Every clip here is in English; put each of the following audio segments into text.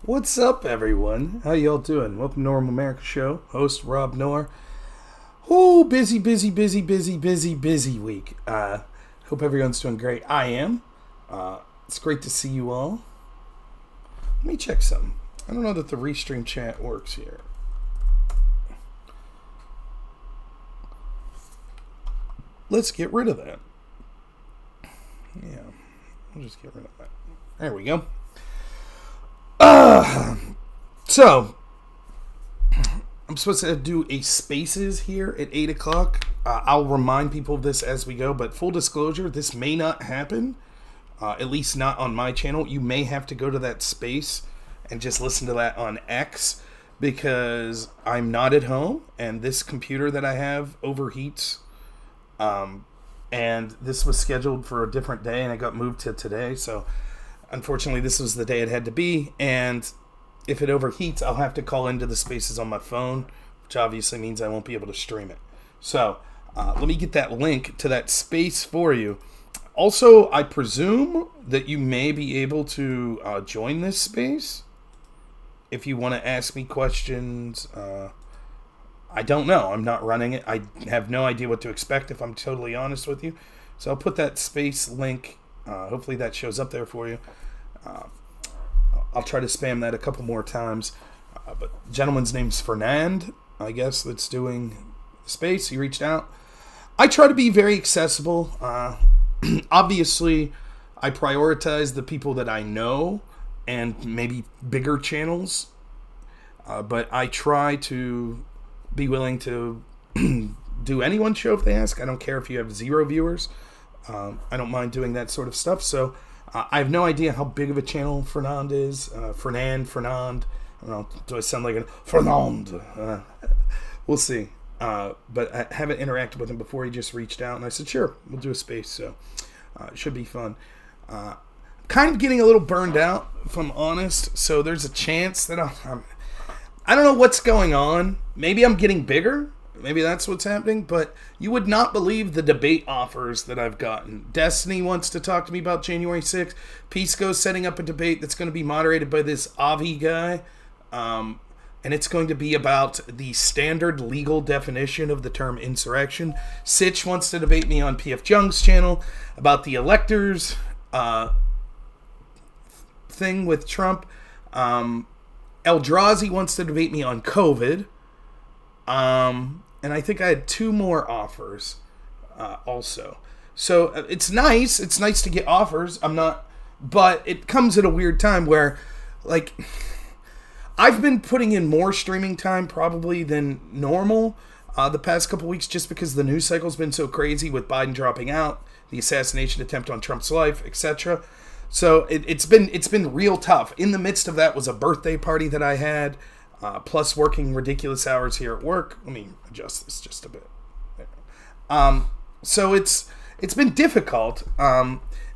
What's up, everyone? How y'all doing? Welcome to Normal America Show. Host Rob Noor. Oh, busy week. Hope everyone's doing great. I am. It's great to see you all. Let me check something. I don't know that the restream chat works here. Let's get rid of that. Yeah, we'll just get rid of that. There we go. So, I'm supposed to do a spaces here at 8 o'clock. I'll remind people of this as we go, but full disclosure, this may not happen, at least not on my channel. You may have to go to that space and just listen to that on X, because I'm not at home, and this computer that I have overheats, and this was scheduled for a different day, and it got moved to today, so unfortunately this was the day it had to be, and if it overheats, I'll have to call into the spaces on my phone, which obviously means I won't be able to stream it. So, let me get that link to that space for you. Also, I presume that you may be able to join this space if you want to ask me questions. I don't know. I'm not running it. I have no idea what to expect, if I'm totally honest with you. So I'll put that space link. Hopefully that shows up there for you. I'll try to spam that a couple more times. But the gentleman's name's Fernand, I guess, that's doing the space. He reached out. I try to be very accessible. Obviously, I prioritize the people that I know and maybe bigger channels. But I try to be willing to do anyone's show if they ask. I don't care if you have 0 viewers. I don't mind doing that sort of stuff. So I have no idea how big of a channel Fernand is. Fernand. I don't know. Do I sound like a Fernand? We'll see. But I haven't interacted with him before. He just reached out, and I said, sure, we'll do a space. So it should be fun. Kind of getting a little burned out, if I'm honest. So there's a chance that I don't know what's going on. Maybe I'm getting bigger. Maybe that's what's happening, but you would not believe the debate offers that I've gotten. Destiny wants to talk to me about January 6th. Pisco's setting up a debate that's going to be moderated by this Avi guy, and it's going to be about the standard legal definition of the term insurrection. Sitch wants to debate me on PF Jung's channel about the electors thing with Trump. Eldrazi wants to debate me on COVID. And I think I had 2 more offers also. So it's nice. It's nice to get offers. But it comes at a weird time where, like, I've been putting in more streaming time probably than normal the past couple weeks, just because the news cycle's been so crazy with Biden dropping out, the assassination attempt on Trump's life, etc. So it's been real tough. In the midst of that was a birthday party that I had. Plus working ridiculous hours here at work. Let me adjust this just a bit. So it's been difficult.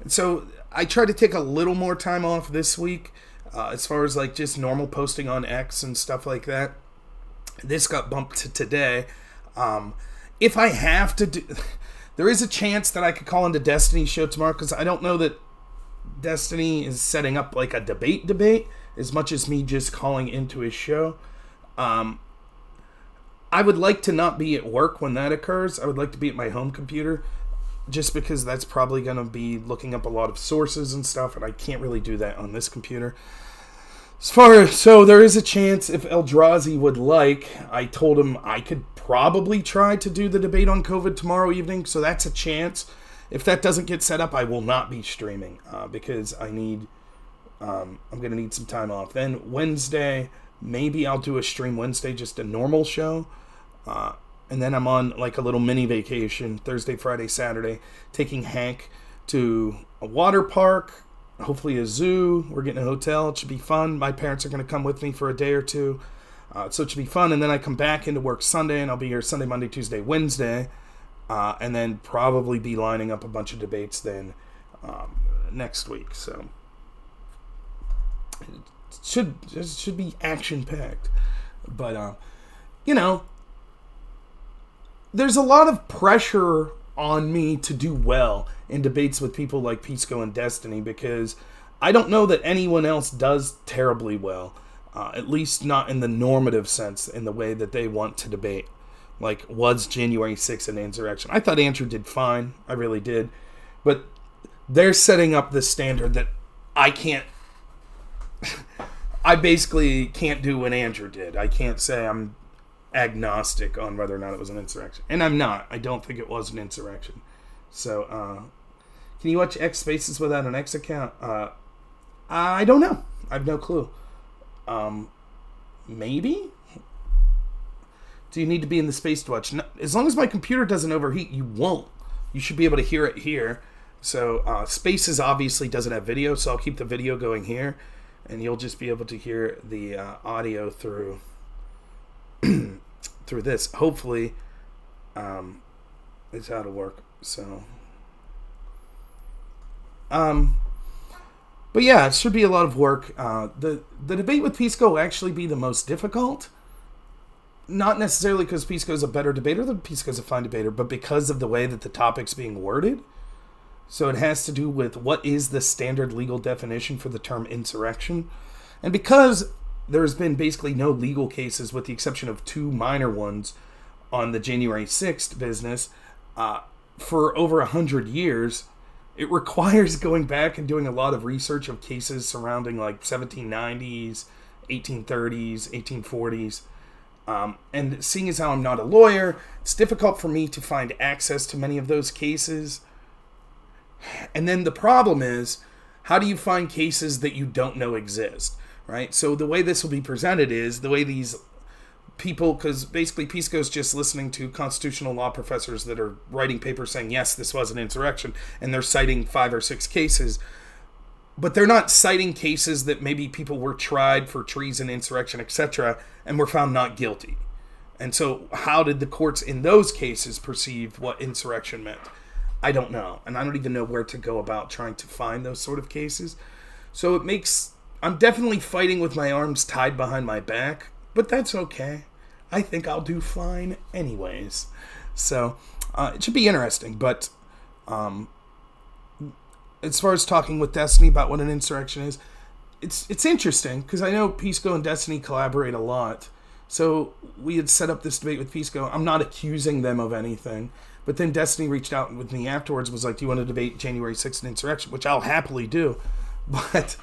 So I tried to take a little more time off this week, as far as like just normal posting on X and stuff like that. This got bumped to today. If I have to do, there is a chance that I could call into Destiny's show tomorrow, because I don't know that Destiny is setting up like a debate as much as me just calling into his show. I would like to not be at work when that occurs. I would like to be at my home computer, just because that's probably going to be looking up a lot of sources and stuff, and I can't really do that on this computer. So there is a chance if Eldrazi would like, I told him I could probably try to do the debate on COVID tomorrow evening, so that's a chance. If that doesn't get set up, I will not be streaming, because I'm going to need some time off. Then Wednesday, maybe I'll do a stream Wednesday, just a normal show. And then I'm on like a little mini vacation, Thursday, Friday, Saturday, taking Hank to a water park, hopefully a zoo. We're getting a hotel. It should be fun. My parents are going to come with me for a day or two. So it should be fun. And then I come back into work Sunday, and I'll be here Sunday, Monday, Tuesday, Wednesday. And then probably be lining up a bunch of debates then next week. So it should be action-packed. But, there's a lot of pressure on me to do well in debates with people like Pisco and Destiny, because I don't know that anyone else does terribly well. At least not in the normative sense, in the way that they want to debate. Like, was January 6th an insurrection? I thought Andrew did fine. I really did. But they're setting up this standard that I can't... I basically can't do what Andrew did. I can't say I'm agnostic on whether or not it was an insurrection. And I'm not. I don't think it was an insurrection. So, can you watch X Spaces without an X account? I don't know. I have no clue. Maybe? Do you need to be in the space to watch? No, as long as my computer doesn't overheat, you won't. You should be able to hear it here. So, Spaces obviously doesn't have video, so I'll keep the video going here. And you'll just be able to hear the audio through through this. Hopefully, it's how to work. So, but yeah, it should be a lot of work. The debate with Pisco will actually be the most difficult. Not necessarily because Pisco is a better debater than Pisco is a fine debater, but because of the way that the topic's being worded. So it has to do with what is the standard legal definition for the term insurrection. And because there's been basically no legal cases with the exception of 2 minor ones on the January 6th business for over 100 years, it requires going back and doing a lot of research of cases surrounding like 1790s, 1830s, 1840s. And seeing as how I'm not a lawyer, it's difficult for me to find access to many of those cases. And then the problem is, how do you find cases that you don't know exist, right? So the way this will be presented is the way these people, because basically Pisco's just listening to constitutional law professors that are writing papers saying, yes, this was an insurrection, and they're citing 5 or 6 cases, but they're not citing cases that maybe people were tried for treason, insurrection, etc., and were found not guilty. And so how did the courts in those cases perceive what insurrection meant? I don't know. And I don't even know where to go about trying to find those sort of cases. So it makes... I'm definitely fighting with my arms tied behind my back, but that's okay. I think I'll do fine anyways. So it should be interesting. But as far as talking with Destiny about what an insurrection is, it's interesting because I know Pisco and Destiny collaborate a lot. So we had set up this debate with Pisco. I'm not accusing them of anything. But then Destiny reached out with me afterwards, was like, do you want to debate January 6th insurrection? Which I'll happily do. But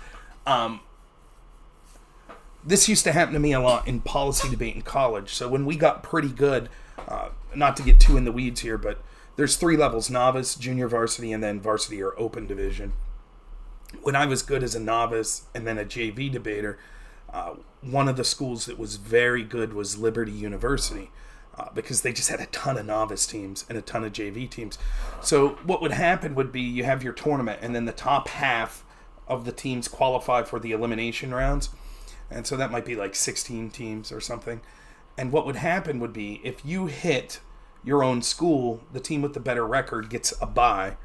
this used to happen to me a lot in policy debate in college. So when we got pretty good, not to get too in the weeds here, but there's 3 levels: novice, junior varsity, and then varsity or open division. When I was good as a novice and then a JV debater, one of the schools that was very good was Liberty University. Because they just had a ton of novice teams and a ton of JV teams. So what would happen would be you have your tournament, and then the top half of the teams qualify for the elimination rounds. And so that might be like 16 teams or something. And what would happen would be if you hit your own school, the team with the better record gets a bye.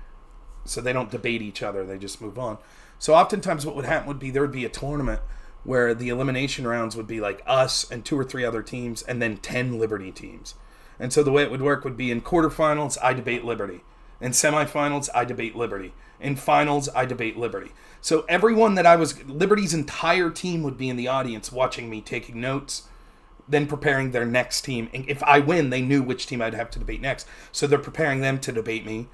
So they don't debate each other. They just move on. So oftentimes what would happen would be there would be a tournament where the elimination rounds would be like us and 2 or 3 other teams, and then 10 Liberty teams. And so the way it would work would be in quarterfinals, I debate Liberty. In semifinals, I debate Liberty. In finals, I debate Liberty. So everyone that Liberty's entire team would be in the audience watching me, taking notes, then preparing their next team. And if I win, they knew which team I'd have to debate next. So they're preparing them to debate me.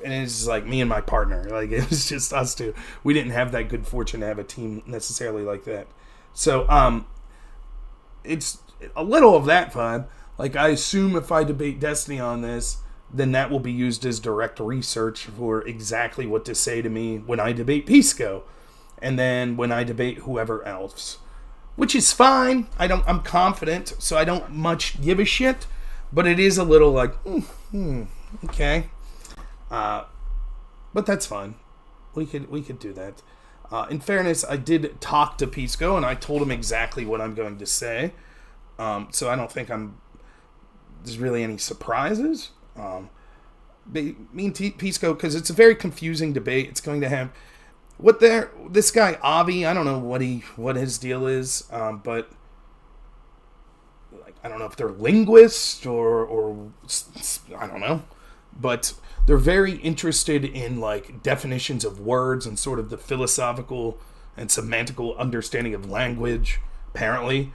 And it's like me and my partner. Like, it was just us two. We didn't have that good fortune to have a team necessarily like that. So, it's a little of that vibe. Like, I assume if I debate Destiny on this, then that will be used as direct research for exactly what to say to me when I debate Pisco. And then when I debate whoever else. Which is fine. I'm confident, so I don't much give a shit. But it is a little like, okay. But that's fine. We could do that. In fairness, I did talk to Pisco, and I told him exactly what I'm going to say. So I don't think there's really any surprises. Me and Pisco, because it's a very confusing debate. It's going to have this guy Avi. I don't know what his deal is, but like I don't know if they're linguists or I don't know, but they're very interested in like definitions of words and sort of the philosophical and semantical understanding of language, apparently.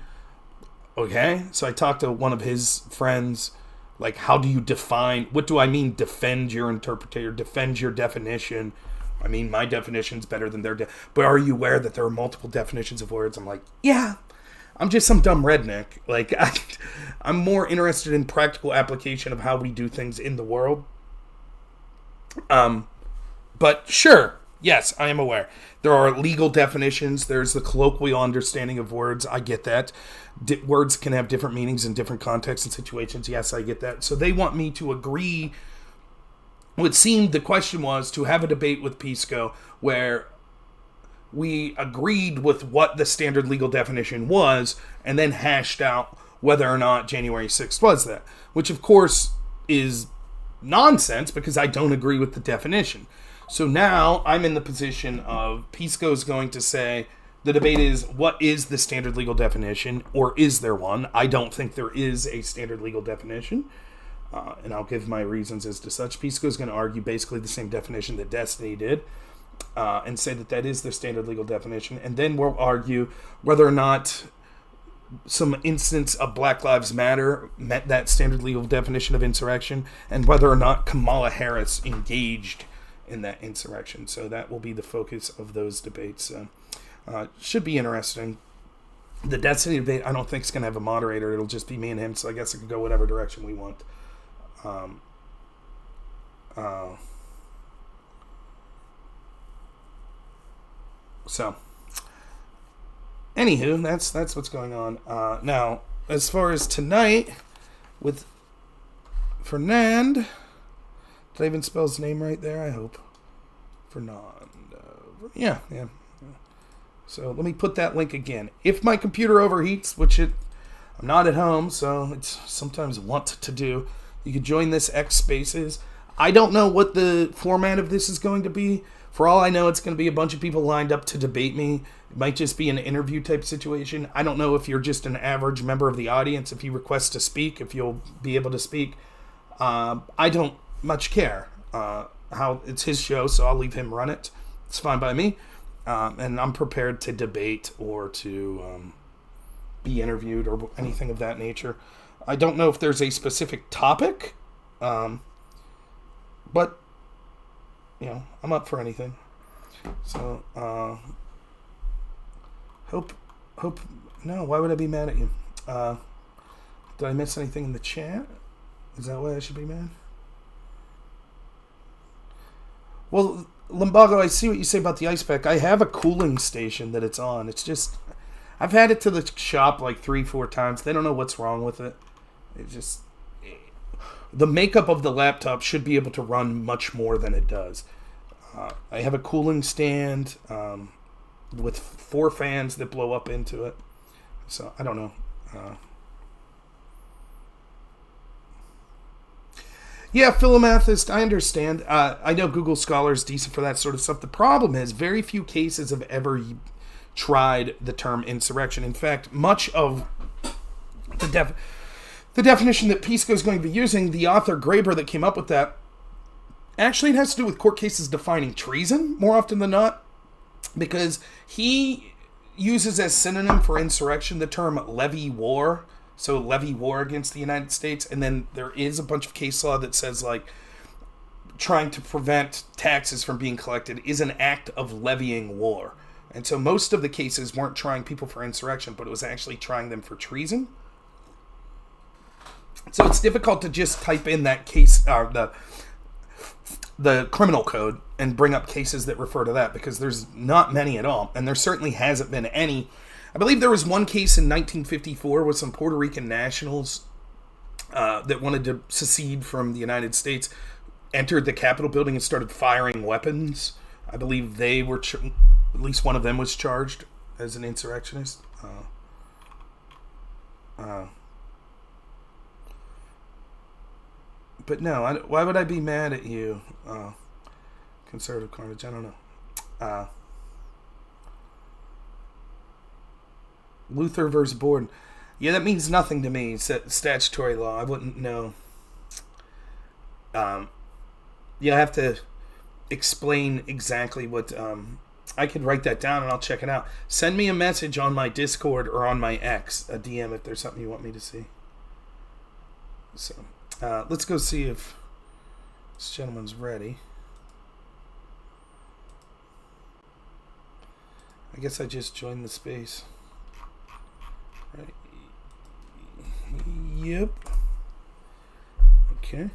Okay, so I talked to one of his friends, like, how do you define, what do I mean defend your interpretation, defend your definition? I mean, my definition's better than their but are you aware that there are multiple definitions of words? I'm like, yeah, I'm just some dumb redneck. Like, I'm more interested in practical application of how we do things in the world. But sure, yes, I am aware. There are legal definitions. There's the colloquial understanding of words. I get that. Words can have different meanings in different contexts and situations. Yes, I get that. So they want me to agree. What seemed the question was to have a debate with Pisco where we agreed with what the standard legal definition was and then hashed out whether or not January 6th was that. Which, of course, is nonsense because I don't agree with the definition. So now I'm in the position of Pisco's going to say the debate is what is the standard legal definition, or is there one? I don't think there is a standard legal definition, and I'll give my reasons as to such. Pisco's going to argue basically the same definition that Destiny did, and say that that is the standard legal definition, and then we'll argue whether or not some instance of Black Lives Matter met that standard legal definition of insurrection, and whether or not Kamala Harris engaged in that insurrection. So that will be the focus of those debates. Should be interesting. The Destiny debate, I don't think is going to have a moderator. It'll just be me and him, so I guess it can go whatever direction we want. So, anywho, that's what's going on. Now, as far as tonight, with Fernand, did I even spell his name right there? I hope. Fernand. Yeah. So let me put that link again. If my computer overheats, I'm not at home, so it's sometimes want to do, you can join this X Spaces. I don't know what the format of this is going to be. For all I know, it's going to be a bunch of people lined up to debate me. It might just be an interview type situation. I don't know if you're just an average member of the audience. If you request to speak, if you'll be able to speak. I don't much care. How it's his show, so I'll leave him run it. It's fine by me. And I'm prepared to debate or to be interviewed or anything of that nature. I don't know if there's a specific topic, but I'm up for anything. So hope. No, why would I be mad at you? Did I miss anything in the chat? Is that why I should be mad? Well, Lumbago, I see what you say about the ice pack. I have a cooling station that it's on. It's just, I've had it to the shop like 3-4 times. They don't know what's wrong with it. The makeup of the laptop should be able to run much more than it does. I have a cooling stand with 4 fans that blow up into it. So, I don't know. Yeah, Philomathist, I understand. I know Google Scholar is decent for that sort of stuff. The problem is very few cases have ever tried the term insurrection. In fact, much of the definition that Pisco is going to be using, the author Graeber that came up with that, actually it has to do with court cases defining treason more often than not, because he uses as synonym for insurrection the term levy war. So levy war against the United States, and then there is a bunch of case law that says like trying to prevent taxes from being collected is an act of levying war. And so most of the cases weren't trying people for insurrection, but it was actually trying them for treason. So it's difficult to just type in that case, the criminal code, and bring up cases that refer to that, because there's not many at all, and there certainly hasn't been any. I believe there was one case in 1954 with some Puerto Rican nationals that wanted to secede from the United States, entered the Capitol building and started firing weapons. I believe they were, at least one of them was charged as an insurrectionist. But no, why would I be mad at you? Conservative carnage, I don't know. Luther versus Borden. Yeah, that means nothing to me. It's statutory law. I wouldn't know. Yeah, I have to explain exactly what I could write that down and I'll check it out. Send me a message on my Discord or on my X, a DM if there's something you want me to see. So, let's go see if this gentleman's ready. I guess I just joined the space. Right. Yep. Okay.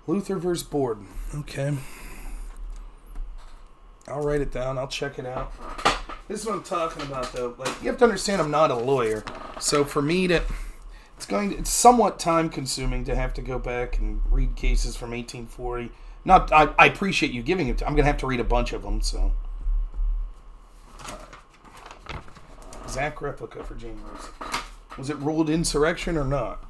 Luther versus Borden. Okay. I'll write it down. I'll check it out. This is what I'm talking about, though. Like, you have to understand I'm not a lawyer. So for me to... It's somewhat time-consuming to have to go back and read cases from 1840. I appreciate you giving it. I'm going to have to read a bunch of them, so... Exact replica for January 6th. Was it ruled insurrection or not?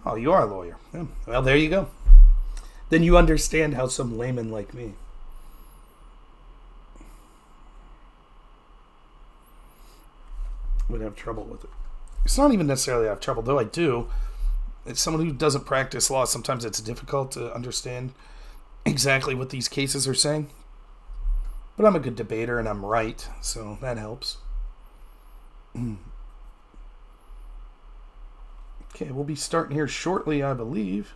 Oh, you are a lawyer. Yeah. Well, there you go. Then you understand how some layman like me would have trouble with it. It's not even necessarily I have trouble, though I do. It's someone who doesn't practice law. Sometimes it's difficult to understand exactly what these cases are saying. But I'm a good debater and I'm right, so that helps. Okay, we'll be starting here shortly, I believe.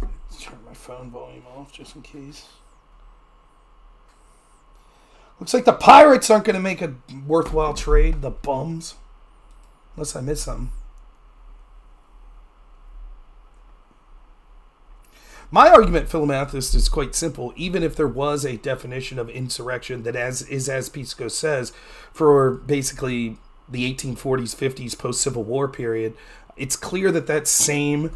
Let's turn my phone volume off just in case. Looks like the Pirates aren't going to make a worthwhile trade. The bums. Unless I missed something. My argument, Philomathist, is quite simple. Even if there was a definition of insurrection that as Pisco says, for basically the 1840s, 50s, post-Civil War period, it's clear that that same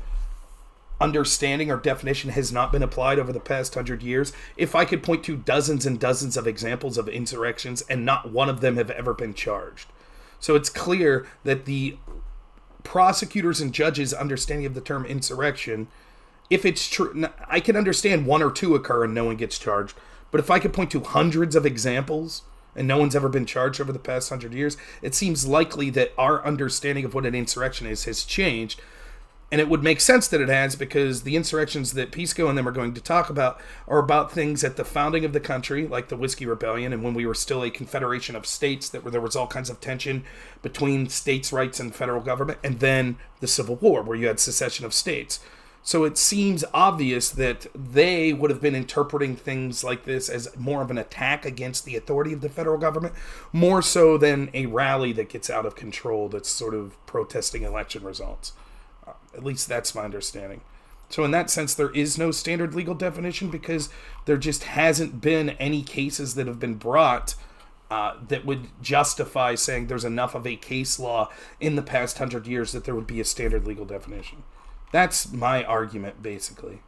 understanding or definition has not been applied over the past 100 years. If I could point to dozens and dozens of examples of insurrections and not one of them have ever been charged. So it's clear that the prosecutors and judges' understanding of the term insurrection, if it's true, I can understand one or two occur and no one gets charged. But if I could point to hundreds of examples and no one's ever been charged over the past 100 years, it seems likely that our understanding of what an insurrection is has changed. And it would make sense that it has, because the insurrections that Pisco and them are going to talk about are about things at the founding of the country, like the Whiskey Rebellion, and when we were still a confederation of states, that where there was all kinds of tension between states' rights and federal government, and then the Civil War, where you had secession of states. So it seems obvious that they would have been interpreting things like this as more of an attack against the authority of the federal government, more so than a rally that gets out of control that's sort of protesting election results. At least that's my understanding. So in that sense, there is no standard legal definition, because there just hasn't been any cases that have been brought that would justify saying there's enough of a case law in the past 100 years that there would be a standard legal definition. That's my argument, basically.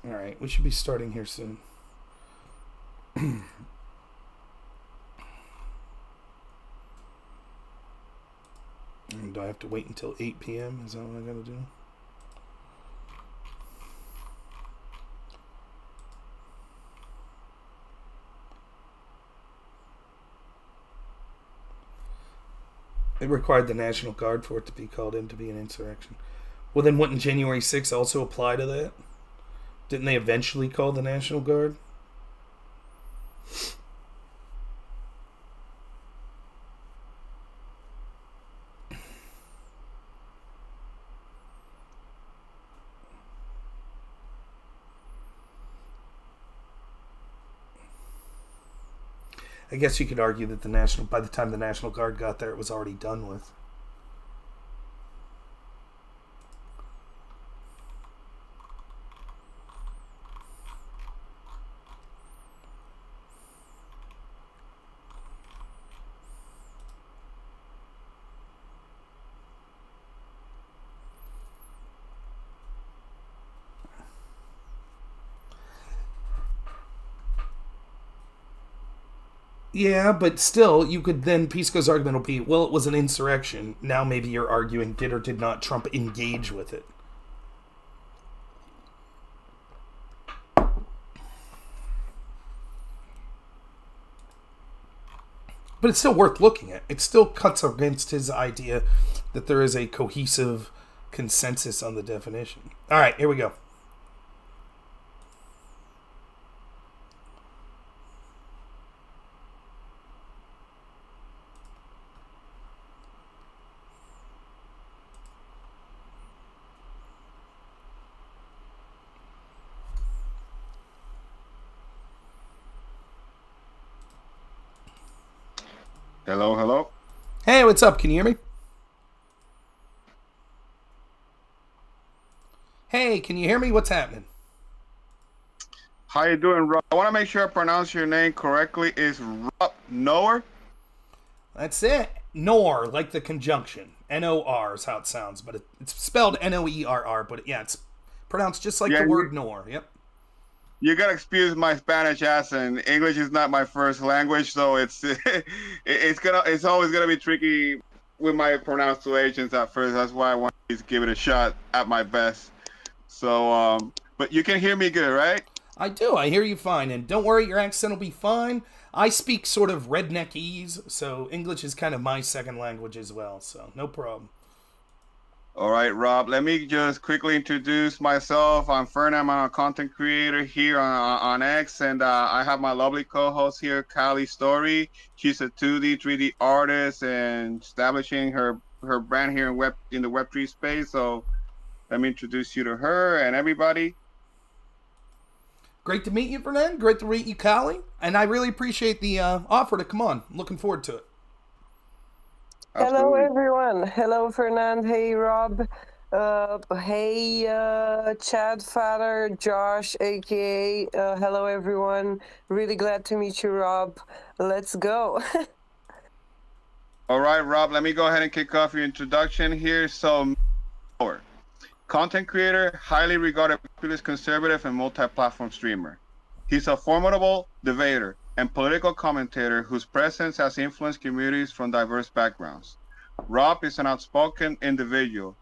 Alright, we should be starting here soon. Do I have to wait until 8 p.m.? Is that what I gotta do? It required the National Guard for it to be called in to be an insurrection. Well, then wouldn't January 6th also apply to that? Didn't they eventually call the National Guard? I guess you could argue that by the time the National Guard got there, it was already done with. Yeah, but still, you could then, Pisco's argument will be, well, it was an insurrection. Now maybe you're arguing, did or did not Trump engage with it? But it's still worth looking at. It still cuts against his idea that there is a cohesive consensus on the definition. All right, here we go. Hello, hello. Hey, what's up? Can you hear me? Hey, can you hear me? What's happening? How you doing, Rob? I want to make sure I pronounce your name correctly. Is Rob Noer? That's it. Nor, like the conjunction. N-O-R is how it sounds, but it's spelled N-O-E-R-R, but yeah, it's pronounced just like the word nor. Yep. You gotta excuse my Spanish accent. English is not my first language, so it's it's always gonna be tricky with my pronunciations at first. That's why I want to give it a shot at my best. So, but you can hear me good, right? I do. I hear you fine, and don't worry, your accent will be fine. I speak sort of redneckese, so English is kind of my second language as well, so no problem. All right, Rob, let me just quickly introduce myself. I'm Fernand. I'm a content creator here on X, and I have my lovely co-host here, Kylie Story. She's a 2D, 3D artist and establishing her brand here in the Web3 space. So let me introduce you to her and everybody. Great to meet you, Fernand. Great to meet you, Kylie. And I really appreciate the offer to come on. I'm looking forward to it. Absolutely. Hello, everyone. Hello, Fernand. Hey, Rob. Hey, Chad Father, Josh, aka. Hello, everyone. Really glad to meet you, Rob. Let's go. All right, Rob, let me go ahead and kick off your introduction here. So, content creator, highly regarded populist conservative and multi-platform streamer. He's a formidable debater and political commentator whose presence has influenced communities from diverse backgrounds. Rob is an outspoken individual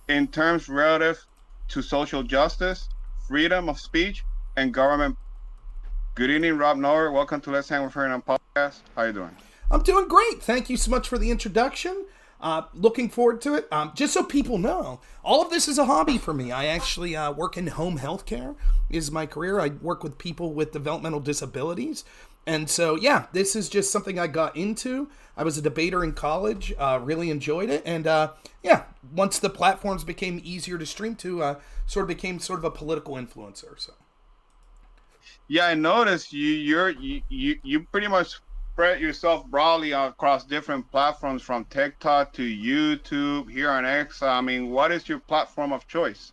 in terms relative to social justice, freedom of speech, and government. Good evening, Rob Noer. Welcome to Let's Hang with Fernand podcast. How you doing? I'm doing great. Thank you so much for the introduction. Looking forward to it. Just so people know, all of this is a hobby for me. I actually work in home healthcare is my career. I work with people with developmental disabilities. And so, yeah, this is just something I got into. I was a debater in college, really enjoyed it. And yeah, once the platforms became easier to stream to, sort of became sort of a political influencer. So, yeah, I noticed you pretty much spread yourself broadly across different platforms from TikTok to YouTube, here on X. I mean, what is your platform of choice?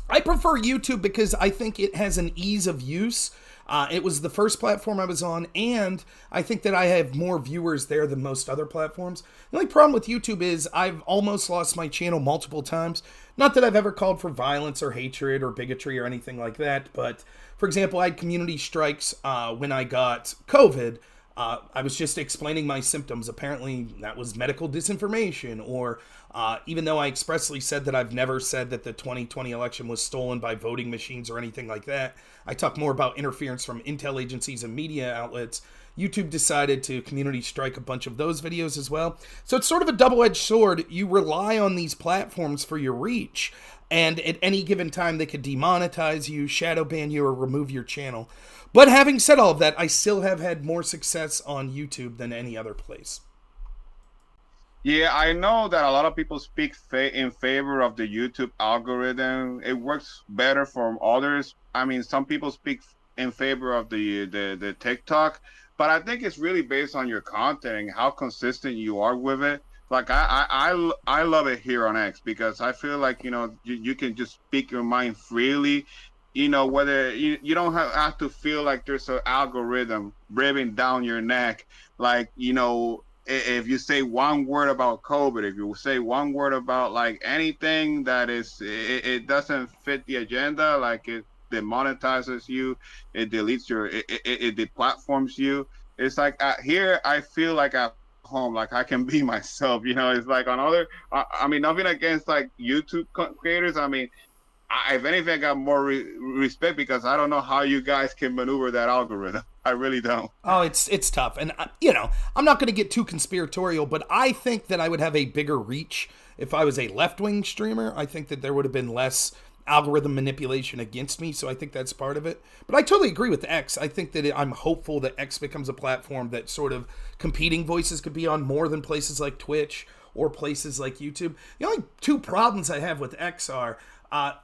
I prefer YouTube because I think it has an ease of use. It was the first platform I was on, and I think that I have more viewers there than most other platforms. The only problem with YouTube is I've almost lost my channel multiple times. Not that I've ever called for violence or hatred or bigotry or anything like that, but for example, I had community strikes when I got COVID. I was just explaining my symptoms. Apparently, that was medical disinformation, or even though I expressly said that I've never said that the 2020 election was stolen by voting machines or anything like that, I talk more about interference from intel agencies and media outlets. YouTube decided to community strike a bunch of those videos as well. So it's sort of a double-edged sword. You rely on these platforms for your reach, and at any given time they could demonetize you, shadow ban you, or remove your channel. But having said all of that, I still have had more success on YouTube than any other place. Yeah, I know that a lot of people speak in favor of the YouTube algorithm. It works better for others. I mean, some people speak in favor of the TikTok, but I think it's really based on your content and how consistent you are with it. Like I love it here on X because I feel like, you know, you can just speak your mind freely. You know, whether you don't have to feel like there's an algorithm breathing down your neck. Like, you know, if you say one word about COVID, if you say one word about like anything that is, it doesn't fit the agenda, like it demonetizes you, it deletes your, it deplatforms you. It's like here I feel like at home, like I can be myself. It's like on other. I mean, nothing against like YouTube creators. I mean, if anything, I got more respect because I don't know how you guys can maneuver that algorithm. I really don't. Oh, it's tough, and I'm not going to get too conspiratorial, but I think that I would have a bigger reach if I was a left-wing streamer. I think that there would have been less algorithm manipulation against me, so I think that's part of it. But I totally agree with X. I think that I'm hopeful that X becomes a platform that sort of competing voices could be on more than places like Twitch or places like YouTube. The only two problems I have with X are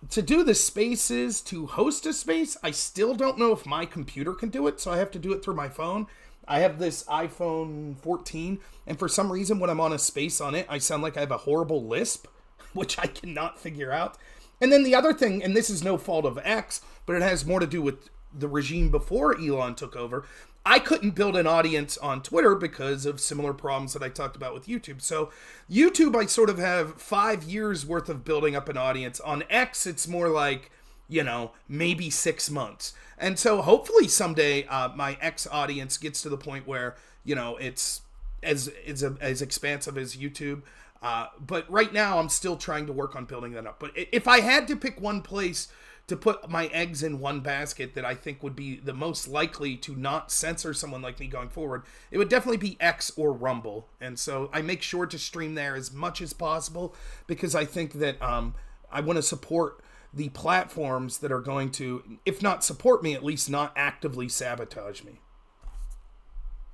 to do the spaces, to host a space, I still don't know if my computer can do it, so I have to do it through my phone. I have this iPhone 14, and for some reason when I'm on a space on it, I sound like I have a horrible lisp, which I cannot figure out. And then the other thing, and this is no fault of X, but it has more to do with the regime before Elon took over, I couldn't build an audience on Twitter because of similar problems that I talked about with YouTube. So YouTube, I sort of have 5 years worth of building up an audience. On X, it's more like, maybe 6 months. And so hopefully someday my X audience gets to the point where, it's as expansive as YouTube. But right now I'm still trying to work on building that up. But if I had to pick one place to put my eggs in one basket that I think would be the most likely to not censor someone like me going forward, it would definitely be X or Rumble. And so I make sure to stream there as much as possible because I think that I want to support the platforms that are going to, if not support me, at least not actively sabotage me.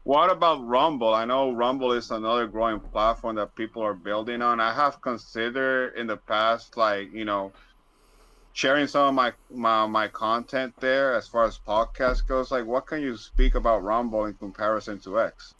What about Rumble? I know Rumble is another growing platform that people are building on. I have considered in the past, like, sharing some of my content there as far as podcast goes. Like, what can you speak about Rumble in comparison to X?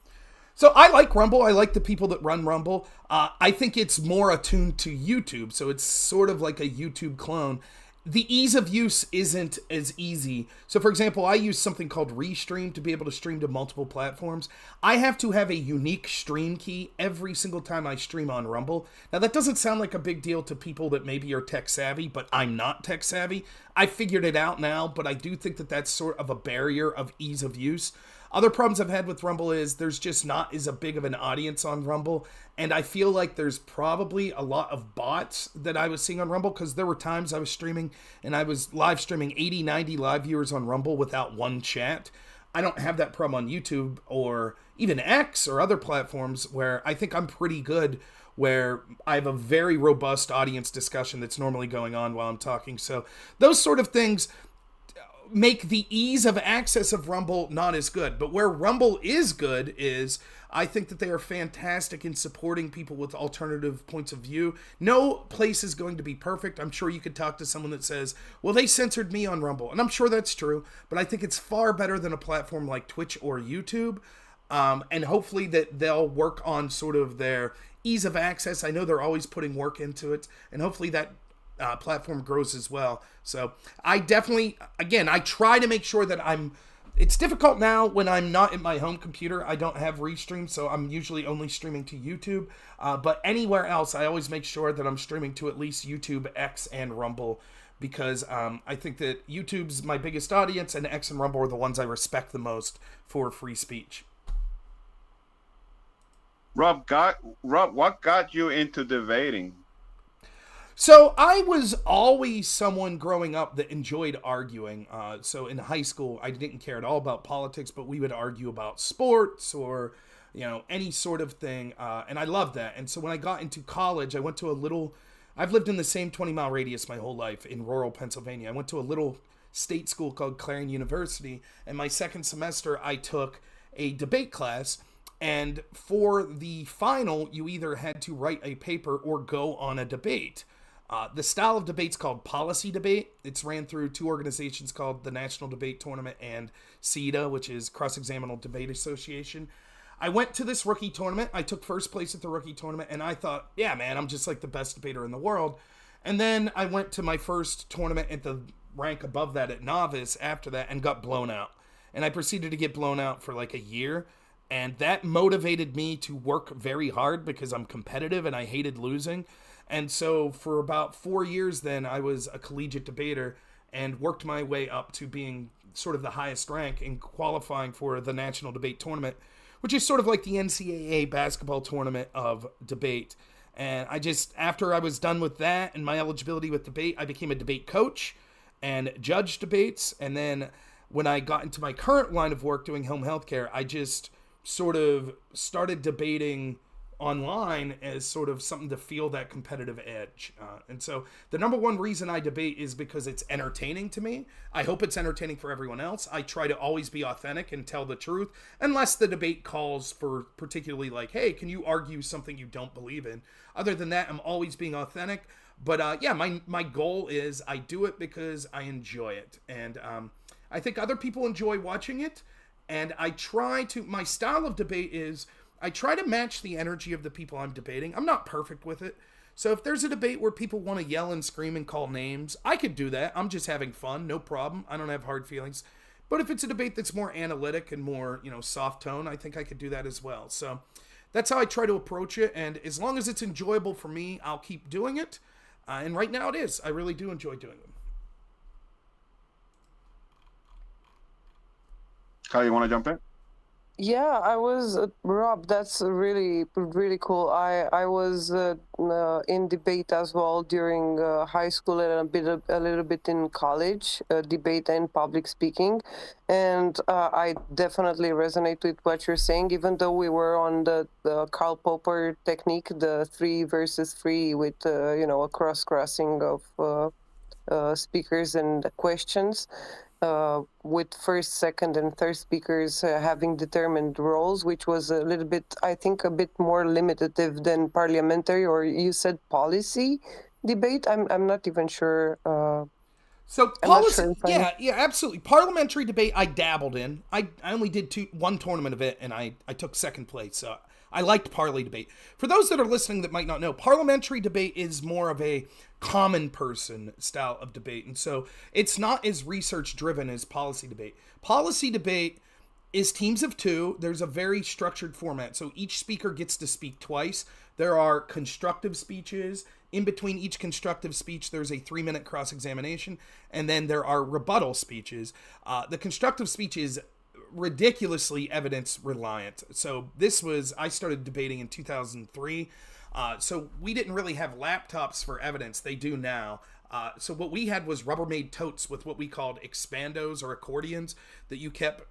So I like Rumble. I like the people that run Rumble. I think it's more attuned to YouTube, so it's sort of like a YouTube clone. The ease of use isn't as easy. So, for example, I use something called Restream to be able to stream to multiple platforms. I have to have a unique stream key every single time I stream on Rumble. Now, that doesn't sound like a big deal to people that maybe are tech savvy, but I'm not tech savvy. I figured it out now, but I do think that that's sort of a barrier of ease of use. Other problems I've had with Rumble is there's just not as a big of an audience on Rumble, and I feel like there's probably a lot of bots that I was seeing on Rumble because there were times I was streaming and I was live streaming 80, 90 live viewers on Rumble without one chat. I don't have that problem on YouTube or even X or other platforms where I think I'm pretty good, where I have a very robust audience discussion that's normally going on while I'm talking. So those sort of things make the ease of access of Rumble not as good. But where Rumble is good is I think that they are fantastic in supporting people with alternative points of view. No place is going to be perfect. I'm sure you could talk to someone that says, well, they censored me on Rumble. And I'm sure that's true, but I think it's far better than a platform like Twitch or YouTube. And hopefully that they'll work on sort of their ease of access. I know they're always putting work into it, and hopefully that platform grows as well. So I definitely, again, I try to make sure that it's difficult now when I'm not at my home computer. I don't have Restream, so I'm usually only streaming to YouTube. But anywhere else, I always make sure that I'm streaming to at least YouTube, X, and Rumble, because I think that YouTube's my biggest audience, and X and Rumble are the ones I respect the most for free speech. Rob, what got you into debating? So I was always someone growing up that enjoyed arguing. So in high school, I didn't care at all about politics, but we would argue about sports or, any sort of thing. And I loved that. And so when I got into college, I went to I've lived in the same 20-mile radius my whole life in rural Pennsylvania. I went to a little state school called Clarion University. And my second semester, I took a debate class. And for the final, you either had to write a paper or go on a debate. The style of debate's called policy debate. It's ran through two organizations called the National Debate Tournament and CEDA, which is Cross-Examinal Debate Association. I went to this rookie tournament. I took first place at the rookie tournament, and I thought, yeah, man, I'm just like the best debater in the world. And then I went to my first tournament at the rank above that at novice after that and got blown out. And I proceeded to get blown out for like a year. And that motivated me to work very hard because I'm competitive and I hated losing. And so for about 4 years then, I was a collegiate debater. and worked my way up to being sort of the highest rank in qualifying for the National Debate Tournament, which is sort of like the NCAA basketball tournament of debate. And after I was done with that and my eligibility with debate, I became a debate coach and judged debates. And then when I got into my current line of work doing home healthcare, I just sort of started debating online as sort of something to feel that competitive edge. And so the number one reason I debate is because it's entertaining to me. I hope it's entertaining for everyone else. I try to always be authentic and tell the truth, unless the debate calls for particularly like, hey, can you argue something you don't believe in? Other than that, I'm always being authentic. But my goal is I do it because I enjoy it. And I think other people enjoy watching it. And my style of debate is I try to match the energy of the people I'm debating. I'm not perfect with it. So if there's a debate where people want to yell and scream and call names, I could do that. I'm just having fun. No problem. I don't have hard feelings. But if it's a debate that's more analytic and more, soft tone, I think I could do that as well. So that's how I try to approach it. And as long as it's enjoyable for me, I'll keep doing it. And right now it is. I really do enjoy doing them. Kylie, you want to jump in? Yeah, I was Rob. That's really really cool. I was in debate as well during high school and a little bit in college, debate and public speaking, and I definitely resonate with what you're saying. Even though we were on the Karl Popper technique, the 3 versus 3 with a crossing of speakers and questions. With first, second, and third speakers having determined roles, which was a little bit, I think, a bit more limitative than parliamentary, or you said policy debate. I'm not even sure. So policy, yeah, absolutely. Parliamentary debate, I dabbled in. I only did one tournament of it, and I took second place. So I liked parley debate. For those that are listening that might not know, parliamentary debate is more of a common person style of debate. And so it's not as research driven as policy debate. Policy debate is teams of 2. There's a very structured format. So each speaker gets to speak twice. There are constructive speeches. In between each constructive speech, there's a 3-minute cross-examination. And then there are rebuttal speeches. The constructive speech is ridiculously evidence reliant. So I started debating in 2003. So we didn't really have laptops for evidence. They do now. So what we had was Rubbermaid totes with what we called expandos or accordions that you kept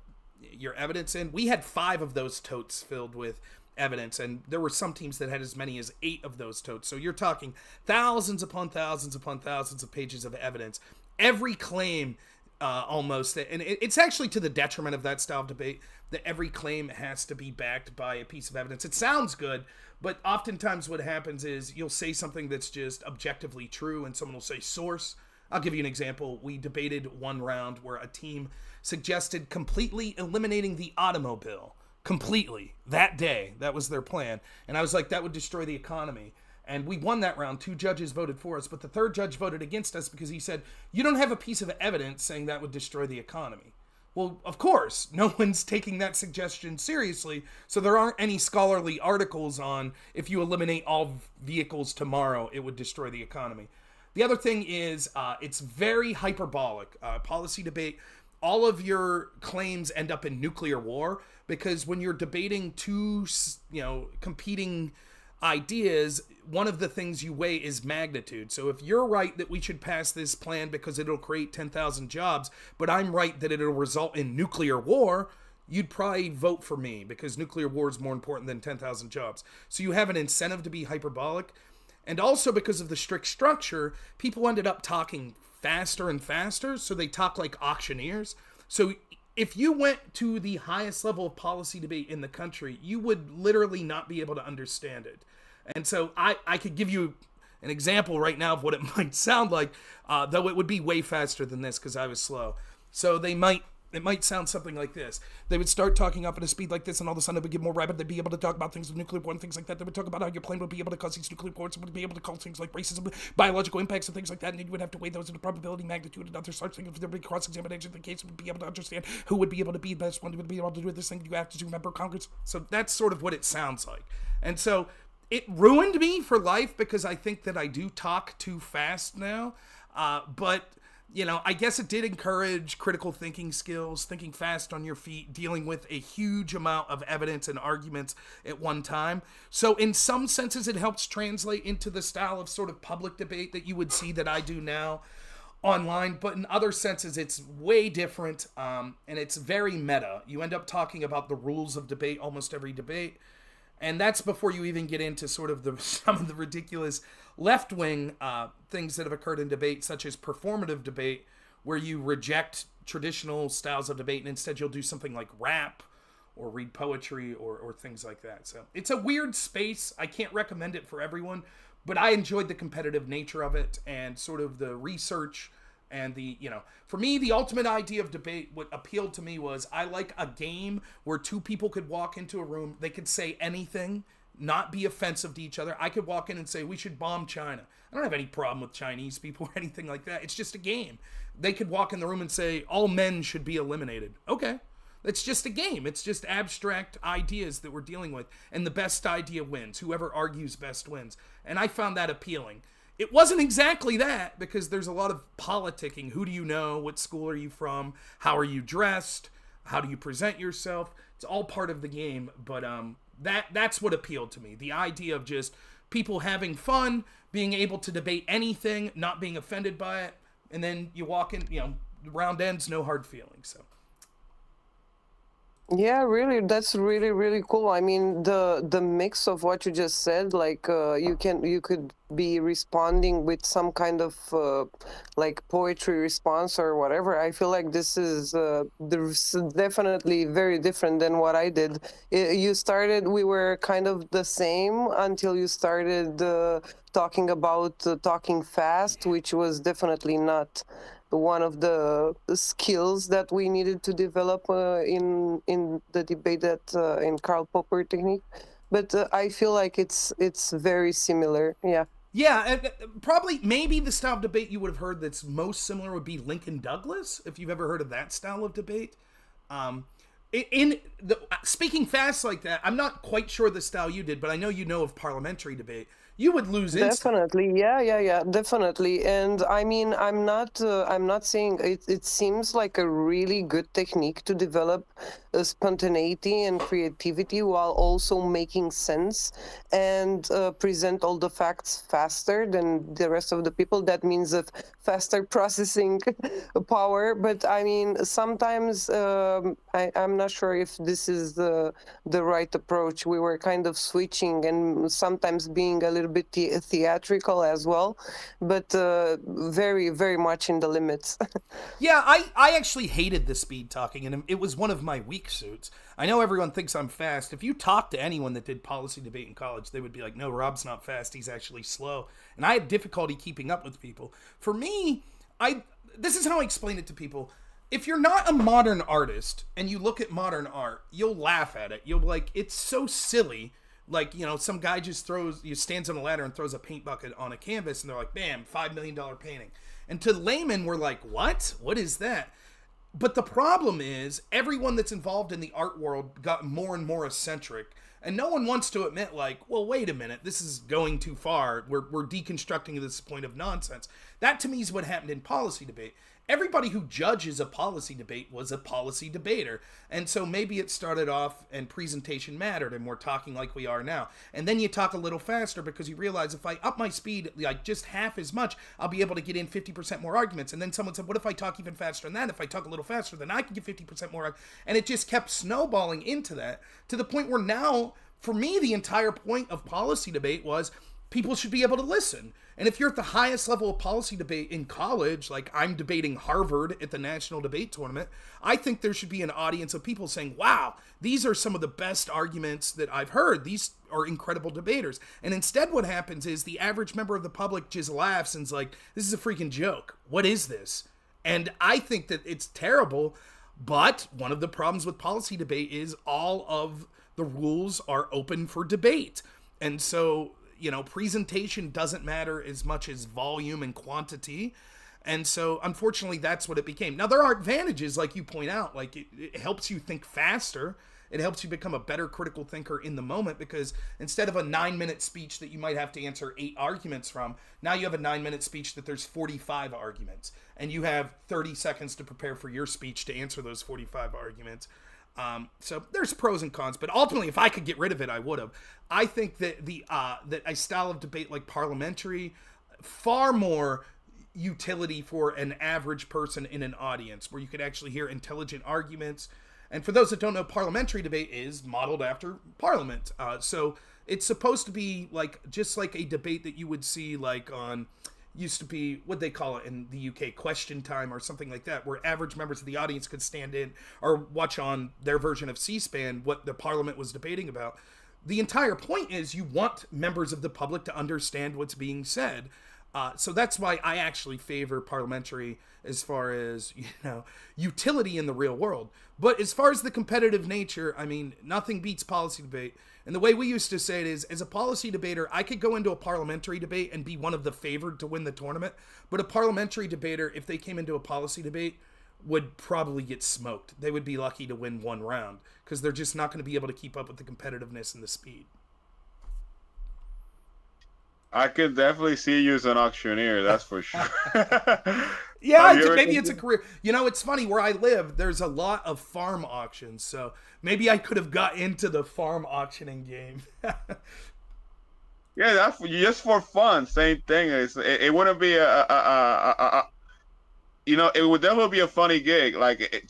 your evidence in. We had 5 of those totes filled with evidence, and there were some teams that had as many as 8 of those totes. So you're talking thousands upon thousands upon thousands of pages of evidence. Every claim almost, and it's actually to the detriment of that style of debate that every claim has to be backed by a piece of evidence. It sounds good, but oftentimes what happens is you'll say something that's just objectively true and someone will say source. I'll give you an example. We debated one round where a team suggested completely eliminating the automobile completely that day. That was their plan. And I was like, that would destroy the economy. And we won that round. 2 judges voted for us, but the 3rd judge voted against us because he said, you don't have a piece of evidence saying that would destroy the economy. Well, of course, no one's taking that suggestion seriously, so there aren't any scholarly articles on if you eliminate all vehicles tomorrow, it would destroy the economy. The other thing is it's very hyperbolic. Policy debate, all of your claims end up in nuclear war because when you're debating 2, competing ideas, one of the things you weigh is magnitude. So if you're right that we should pass this plan because it'll create 10,000 jobs, but I'm right that it'll result in nuclear war, you'd probably vote for me because nuclear war is more important than 10,000 jobs. So you have an incentive to be hyperbolic. And also because of the strict structure, people ended up talking faster and faster, so they talk like auctioneers. So if you went to the highest level of policy debate in the country, you would literally not be able to understand it. And so I could give you an example right now of what it might sound like, though it would be way faster than this because I was slow. So it might sound something like this. They would start talking up at a speed like this, and all of a sudden it would get more rapid. They'd be able to talk about things with nuclear war and things like that. They would talk about how your plane would be able to cause these nuclear wars, would be able to cause things like racism, biological impacts, and things like that. And you would have to weigh those in the probability, magnitude, and other such things. If there would be cross-examination, the case would be able to understand who would be able to be the best one, who would be able to do this thing. You have to remember Congress. So that's sort of what it sounds like. And so it ruined me for life because I think that I do talk too fast now. But I guess it did encourage critical thinking skills, thinking fast on your feet, dealing with a huge amount of evidence and arguments at one time. So in some senses, it helps translate into the style of sort of public debate that you would see that I do now online. But in other senses, it's way different, and it's very meta. You end up talking about the rules of debate almost every debate. And that's before you even get into sort of some of the ridiculous left-wing things that have occurred in debate, such as performative debate, where you reject traditional styles of debate and instead you'll do something like rap or read poetry or things like that. So it's a weird space. I can't recommend it for everyone, but I enjoyed the competitive nature of it and sort of the research. And for me, the ultimate idea of debate, what appealed to me was I like a game where two people could walk into a room, they could say anything, not be offensive to each other. I could walk in and say, we should bomb China. I don't have any problem with Chinese people or anything like that. It's just a game. They could walk in the room and say, all men should be eliminated. Okay. It's just a game. It's just abstract ideas that we're dealing with. And the best idea wins. Whoever argues best wins. And I found that appealing. It wasn't exactly that, because there's a lot of politicking. Who do you know? What school are you from? How are you dressed? How do you present yourself? It's all part of the game, but that's what appealed to me. The idea of just people having fun, being able to debate anything, not being offended by it, and then you walk in, the round ends, no hard feelings. So. Yeah, really, that's really, really cool. I mean, the mix of what you just said, like you could be responding with some kind of like poetry response or whatever. I feel like this is definitely very different than what I did. We were kind of the same until you started talking about talking fast, which was definitely not one of the skills that we needed to develop in the debate that in Karl Popper technique, but I feel like it's very similar. Yeah, probably maybe the style of debate you would have heard that's most similar would be Lincoln Douglas, if you've ever heard of that style of debate. Speaking fast like that, I'm not quite sure the style you did, but I know of parliamentary debate. You would lose instantly. Definitely, yeah, definitely. And I mean, I'm not saying it seems like a really good technique to develop spontaneity and creativity while also making sense and present all the facts faster than the rest of the people. That means a faster processing power. But I mean, sometimes I'm not sure if this is the right approach. We were kind of switching and sometimes being a little bit theatrical as well, but very, very much in the limits. Yeah, I actually hated the speed talking, and it was one of my weak suits. I know everyone thinks I'm fast. If you talk to anyone that did policy debate in college, they would be like, no, Rob's not fast, he's actually slow. And I had difficulty keeping up with people. For me, this is how I explain it to people. If you're not a modern artist and you look at modern art, you'll laugh at it. You'll be like, it's so silly. Like, some guy just stands on a ladder and throws a paint bucket on a canvas, and they're like, bam, $5 million painting. And to laymen, we're like, what? What is that? But the problem is, everyone that's involved in the art world got more and more eccentric, and no one wants to admit, like, well, wait a minute, this is going too far. We're deconstructing this point of nonsense. That, to me, is what happened in policy debate. Everybody who judges a policy debate was a policy debater. And so maybe it started off and presentation mattered and we're talking like we are now. And then you talk a little faster because you realize if I up my speed like just half as much, I'll be able to get in 50% more arguments. And then someone said, what if I talk even faster than that? If I talk a little faster, then I can get 50% more. And it just kept snowballing into that to the point where now, for me, the entire point of policy debate was people should be able to listen. And if you're at the highest level of policy debate in college, like I'm debating Harvard at the National Debate Tournament, I think there should be an audience of people saying, wow, these are some of the best arguments that I've heard. These are incredible debaters. And instead what happens is the average member of the public just laughs and's like, this is a freaking joke. What is this? And I think that it's terrible. But one of the problems with policy debate is all of the rules are open for debate. And so, presentation doesn't matter as much as volume and quantity. And so, unfortunately, that's what it became. Now, there are advantages, like you point out, like it helps you think faster. It helps you become a better critical thinker in the moment, because instead of a 9-minute speech that you might have to answer 8 arguments from, now you have a 9-minute speech that there's 45 arguments, and you have 30 seconds to prepare for your speech to answer those 45 arguments. So there's pros and cons, but ultimately, if I could get rid of it, I would have. I think that that a style of debate like parliamentary, far more utility for an average person in an audience, where you could actually hear intelligent arguments. And for those that don't know, parliamentary debate is modeled after parliament. So it's supposed to be just like a debate that you would see on, used to be, what they call it in the UK, question time or something like that, where average members of the audience could stand in or watch on their version of C-SPAN what the parliament was debating about. The entire point is you want members of the public to understand what's being said. So that's why I actually favor parliamentary as far as, utility in the real world. But as far as the competitive nature, I mean, nothing beats policy debate. And the way we used to say it is, as a policy debater, I could go into a parliamentary debate and be one of the favored to win the tournament. But a parliamentary debater, if they came into a policy debate, would probably get smoked. They would be lucky to win one round, because they're just not going to be able to keep up with the competitiveness and the speed. I could definitely see you as an auctioneer, that's for sure. Yeah, maybe it's a career. It's funny, where I live, there's a lot of farm auctions, so maybe I could have got into the farm auctioning game. Yeah, that's just for fun. Same thing. It wouldn't be it would definitely be a funny gig.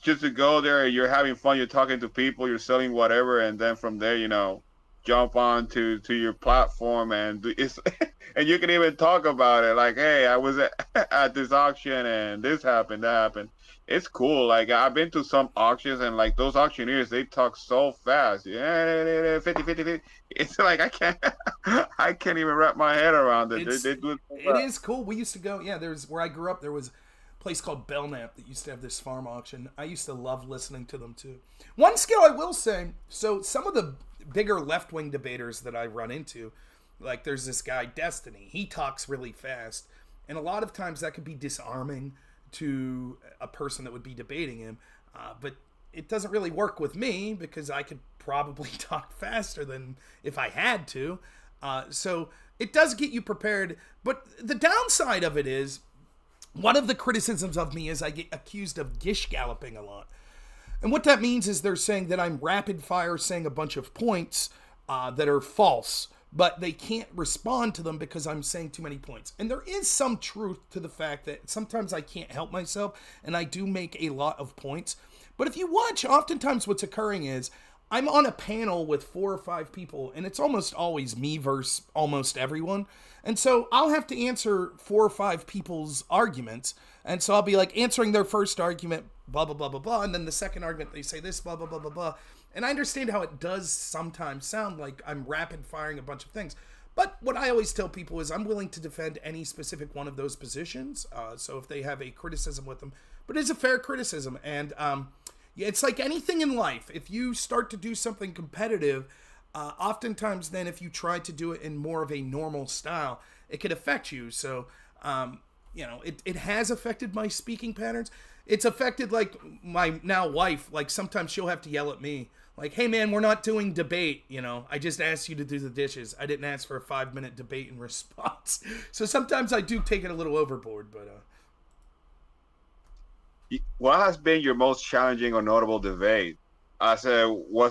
Just to go there, you're having fun, you're talking to people, you're selling whatever, and then from there, jump on to your platform, and and you can even talk about it. Hey, I was at this auction and this happened, that happened. It's cool. I've been to some auctions, and those auctioneers, they talk so fast. Yeah, 50, 50, 50. It's I can't even wrap my head around it. They do it so fast. It is cool. We used to go, there's where I grew up, there was a place called Belknap that used to have this farm auction. I used to love listening to them too. One skill I will say, so some of the bigger left-wing debaters that I run into, there's this guy, Destiny. He talks really fast, and a lot of times that could be disarming to a person that would be debating him, but it doesn't really work with me, because I could probably talk faster than if I had to. So it does get you prepared, but the downside of it is, one of the criticisms of me is I get accused of Gish galloping a lot. And what that means is they're saying that I'm rapid fire saying a bunch of points that are false, but they can't respond to them because I'm saying too many points. And there is some truth to the fact that sometimes I can't help myself, and I do make a lot of points. But if you watch, oftentimes what's occurring is I'm on a panel with 4 or 5 people, and it's almost always me versus almost everyone. And so I'll have to answer 4 or 5 people's arguments. And so I'll be answering their first argument, blah, blah, blah, blah, blah. And then the second argument, they say this, blah, blah, blah, blah, blah. And I understand how it does sometimes sound like I'm rapid firing a bunch of things. But what I always tell people is I'm willing to defend any specific one of those positions. So if they have a criticism with them, but it's a fair criticism. And it's like anything in life. If you start to do something competitive, oftentimes then if you try to do it in more of a normal style, it could affect you. So, it has affected my speaking patterns. It's affected my now wife. Sometimes she'll have to yell at me. Hey man, we're not doing debate. I just asked you to do the dishes. I didn't ask for a 5-minute debate and response. So sometimes I do take it a little overboard, but, what has been your most challenging or notable debate? Was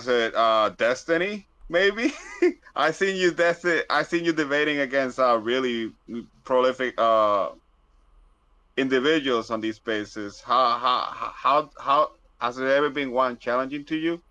it Destiny? Maybe. I seen you debating against really prolific individuals on these spaces. How has there ever been one challenging to you?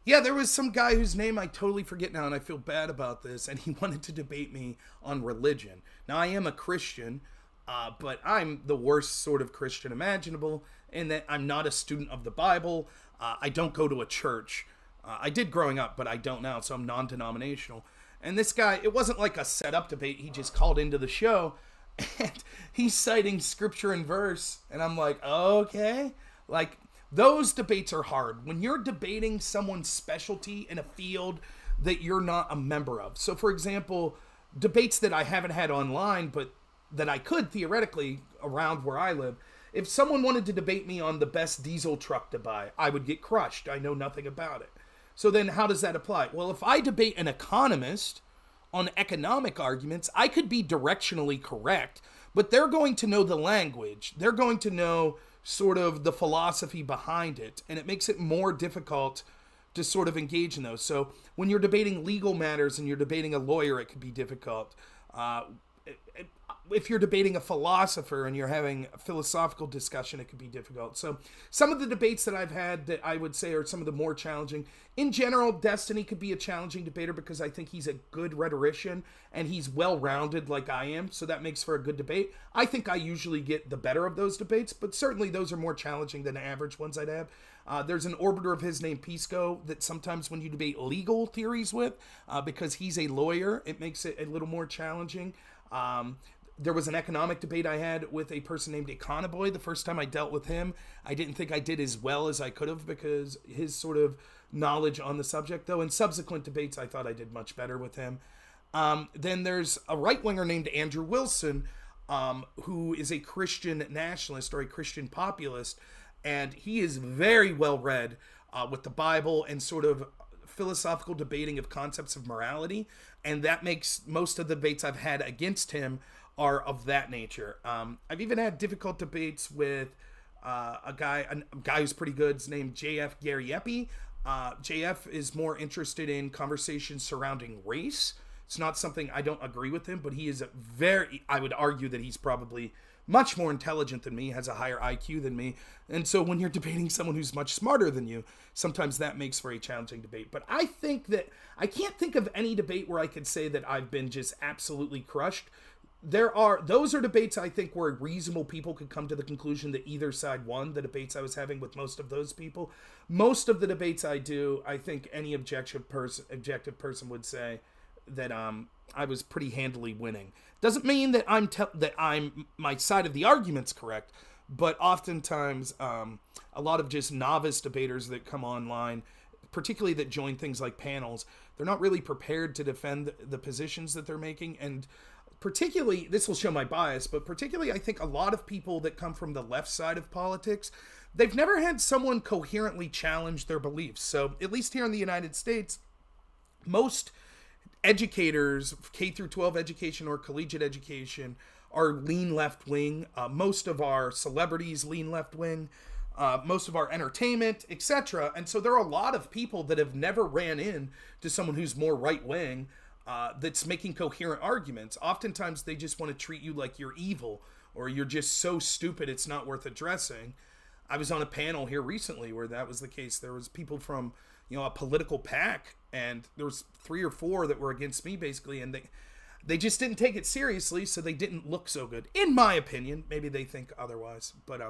Yeah, there was some guy whose name I totally forget now, and I feel bad about this, and he wanted to debate me on religion. Now, I am a Christian, but I'm the worst sort of Christian imaginable, in that I'm not a student of the Bible. I don't go to a church. I did growing up, but I don't now, so I'm non-denominational. And this guy, it wasn't like a set-up debate. He just called into the show, and he's citing scripture and verse, and I'm like, okay. Those debates are hard. When you're debating someone's specialty in a field that you're not a member of. So, for example, debates that I haven't had online, but that I could theoretically around where I live. If someone wanted to debate me on the best diesel truck to buy, I would get crushed. I know nothing about it. So then how does that apply? Well, if I debate an economist on economic arguments, I could be directionally correct, but they're going to know the language. They're going to know sort of the philosophy behind it, and it makes it more difficult to sort of engage in those. So when you're debating legal matters and you're debating a lawyer, it could be difficult. If you're debating a philosopher and you're having a philosophical discussion, it could be difficult. So some of the debates that I've had that I would say are some of the more challenging. In general, Destiny could be a challenging debater because I think he's a good rhetorician and he's well-rounded like I am, so that makes for a good debate. I think I usually get the better of those debates, but certainly those are more challenging than the average ones I'd have. There's an orbiter of his named Pisco that sometimes when you debate legal theories with, because he's a lawyer, it makes it a little more challenging. There was an economic debate I had with a person named Econoboy. The first time I dealt with him, I didn't think I did as well as I could have because his sort of knowledge on the subject, though in subsequent debates, I thought I did much better with him. Then there's a right-winger named Andrew Wilson, who is a Christian nationalist or a Christian populist, and he is very well read with the Bible and sort of philosophical debating of concepts of morality, and that makes most of the debates I've had against him are of that nature. I've even had difficult debates with a guy who's pretty good. His named J.F. Gariepi. JF is more interested in conversations surrounding race. It's not something I don't agree with him, but he is I would argue that he's probably much more intelligent than me, has a higher IQ than me. And so when you're debating someone who's much smarter than you, sometimes that makes for a challenging debate. But I think that I can't think of any debate where I could say that I've been just absolutely crushed. Those are debates I think where reasonable people could come to the conclusion that either side won, the debates I was having with most of those people. Most of the debates I do, I think any objective person would say that I was pretty handily winning. Doesn't mean that I'm my side of the argument's correct, but oftentimes a lot of just novice debaters that come online, particularly that join things like panels, they're not really prepared to defend the positions that they're making. And particularly, this will show my bias, but particularly I think a lot of people that come from the left side of politics, they've never had someone coherently challenge their beliefs. So at least here in the United States, most educators, K through 12 education or collegiate education, are lean left wing. Most of our celebrities lean left wing. Most of our entertainment, etc. And so there are a lot of people that have never ran in to someone who's more right wing, that's making coherent arguments. Oftentimes they just want to treat you like you're evil or you're just so stupid it's not worth addressing. I was on a panel here recently where that was the case. There was people from, a political pack, and there was 3 or 4 that were against me basically, and they just didn't take it seriously, so they didn't look so good, in my opinion. Maybe they think otherwise, but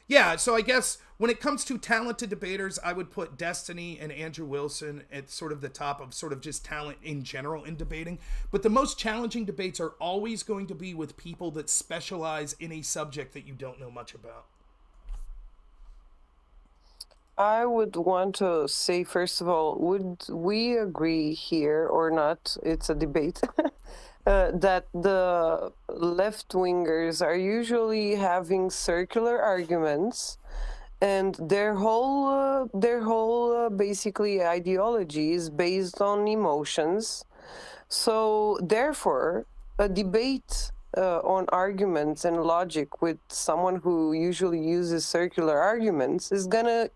yeah, so I guess when it comes to talented debaters, I would put Destiny and Andrew Wilson at sort of the top of sort of just talent in general in debating. But the most challenging debates are always going to be with people that specialize in a subject that you don't know much about. I would want to say, first of all, would we agree here or not? It's a debate. That the left-wingers are usually having circular arguments, and their whole basically ideology is based on emotions. So therefore, a debate on arguments and logic with someone who usually uses circular arguments is gonna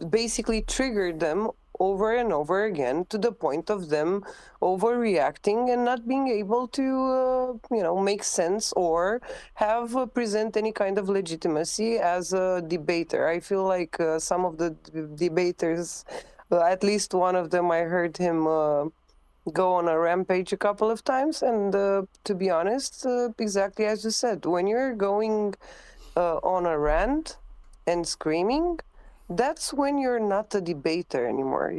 basically trigger them over and over again to the point of them overreacting and not being able to, make sense or have present any kind of legitimacy as a debater. I feel like some of the debaters, at least one of them, I heard him go on a rampage a couple of times. And to be honest, exactly as you said, when you're going on a rant and screaming, that's when you're not a debater anymore.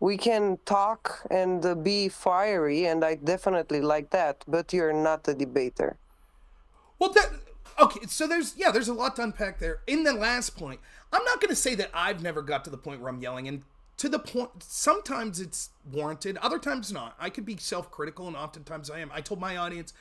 We can talk and be fiery, and I definitely like that, but you're not a debater. Well, okay, so there's a lot to unpack there. In the last point, I'm not going to say that I've never got to the point where I'm yelling, and to the point, sometimes it's warranted, other times not. I could be self-critical, and oftentimes I am. I told my audience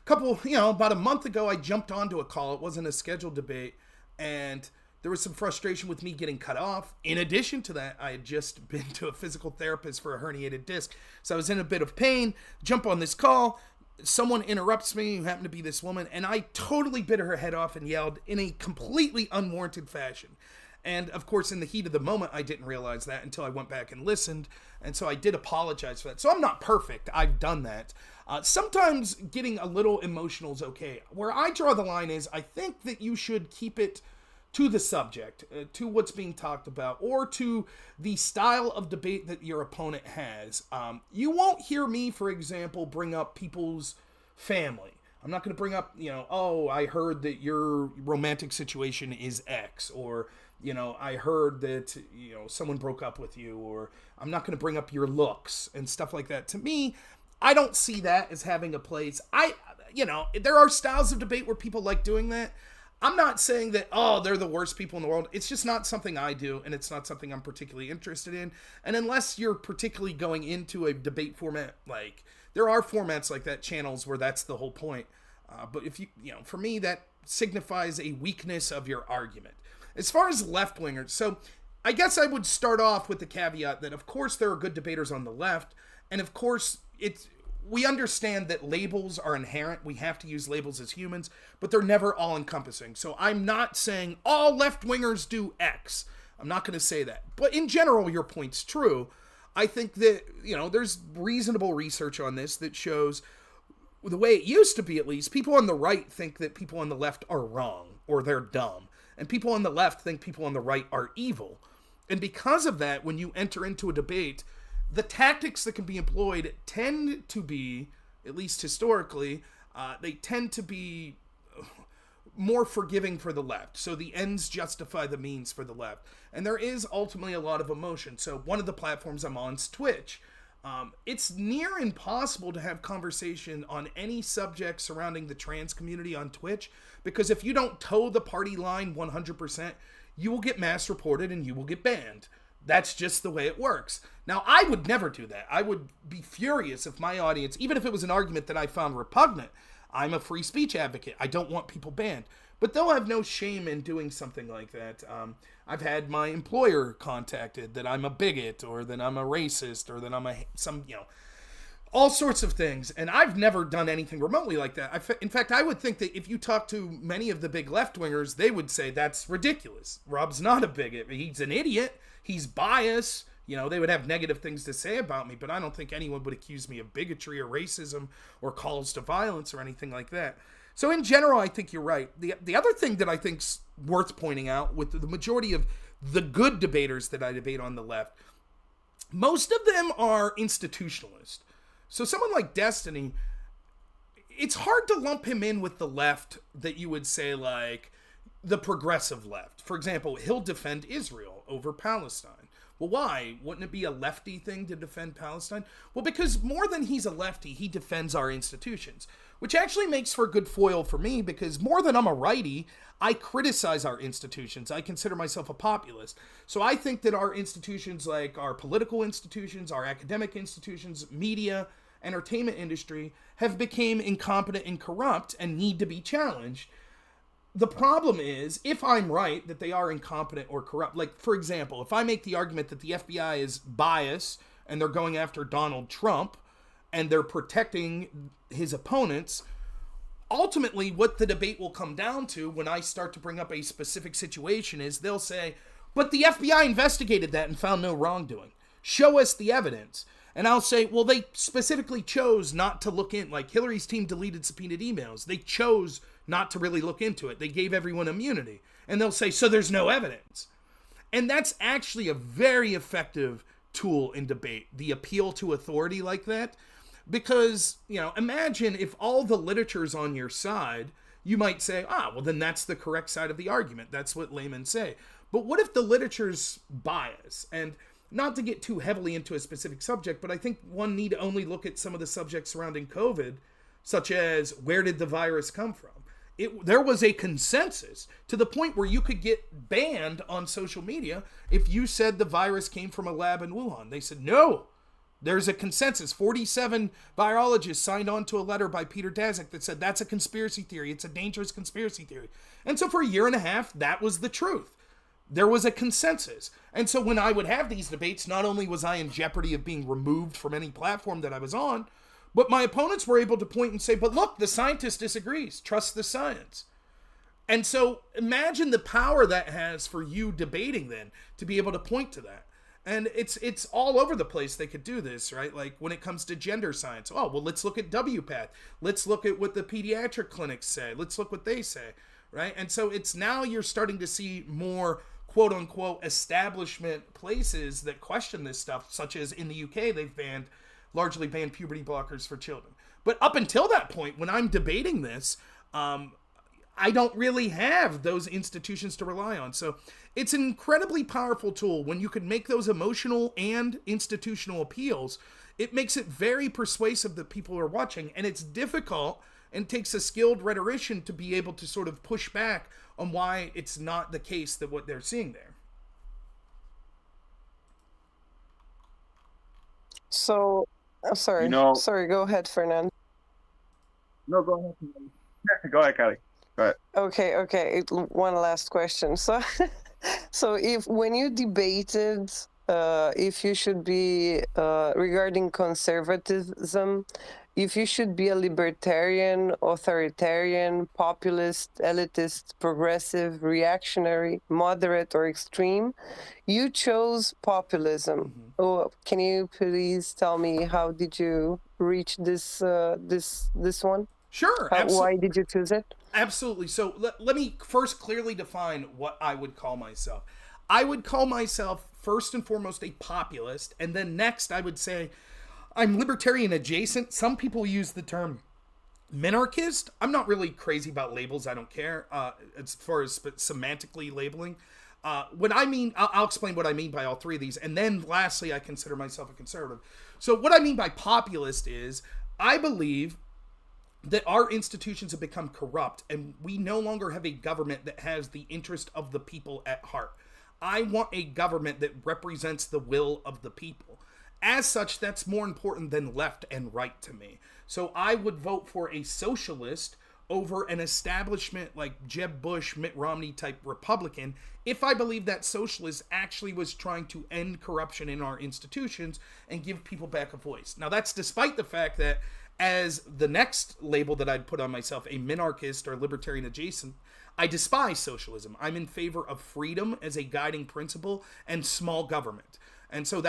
about a month ago, I jumped onto a call. It wasn't a scheduled debate, and There was some frustration with me getting cut off. In addition to that, I had just been to a physical therapist for a herniated disc. So I was in a bit of pain, jump on this call, someone interrupts me, who happened to be this woman, and I totally bit her head off and yelled in a completely unwarranted fashion. And, of course, in the heat of the moment, I didn't realize that until I went back and listened. And so I did apologize for that. So I'm not perfect. I've done that. Sometimes getting a little emotional is okay. Where I draw the line is I think that you should keep it to the subject, to what's being talked about, or to the style of debate that your opponent has. You won't hear me, for example, bring up people's family. I'm not going to bring up, oh, I heard that your romantic situation is X, or, I heard that, someone broke up with you, or I'm not going to bring up your looks and stuff like that. To me, I don't see that as having a place. There are styles of debate where people like doing that. I'm not saying that, oh, they're the worst people in the world. It's just not something I do, and it's not something I'm particularly interested in. And unless you're particularly going into a debate format, like, there are formats like that, channels where that's the whole point. But if for me, that signifies a weakness of your argument. As far as left-wingers, so I guess I would start off with the caveat that, of course, there are good debaters on the left, and of course, we understand that labels are inherent. We have to use labels as humans, but they're never all-encompassing. So I'm not saying all left-wingers do X. I'm not going to say that. But in general, your point's true. I think that, there's reasonable research on this that shows, the way it used to be at least, people on the right think that people on the left are wrong or they're dumb. And people on the left think people on the right are evil. And because of that, when you enter into a debate, the tactics that can be employed tend to be, at least historically, they tend to be more forgiving for the left. So the ends justify the means for the left. And there is ultimately a lot of emotion. So one of the platforms I'm on is Twitch. It's near impossible to have conversation on any subject surrounding the trans community on Twitch, because if you don't toe the party line 100%, you will get mass reported and you will get banned. That's just the way it works. Now, I would never do that. I would be furious if my audience, even if it was an argument that I found repugnant, I'm a free speech advocate. I don't want people banned. But they'll have no shame in doing something like that. I've had my employer contacted that I'm a bigot, or that I'm a racist, or that I'm all sorts of things. And I've never done anything remotely like that. In fact, I would think that if you talk to many of the big left-wingers, they would say that's ridiculous. Rob's not a bigot. He's an idiot. He's biased. They would have negative things to say about me, but I don't think anyone would accuse me of bigotry or racism or calls to violence or anything like that. So in general, I think you're right. The other thing that I think's worth pointing out, with the majority of the good debaters that I debate on the left, most of them are institutionalist. So someone like Destiny, it's hard to lump him in with the left that you would say, like, the progressive left. For example, he'll defend Israel over Palestine. Well, why? Wouldn't it be a lefty thing to defend Palestine? Well, because more than he's a lefty, he defends our institutions, which actually makes for a good foil for me, because more than I'm a righty, I criticize our institutions. I consider myself a populist. So I think that our institutions, like our political institutions, our academic institutions, media, entertainment industry, have become incompetent and corrupt and need to be challenged. The problem is, if I'm right that they are incompetent or corrupt, like, for example, if I make the argument that the FBI is biased and they're going after Donald Trump and they're protecting his opponents, ultimately what the debate will come down to when I start to bring up a specific situation is they'll say, but the FBI investigated that and found no wrongdoing. Show us the evidence. And I'll say, well, they specifically chose not to look in. Like, Hillary's team deleted subpoenaed emails. They chose not to really look into it. They gave everyone immunity. And they'll say, so there's no evidence. And that's actually a very effective tool in debate, the appeal to authority like that. Because, imagine if all the literature's on your side, you might say, well, then that's the correct side of the argument. That's what laymen say. But what if the literature's biased? And not to get too heavily into a specific subject, but I think one need only look at some of the subjects surrounding COVID, such as where did the virus come from? There was a consensus to the point where you could get banned on social media if you said the virus came from a lab in Wuhan. They said, no, there's a consensus. 47 virologists signed on to a letter by Peter Daszak that said that's a conspiracy theory. It's a dangerous conspiracy theory. And so for a year and a half, that was the truth. there was a consensus. And so when I would have these debates, not only was I in jeopardy of being removed from any platform that I was on, but my opponents were able to point and say, but look, the scientist disagrees. Trust the science. And so imagine the power that has for you debating then to be able to point to that. And it's all over the place they could do this, right? Like when it comes to gender science. Oh, well, let's look at WPATH. Let's look at what the pediatric clinics say. Let's look what they say, right? And so it's now you're starting to see more quote unquote establishment places that question this stuff, such as in the UK, they've largely banned puberty blockers for children. But up until that point, when I'm debating this, I don't really have those institutions to rely on. So it's an incredibly powerful tool. When you can make those emotional and institutional appeals, it makes it very persuasive that people are watching. And it's difficult and takes a skilled rhetorician to be able to sort of push back on why it's not the case that what they're seeing there. So, sorry. Sorry, go ahead, Fernand. No, go ahead. Go ahead, Kylie. Okay. One last question. So, if when you debated if you should be regarding conservatism, if you should be a libertarian, authoritarian, populist, elitist, progressive, reactionary, moderate, or extreme, you chose populism. Mm-hmm. Oh, can you please tell me how did you reach this one? Sure. Why did you choose it? Absolutely. So let me first clearly define what I would call myself. I would call myself first and foremost a populist, and then next I would say I'm libertarian adjacent. Some people use the term minarchist. I'm not really crazy about labels. I don't care as far as semantically labeling. What I mean, I'll explain what I mean by all three of these, and then lastly, I consider myself a conservative. So what I mean by populist is I believe that our institutions have become corrupt and we no longer have a government that has the interest of the people at heart. I want a government that represents the will of the people. As such, that's more important than left and right to me. So I would vote for a socialist over an establishment like Jeb Bush, Mitt Romney type Republican if I believe that socialist actually was trying to end corruption in our institutions and give people back a voice. Now that's despite the fact that as the next label that I'd put on myself, a minarchist or libertarian adjacent, I despise socialism. I'm in favor of freedom as a guiding principle and small government. And so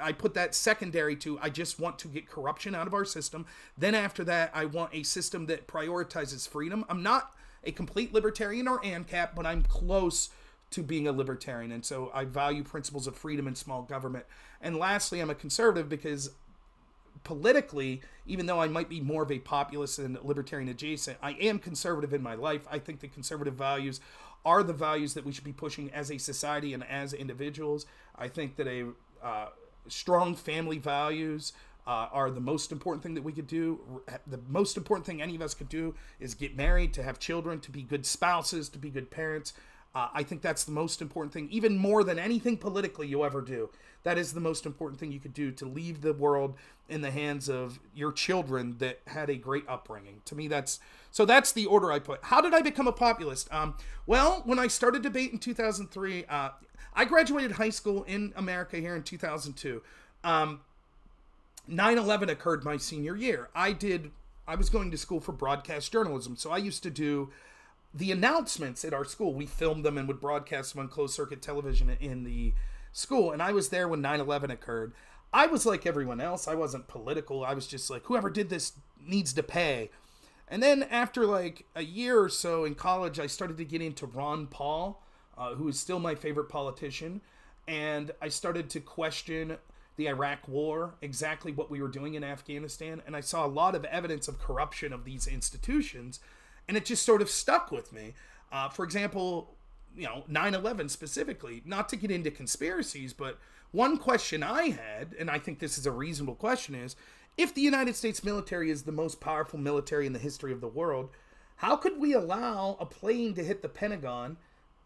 I put that secondary to, I just want to get corruption out of our system. Then after that, I want a system that prioritizes freedom. I'm not a complete libertarian or ANCAP, but I'm close to being a libertarian. And so I value principles of freedom and small government. And lastly, I'm a conservative because politically, even though I might be more of a populist and libertarian adjacent, I am conservative in my life. I think the conservative values are the values that we should be pushing as a society and as individuals. I think that strong family values are the most important thing that we could do. The most important thing any of us could do is get married, to have children, to be good spouses, to be good parents. I think that's the most important thing, even more than anything politically you'll ever do. That is the most important thing you could do, to leave the world in the hands of your children that had a great upbringing. To me, that's the order I put. How did I become a populist? Well, when I started debate in 2003, I graduated high school in America here in 2002. 9/11 occurred my senior year. I was going to school for broadcast journalism, so I used to do the announcements at our school. We filmed them and would broadcast them on closed circuit television in the school. And I was there when 9/11 occurred. I was like everyone else. I wasn't political. I was just like, whoever did this needs to pay. And then after like a year or so in college, I started to get into Ron Paul, who is still my favorite politician. And I started to question the Iraq War, exactly what we were doing in Afghanistan. And I saw a lot of evidence of corruption of these institutions. And it just sort of stuck with me. For example, 9/11 specifically, not to get into conspiracies, but one question I had, and I think this is a reasonable question, is if the United States military is the most powerful military in the history of the world, how could we allow a plane to hit the Pentagon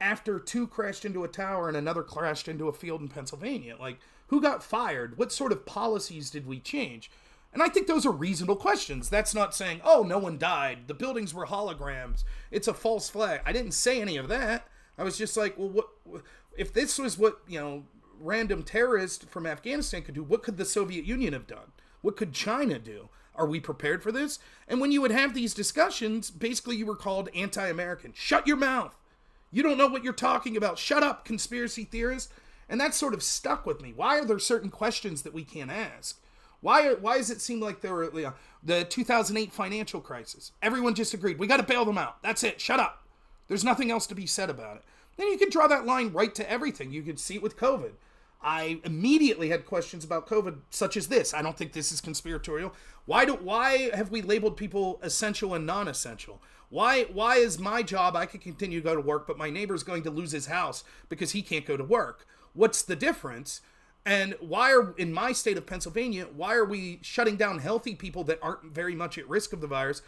after two crashed into a tower and another crashed into a field in Pennsylvania? Like, who got fired? What sort of policies did we change? And I think those are reasonable questions. That's not saying, oh, no one died, the buildings were holograms, it's a false flag. I didn't say any of that. I was just like, well, what if this was what, random terrorist from Afghanistan could do? What could the Soviet Union have done? What could China do? Are we prepared for this? And when you would have these discussions, basically you were called anti-American. Shut your mouth. You don't know what you're talking about. Shut up, conspiracy theorist. And that sort of stuck with me. Why are there certain questions that we can't ask? Why does it seem like there were the 2008 financial crisis? Everyone just agreed. We got to bail them out. That's it. Shut up. There's nothing else to be said about it. Then you could draw that line right to everything. You could see it with COVID. I immediately had questions about COVID, such as this. I don't think this is conspiratorial. Why have we labeled people essential and non-essential? Why is my job, I could continue to go to work, but my neighbor's going to lose his house because he can't go to work? What's the difference? And in my state of Pennsylvania, why are we shutting down healthy people that aren't very much at risk of the virus,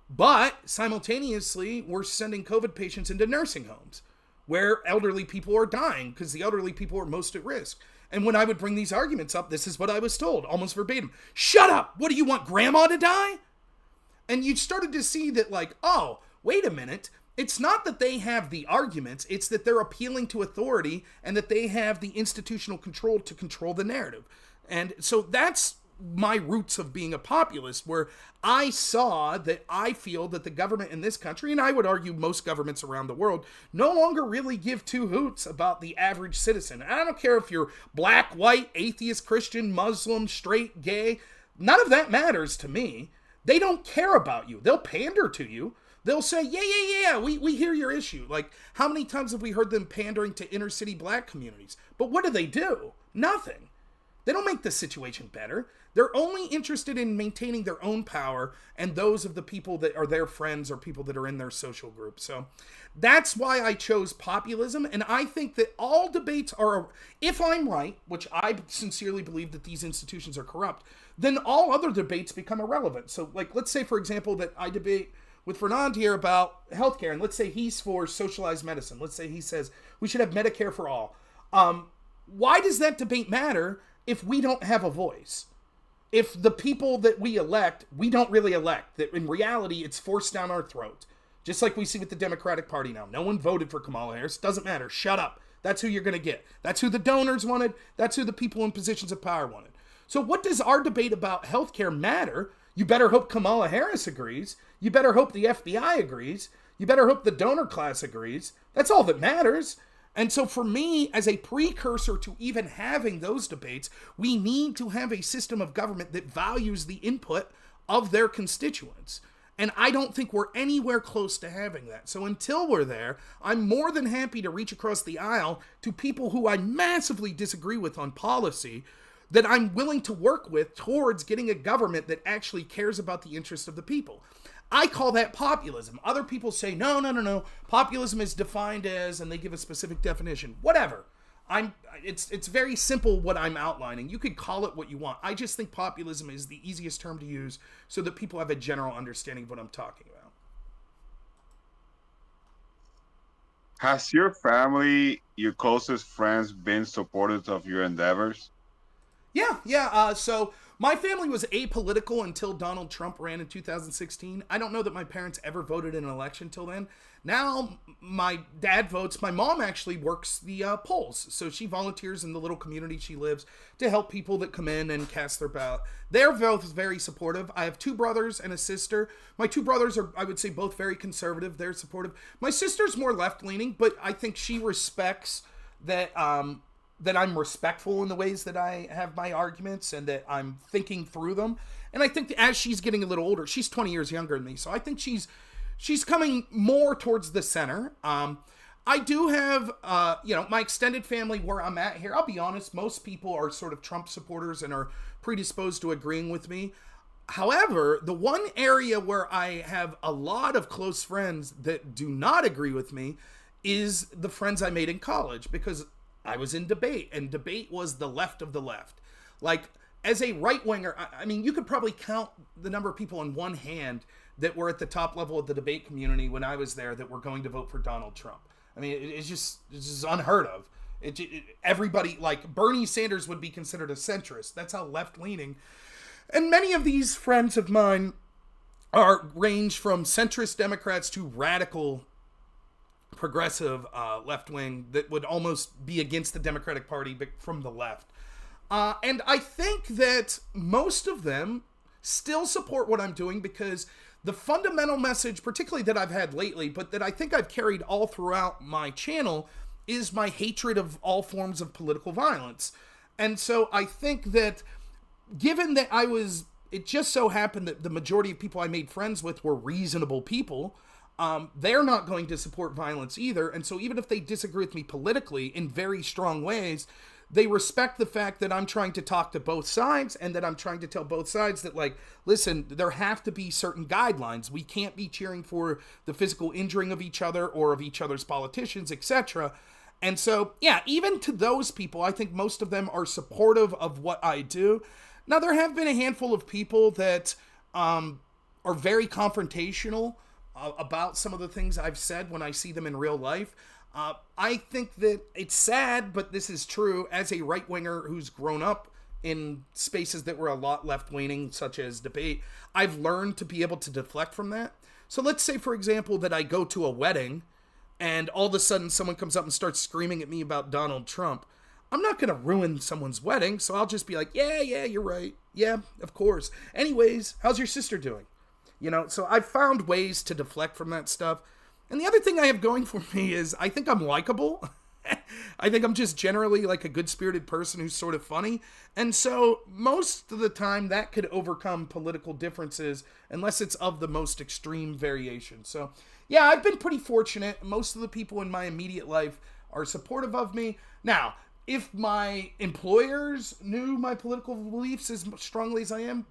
but simultaneously we're sending COVID patients into nursing homes where elderly people are dying because the elderly people are most at risk? And when I would bring these arguments up, this is what I was told, almost verbatim. Shut up! What do you want, grandma to die? And you started to see that, like, oh, wait a minute. It's not that they have the arguments, it's that they're appealing to authority and that they have the institutional control to control the narrative. And so that's my roots of being a populist, where I saw that I feel that the government in this country, and I would argue most governments around the world, no longer really give two hoots about the average citizen. And I don't care if you're black, white, atheist, Christian, Muslim, straight, gay. None of that matters to me. They don't care about you. They'll pander to you. They'll say, yeah, we hear your issue. Like, how many times have we heard them pandering to inner city black communities? But what do? Nothing. They don't make the situation better. They're only interested in maintaining their own power and those of the people that are their friends or people that are in their social group. So that's why I chose populism. And I think that all debates are, if I'm right, which I sincerely believe that these institutions are corrupt, then all other debates become irrelevant. So, like, let's say, for example, that I debate with Fernand here about healthcare, and let's say he's for socialized medicine. Let's say he says we should have Medicare for all. Why does that debate matter if we don't have a voice? If the people that we elect, we don't really elect, that in reality it's forced down our throat. Just like we see with the Democratic Party now. No one voted for Kamala Harris. Doesn't matter. Shut up. That's who you're going to get. That's who the donors wanted. That's who the people in positions of power wanted. So what does our debate about healthcare matter? You better hope Kamala Harris agrees. You better hope the FBI agrees. You better hope the donor class agrees. That's all that matters. And so for me, as a precursor to even having those debates, we need to have a system of government that values the input of their constituents. And I don't think we're anywhere close to having that. So until we're there, I'm more than happy to reach across the aisle to people who I massively disagree with on policy, that I'm willing to work with towards getting a government that actually cares about the interests of the people. I call that populism. Other people say, no. Populism is defined as, and they give a specific definition. Whatever. It's very simple what I'm outlining. You could call it what you want. I just think populism is the easiest term to use so that people have a general understanding of what I'm talking about. Has your family, your closest friends, been supporters of your endeavors? Yeah. So my family was apolitical until Donald Trump ran in 2016. I don't know that my parents ever voted in an election till then. Now my dad votes. My mom actually works the polls. So she volunteers in the little community she lives to help people that come in and cast their ballot. They're both very supportive. I have two brothers and a sister. My two brothers are, I would say, both very conservative. They're supportive. My sister's more left-leaning, but I think she respects that that I'm respectful in the ways that I have my arguments and that I'm thinking through them. And I think that as she's getting a little older, she's 20 years younger than me, so I think she's coming more towards the center. I do have, my extended family where I'm at here. I'll be honest, most people are sort of Trump supporters and are predisposed to agreeing with me. However, the one area where I have a lot of close friends that do not agree with me is the friends I made in college, because I was in debate, and debate was the left of the left. Like, as a right-winger, I mean, you could probably count the number of people on one hand that were at the top level of the debate community when I was there that were going to vote for Donald Trump. I mean, it's just unheard of. Everybody, like, Bernie Sanders would be considered a centrist. That's how left-leaning. And many of these friends of mine range from centrist Democrats to radical progressive left wing that would almost be against the Democratic Party, but from the left. And I think that most of them still support what I'm doing because the fundamental message, particularly that I've had lately, but that I think I've carried all throughout my channel, is my hatred of all forms of political violence. And so I think that given that it just so happened that the majority of people I made friends with were reasonable people, they're not going to support violence either. And so even if they disagree with me politically in very strong ways, they respect the fact that I'm trying to talk to both sides and that I'm trying to tell both sides that, like, listen, there have to be certain guidelines. We can't be cheering for the physical injuring of each other or of each other's politicians, etc. And so, yeah, even to those people, I think most of them are supportive of what I do. Now, there have been a handful of people that are very confrontational about some of the things I've said when I see them in real life. I think that it's sad, but this is true. As a right-winger who's grown up in spaces that were a lot left-leaning, such as debate, I've learned to be able to deflect from that. So let's say, for example, that I go to a wedding and all of a sudden someone comes up and starts screaming at me about Donald Trump. I'm not going to ruin someone's wedding, so I'll just be like, yeah, you're right. Yeah, of course. Anyways, how's your sister doing? So I've found ways to deflect from that stuff. And the other thing I have going for me is I think I'm likable. I think I'm just generally like a good-spirited person who's sort of funny. And so most of the time that could overcome political differences unless it's of the most extreme variation. So yeah, I've been pretty fortunate. Most of the people in my immediate life are supportive of me. Now, if my employers knew my political beliefs as strongly as I am,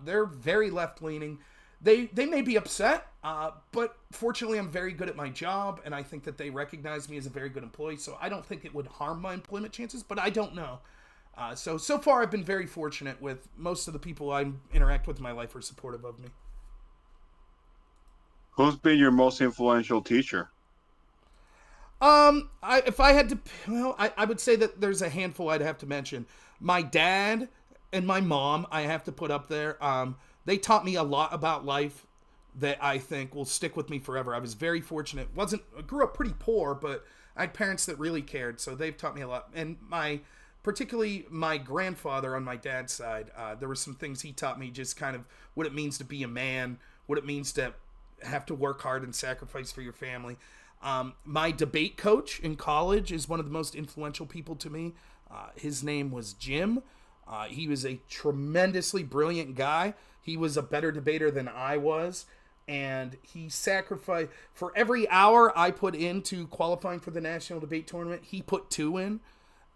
they're very left-leaning. They may be upset, but fortunately I'm very good at my job, and I think that they recognize me as a very good employee, so I don't think it would harm my employment chances, but I don't know. So far I've been very fortunate with most of the people I interact with in my life are supportive of me. Who's been your most influential teacher? If I had to, I would say that there's a handful I'd have to mention. My dad and my mom, I have to put up there. They taught me a lot about life that I think will stick with me forever. I was very fortunate. I grew up pretty poor, but I had parents that really cared, so they've taught me a lot. And particularly my grandfather on my dad's side, there were some things he taught me, just kind of what it means to be a man, what it means to have to work hard and sacrifice for your family. My debate coach in college is one of the most influential people to me. His name was Jim. He was a tremendously brilliant guy. He was a better debater than I was, and he sacrificed for every hour I put into qualifying for the national debate tournament. He put 2 in,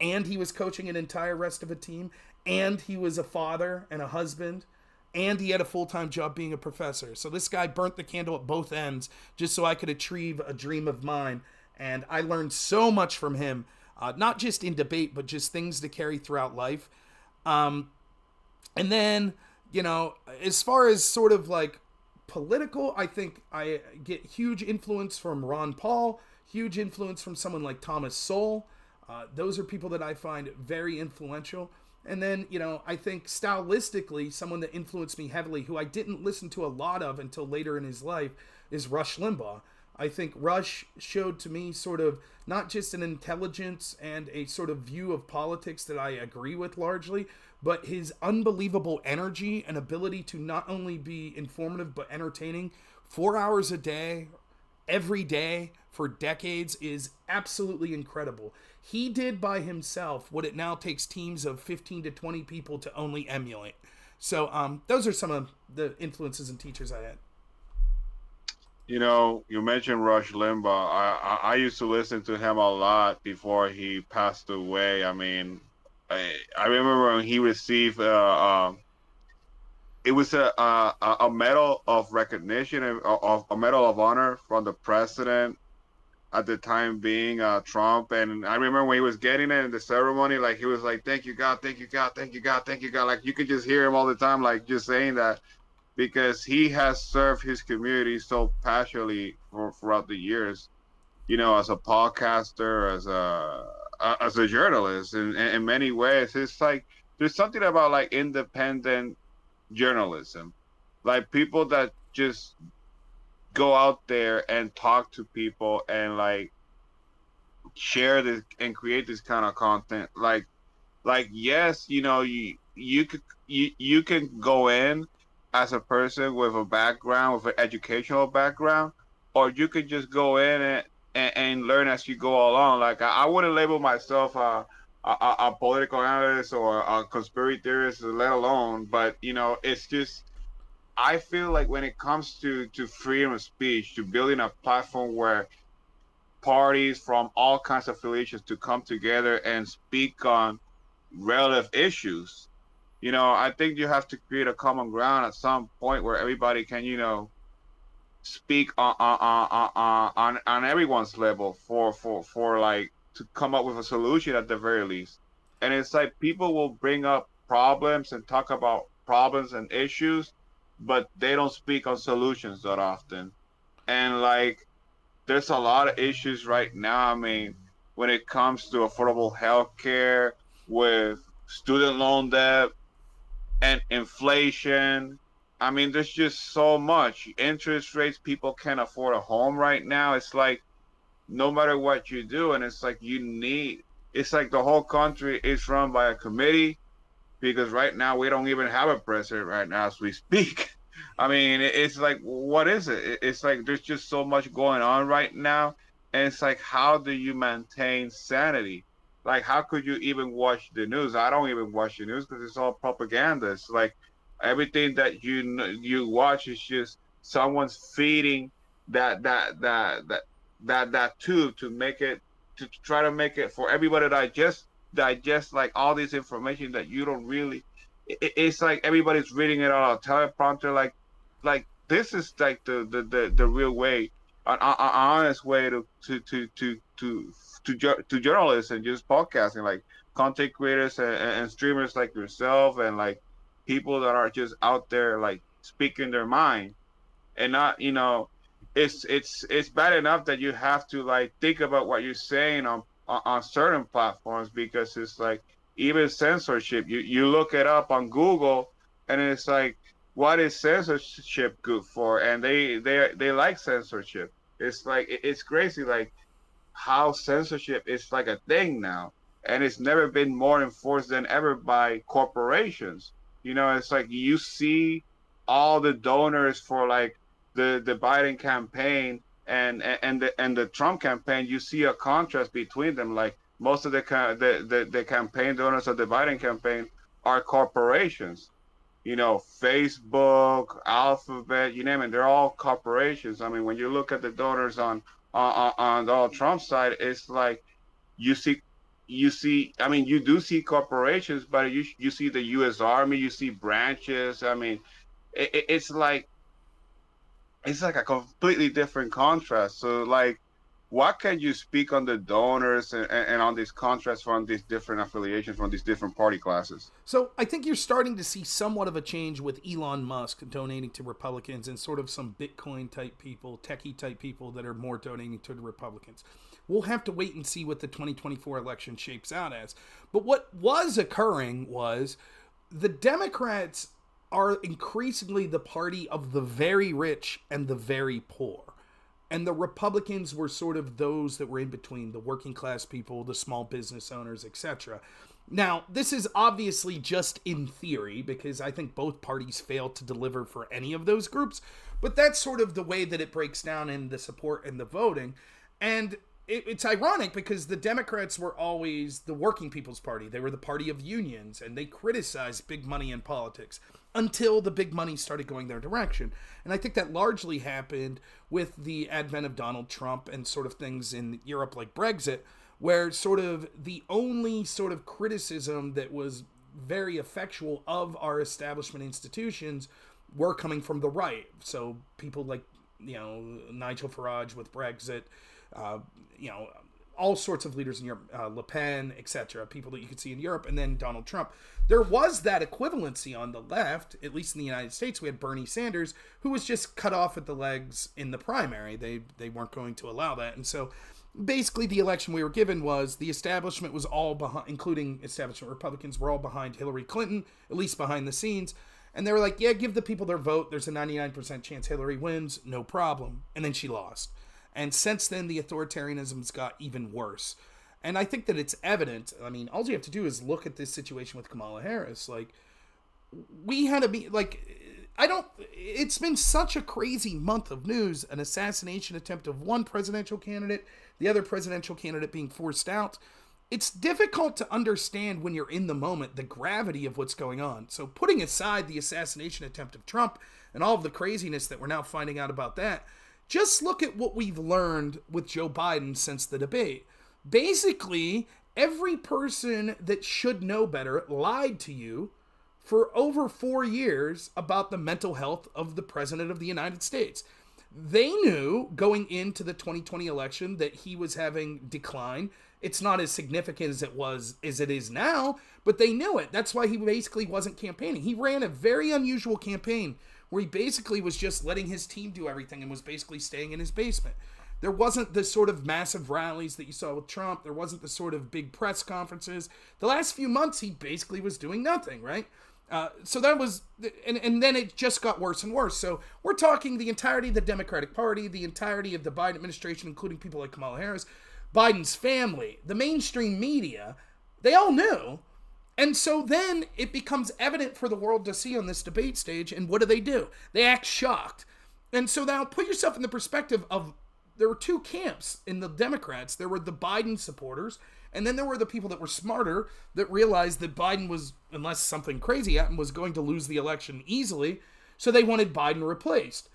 and he was coaching an entire rest of a team, and he was a father and a husband, and he had a full-time job being a professor. So this guy burnt the candle at both ends just so I could achieve a dream of mine, and I learned so much from him, not just in debate, but just things to carry throughout life. And then, as far as sort of like political, I think I get huge influence from Ron Paul, huge influence from someone like Thomas Sowell. Those are people that I find very influential. And then, I think stylistically, someone that influenced me heavily, who I didn't listen to a lot of until later in his life, is Rush Limbaugh. I think Rush showed to me sort of not just an intelligence and a sort of view of politics that I agree with largely, but his unbelievable energy and ability to not only be informative but entertaining 4 hours a day, every day, for decades is absolutely incredible. He did by himself what it now takes teams of 15 to 20 people to only emulate. So those are some of the influences and teachers I had. You mentioned Rush Limbaugh. I used to listen to him a lot before he passed away. I mean, I remember when he received it was a medal of recognition, a medal of honor from the president at the time being Trump. And I remember when he was getting it in the ceremony, like he was like, "Thank you, God, thank you, God, thank you, God, thank you, God." Like you could just hear him all the time, like just saying that, because he has served his community so passionately throughout the years, as a podcaster, as a journalist, in many ways. It's like there's something about like independent journalism, like people that just go out there and talk to people and like share this and create this kind of content. Like yes, you can go in as a person with a background, with an educational background, or you could just go in and learn as you go along. Like I wouldn't label myself a political analyst or a conspiracy theorist, let alone. But it's just I feel like when it comes to freedom of speech, to building a platform where parties from all kinds of affiliations to come together and speak on relative issues. I think you have to create a common ground at some point where everybody can, speak on everyone's level for like to come up with a solution at the very least. And it's like people will bring up problems and talk about problems and issues, but they don't speak on solutions that often. And like there's a lot of issues right now. I mean, when it comes to affordable health care, with student loan debt and inflation. I mean, there's just so much interest rates. People can't afford a home right now. It's like no matter what you do, and it's like it's like the whole country is run by a committee because right now we don't even have a president right now as we speak. I mean, it's like, what is it? It's like there's just so much going on right now. And it's like, how do you maintain sanity? Like, how could you even watch the news? I don't even watch the news because it's all propaganda. It's like everything that you watch is just someone's feeding that tube to make it to try to make it for everybody to digest like all this information that you don't really. It's like everybody's reading it on a teleprompter. Like this is like the real way, an honest way to journalists and just podcasting, like content creators and streamers like yourself, and like people that are just out there like speaking their mind and not it's bad enough that you have to like think about what you're saying on certain platforms, because it's like even censorship, you look it up on Google and it's like, what is censorship good for? And they like censorship. It's like it's crazy like how censorship is like a thing now, and it's never been more enforced than ever by corporations. It's like you see all the donors for like the Biden campaign and the Trump campaign. You see a contrast between them. Like most of the campaign donors of the Biden campaign are corporations. Facebook, Alphabet, you name it, they're all corporations. I mean, when you look at the donors on Donald Trump's side, it's like you see. I mean, you do see corporations, but you see the U.S. Army, you see branches. I mean, it's like a completely different contrast. So, like, what can you speak on the donors and on these contrasts from these different affiliations from these different party classes? So I think you're starting to see somewhat of a change with Elon Musk donating to Republicans and sort of some Bitcoin type people, techie type people that are more donating to the Republicans. We'll have to wait and see what the 2024 election shapes out as. But what was occurring was the Democrats are increasingly the party of the very rich and the very poor. And the Republicans were sort of those that were in between, the working class people, the small business owners, etc. Now, this is obviously just in theory, because I think both parties failed to deliver for any of those groups. But that's sort of the way that it breaks down in the support and the voting. And it's ironic because the Democrats were always the working people's party. They were the party of unions, and they criticized big money in politics until the big money started going their direction. And I think that largely happened with the advent of Donald Trump and sort of things in Europe like Brexit, where sort of the only sort of criticism that was very effectual of our establishment institutions were coming from the right. So people like, Nigel Farage with Brexit, all sorts of leaders in Europe, Le Pen, etc., people that you could see in Europe, and then Donald Trump. There was that equivalency on the left, at least in the United States. We had Bernie Sanders, who was just cut off at the legs in the primary. They weren't going to allow that. And so basically the election we were given was the establishment was all behind, including establishment Republicans, were all behind Hillary Clinton, at least behind the scenes. And they were like, yeah, give the people their vote. There's a 99% chance Hillary wins. No problem. And then she lost. And since then, the authoritarianism's got even worse. And I think that it's evident. I mean, all you have to do is look at this situation with Kamala Harris. Like, we had to be, like, it's been such a crazy month of news. An assassination attempt of one presidential candidate, the other presidential candidate being forced out. It's difficult to understand when you're in the moment the gravity of what's going on. So putting aside the assassination attempt of Trump and all of the craziness that we're now finding out about that, just look at what we've learned with Joe Biden since the debate. Basically, every person that should know better lied to you for over 4 years about the mental health of the President of the United States. They knew going into the 2020 election that he was having decline. It's not as significant as it is now, but they knew it. That's why he basically wasn't campaigning. He ran a very unusual campaign where he basically was just letting his team do everything and was basically staying in his basement. There wasn't the sort of massive rallies that you saw with Trump. There wasn't the sort of big press conferences. The last few months, he basically was doing nothing, right? So that was, and then it just got worse and worse. So we're talking the entirety of the Democratic Party, the entirety of the Biden administration, including people like Kamala Harris, Biden's family, the mainstream media, they all knew. And so then it becomes evident for the world to see on this debate stage. And what do? They act shocked. And so now put yourself in the perspective of, there were two camps in the Democrats. There were the Biden supporters, and then there were the people that were smarter that realized that Biden was, unless something crazy happened, was going to lose the election easily. So they wanted Biden replaced.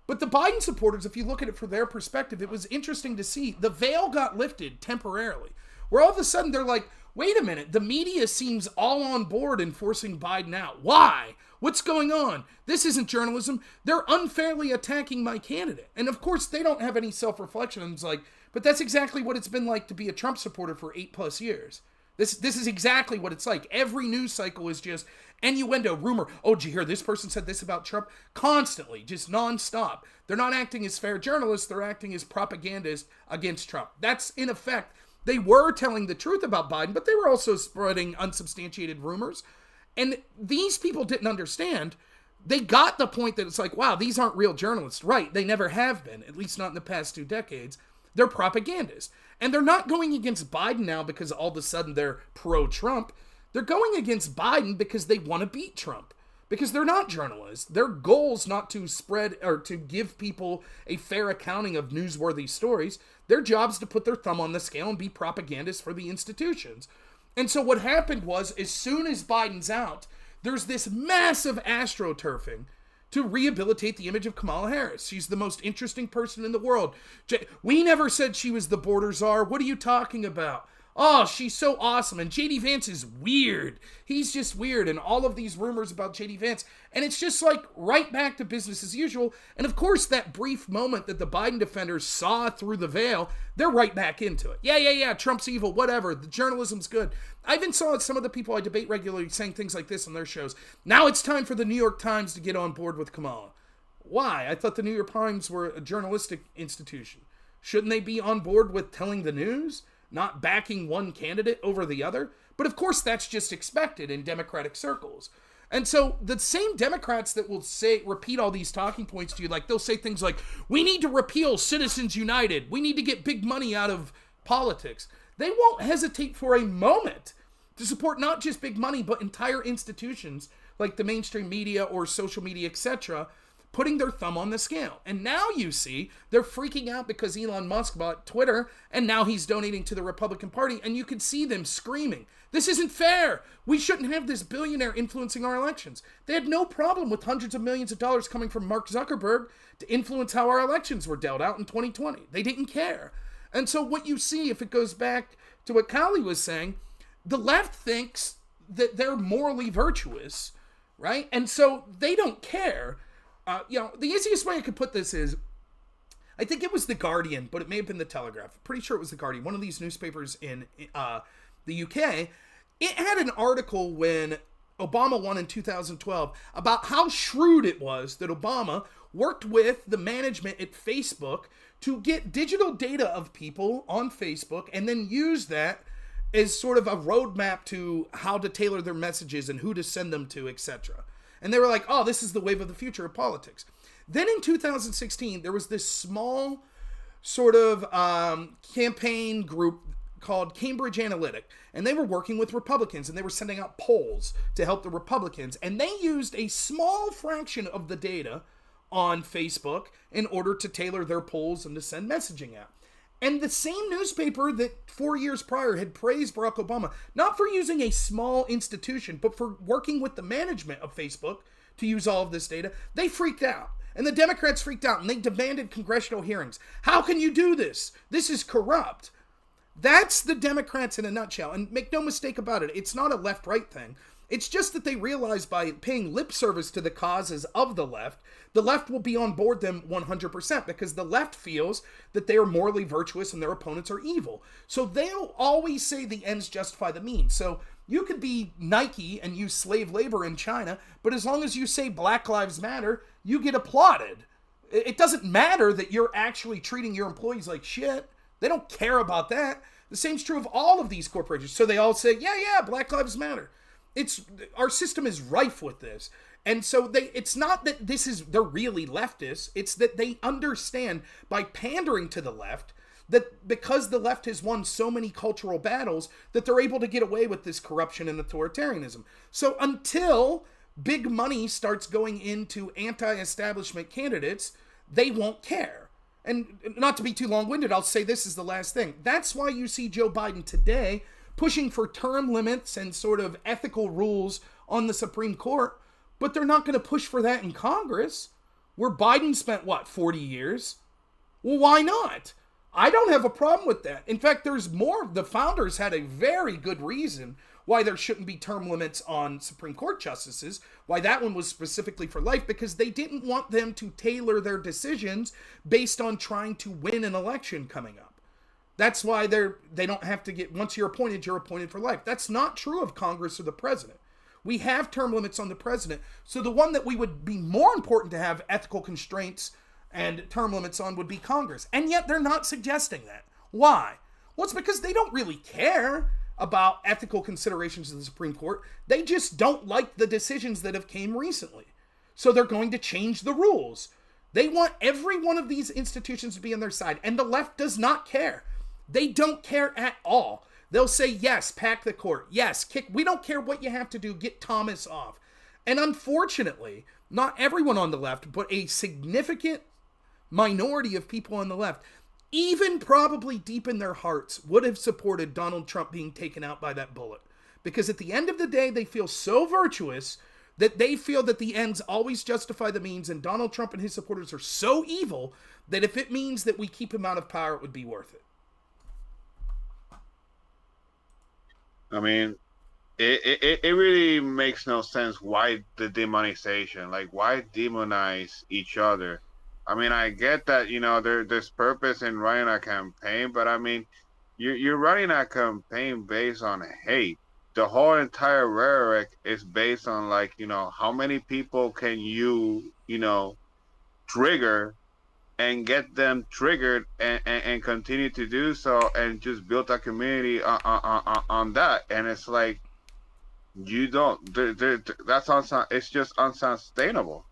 But the Biden supporters, if you look at it from their perspective, it was interesting to see the veil got lifted temporarily, where all of a sudden they're like, wait a minute, the media seems all on board in forcing Biden out. Why? What's going on? This isn't journalism. They're unfairly attacking my candidate. And of course, they don't have any self-reflection. And it's like, but that's exactly what it's been like to be a Trump supporter for 8+ years. This is exactly what it's like. Every news cycle is just innuendo, rumor. Oh, did you hear this person said this about Trump? Constantly, just nonstop. They're not acting as fair journalists. They're acting as propagandists against Trump. That's, in effect, they were telling the truth about Biden, but they were also spreading unsubstantiated rumors. And these people didn't understand. They got the point that it's like, wow, these aren't real journalists. Right, they never have been, at least not in the past 2 decades. They're propagandists. And they're not going against Biden now because all of a sudden they're pro-Trump. They're going against Biden because they want to beat Trump. Because they're not journalists. Their goal's not to spread or to give people a fair accounting of newsworthy stories. Their job's to put their thumb on the scale and be propagandists for the institutions. And so what happened was, as soon as Biden's out, there's this massive astroturfing to rehabilitate the image of Kamala Harris. She's the most interesting person in the world. We never said she was the border czar. What are you talking about? Oh, she's so awesome. And J.D. Vance is weird. He's just weird. And all of these rumors about J.D. Vance. And it's just like right back to business as usual. And of course, that brief moment that the Biden defenders saw through the veil, they're right back into it. Yeah, Trump's evil, whatever. The journalism's good. I even saw some of the people I debate regularly saying things like this on their shows. Now it's time for the New York Times to get on board with Kamala. Why? I thought the New York Times were a journalistic institution. Shouldn't they be on board with telling the news? Not backing one candidate over the other? But of course that's just expected in Democratic circles. And so the same Democrats that will repeat all these talking points to you, like they'll say things like, we need to repeal Citizens United. We need to get big money out of politics. They won't hesitate for a moment to support not just big money, but entire institutions like the mainstream media or social media, etc., putting their thumb on the scale. And now you see they're freaking out because Elon Musk bought Twitter and now he's donating to the Republican Party, and you can see them screaming, this isn't fair. We shouldn't have this billionaire influencing our elections. They had no problem with hundreds of millions of dollars coming from Mark Zuckerberg to influence how our elections were dealt out in 2020. They didn't care. And so what you see, if it goes back to what Kylie was saying, the left thinks that they're morally virtuous, right? And so they don't care. The easiest way I could put this is, I think it was The Guardian, but it may have been The Telegraph. I'm pretty sure it was The Guardian, one of these newspapers in the UK. It had an article when Obama won in 2012 about how shrewd it was that Obama worked with the management at Facebook to get digital data of people on Facebook and then use that as sort of a roadmap to how to tailor their messages and who to send them to, etc. And they were like, oh, this is the wave of the future of politics. Then in 2016, there was this small sort of campaign group called Cambridge Analytic, and they were working with Republicans, and they were sending out polls to help the Republicans, and they used a small fraction of the data on Facebook in order to tailor their polls and to send messaging out. And the same newspaper that 4 years prior had praised Barack Obama, not for using a small institution, but for working with the management of Facebook to use all of this data, they freaked out. And the Democrats freaked out, and they demanded congressional hearings. How can you do this? This is corrupt. That's the Democrats in a nutshell. And make no mistake about it, it's not a left-right thing. It's just that they realize by paying lip service to the causes of the left will be on board them 100%, because the left feels that they are morally virtuous and their opponents are evil. So they'll always say the ends justify the means. So you could be Nike and use slave labor in China, but as long as you say Black Lives Matter, you get applauded. It doesn't matter that you're actually treating your employees like shit. They don't care about that. The same's true of all of these corporations. So they all say, yeah, Black Lives Matter. Our system is rife with this. And so it's not that they're really leftists. It's that they understand by pandering to the left that because the left has won so many cultural battles that they're able to get away with this corruption and authoritarianism. So until big money starts going into anti-establishment candidates, they won't care. And not to be too long-winded, I'll say this is the last thing. That's why you see Joe Biden today pushing for term limits and sort of ethical rules on the Supreme Court, but they're not going to push for that in Congress, where Biden spent, 40 years? Well, why not? I don't have a problem with that. In fact, there's more. The founders had a very good reason why there shouldn't be term limits on Supreme Court justices, why that one was specifically for life, because they didn't want them to tailor their decisions based on trying to win an election coming up. That's why they don't have to get, once you're appointed for life. That's not true of Congress or the president. We have term limits on the president. So the one that we would be more important to have ethical constraints and term limits on would be Congress. And yet they're not suggesting that. Why? Well, it's because they don't really care about ethical considerations of the Supreme Court. They just don't like the decisions that have came recently. So they're going to change the rules. They want every one of these institutions to be on their side. And the left does not care. They don't care at all. They'll say, yes, pack the court. Yes, kick. We don't care what you have to do. Get Thomas off. And unfortunately, not everyone on the left, but a significant minority of people on the left, even probably deep in their hearts, would have supported Donald Trump being taken out by that bullet. Because at the end of the day, they feel so virtuous that they feel that the ends always justify the means, and Donald Trump and his supporters are so evil that if it means that we keep him out of power, it would be worth it. I mean, it really makes no sense why the demonization, like why demonize each other. I mean, I get that, there's purpose in running a campaign, but I mean, you're running a campaign based on hate. The whole entire rhetoric is based on how many people can you, trigger and get them triggered and continue to do so and just build a community on that. And it's like, it's just unsustainable.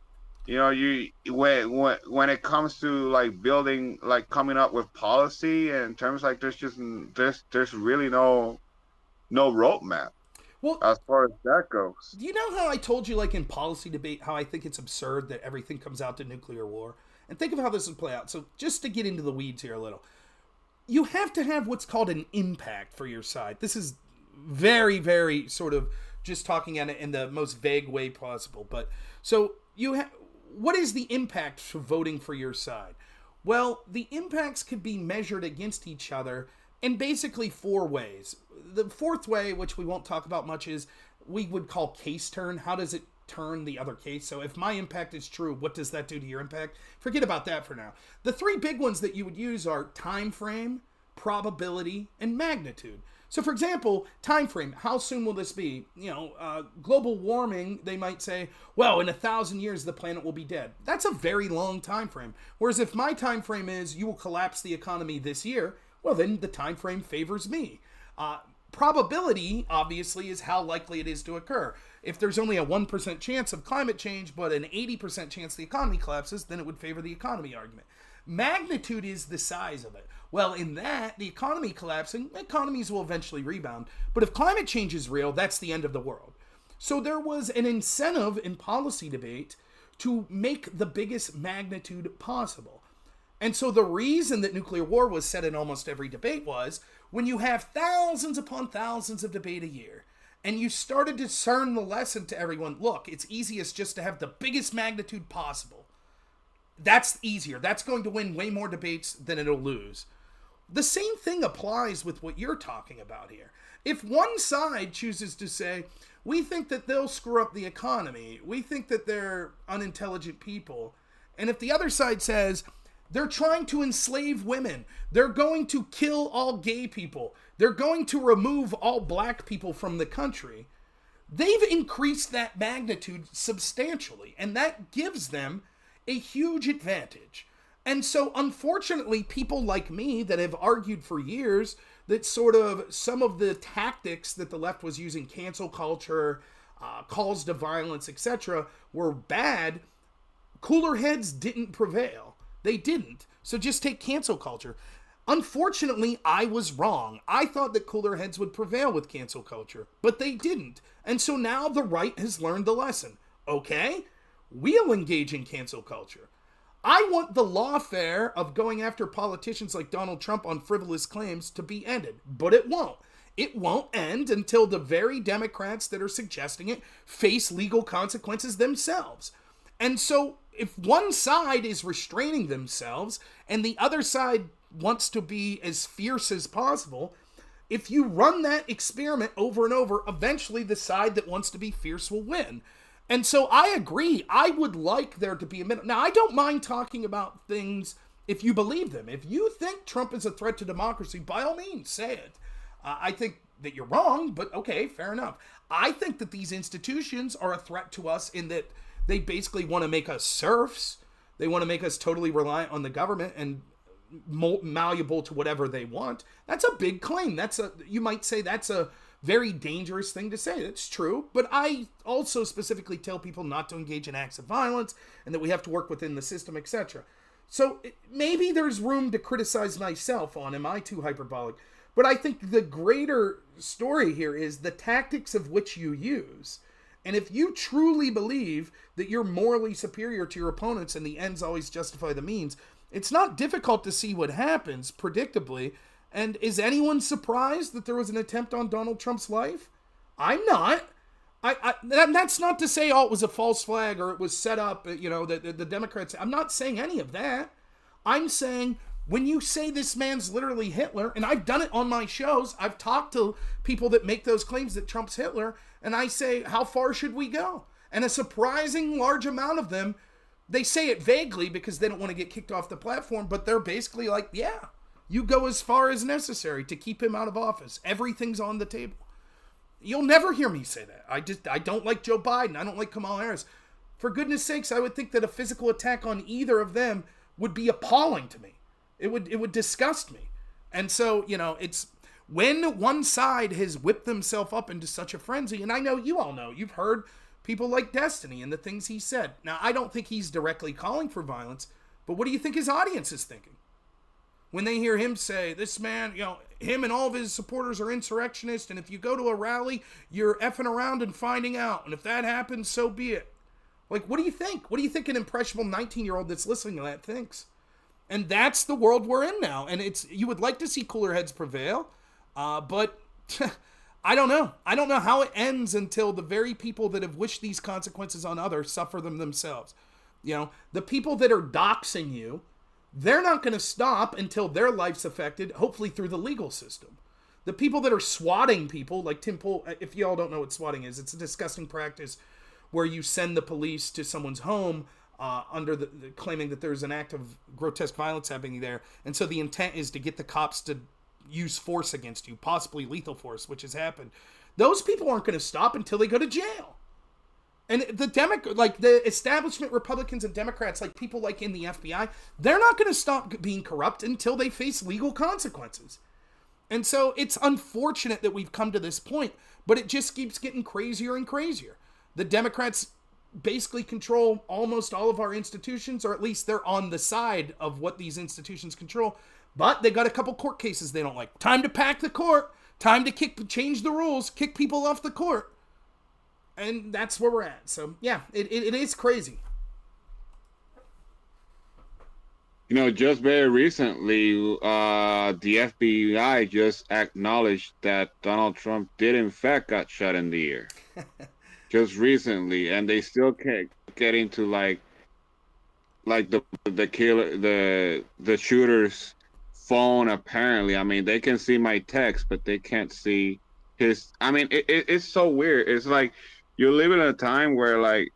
When it comes to building, coming up with policy and terms, there's really no roadmap. Well, as far as that goes. You know how I told you, in policy debate, how I think it's absurd that everything comes out to nuclear war? And think of how this would play out. So just to get into the weeds here a little, you have to have what's called an impact for your side. This is very, very sort of just talking at it in the most vague way possible. But so what is the impact for voting for your side? Well, the impacts could be measured against each other in basically 4 ways. The fourth way, which we won't talk about much, is we would call case turn. How does it turn the other case? So if my impact is true, what does that do to your impact? Forget about that for now. The 3 big ones that you would use are time frame, probability, and magnitude. So for example, time frame, how soon will this be? Global warming, they might say, well, in 1,000 years, the planet will be dead. That's a very long time frame. Whereas if my time frame is you will collapse the economy this year, well, then the time frame favors me. Probability, obviously, is how likely it is to occur. If there's only a 1% chance of climate change, but an 80% chance the economy collapses, then it would favor the economy argument. Magnitude is the size of it. Well, in that, the economy collapsing, economies will eventually rebound. But if climate change is real, that's the end of the world. So there was an incentive in policy debate to make the biggest magnitude possible. And so the reason that nuclear war was said in almost every debate was when you have thousands upon thousands of debate a year, and you started to discern the lesson to everyone, look, it's easiest just to have the biggest magnitude possible. That's easier. That's going to win way more debates than it'll lose. The same thing applies with what you're talking about here. If one side chooses to say, we think that they'll screw up the economy, we think that they're unintelligent people, and if the other side says, they're trying to enslave women, they're going to kill all gay people, they're going to remove all black people from the country, they've increased that magnitude substantially, and that gives them a huge advantage. And so, unfortunately, people like me that have argued for years that sort of some of the tactics that the left was using, cancel culture, calls to violence, etc., were bad, cooler heads didn't prevail. They didn't. So just take cancel culture. Unfortunately, I was wrong. I thought that cooler heads would prevail with cancel culture, but they didn't. And so now the right has learned the lesson. Okay, we'll engage in cancel culture. I want the lawfare of going after politicians like Donald Trump on frivolous claims to be ended, but it won't. It won't end until the very Democrats that are suggesting it face legal consequences themselves. And so if one side is restraining themselves and the other side wants to be as fierce as possible, if you run that experiment over and over, eventually the side that wants to be fierce will win. And so I agree. I would like there to be a minute. Now, I don't mind talking about things if you believe them. If you think Trump is a threat to democracy, by all means, say it. I think that you're wrong, but okay, fair enough. I think that these institutions are a threat to us in that they basically want to make us serfs. They want to make us totally reliant on the government and malleable to whatever they want. That's a big claim. You might say that's a very dangerous thing to say. That's true. But I also specifically tell people not to engage in acts of violence and that we have to work within the system, etc. So maybe there's room to criticize myself on, am I too hyperbolic? But I think the greater story here is the tactics of which you use. And if you truly believe that you're morally superior to your opponents and the ends always justify the means, it's not difficult to see what happens, predictably. And is anyone surprised that there was an attempt on Donald Trump's life? I'm not. That's not to say, it was a false flag or it was set up, the Democrats. I'm not saying any of that. I'm saying when you say this man's literally Hitler, and I've done it on my shows, I've talked to people that make those claims that Trump's Hitler, and I say, how far should we go? And a surprising large amount of them, they say it vaguely because they don't want to get kicked off the platform, but they're basically like, yeah, you go as far as necessary to keep him out of office. Everything's on the table. You'll never hear me say that. I don't like Joe Biden. I don't like Kamala Harris. For goodness sakes, I would think that a physical attack on either of them would be appalling to me. It would disgust me. And so, it's when one side has whipped themselves up into such a frenzy, and I know you all know, you've heard people like Destiny and the things he said. Now, I don't think he's directly calling for violence, but what do you think his audience is thinking? When they hear him say, this man, him and all of his supporters are insurrectionists, and if you go to a rally, you're effing around and finding out, and if that happens, so be it. Like, what do you think? What do you think an impressionable 19-year-old that's listening to that thinks? And that's the world we're in now, and you would like to see cooler heads prevail, but I don't know. I don't know how it ends until the very people that have wished these consequences on others suffer them themselves. The people that are doxing you, they're not going to stop until their life's affected, hopefully through the legal system. The people that are swatting people, like Tim Pool, if y'all don't know what swatting is, it's a disgusting practice where you send the police to someone's home under the claiming that there's an act of grotesque violence happening there. And so the intent is to get the cops to use force against you, possibly lethal force, which has happened. Those people aren't going to stop until they go to jail. And the establishment Republicans and Democrats, like people like in the FBI, they're not going to stop being corrupt until they face legal consequences. And so it's unfortunate that we've come to this point, but it just keeps getting crazier and crazier. The Democrats basically control almost all of our institutions, or at least they're on the side of what these institutions control. But they got a couple court cases they don't like. Time to pack the court. Time to change the rules, kick people off the court. And that's where we're at. So, yeah, it is crazy. You know, just very recently, the FBI just acknowledged that Donald Trump did in fact got shot in the ear. Just recently, and they still can't get into like the killer, the shooter's phone. Apparently, I mean, they can see my text, but they can't see his. I mean, it's so weird. It's like you live in a time where like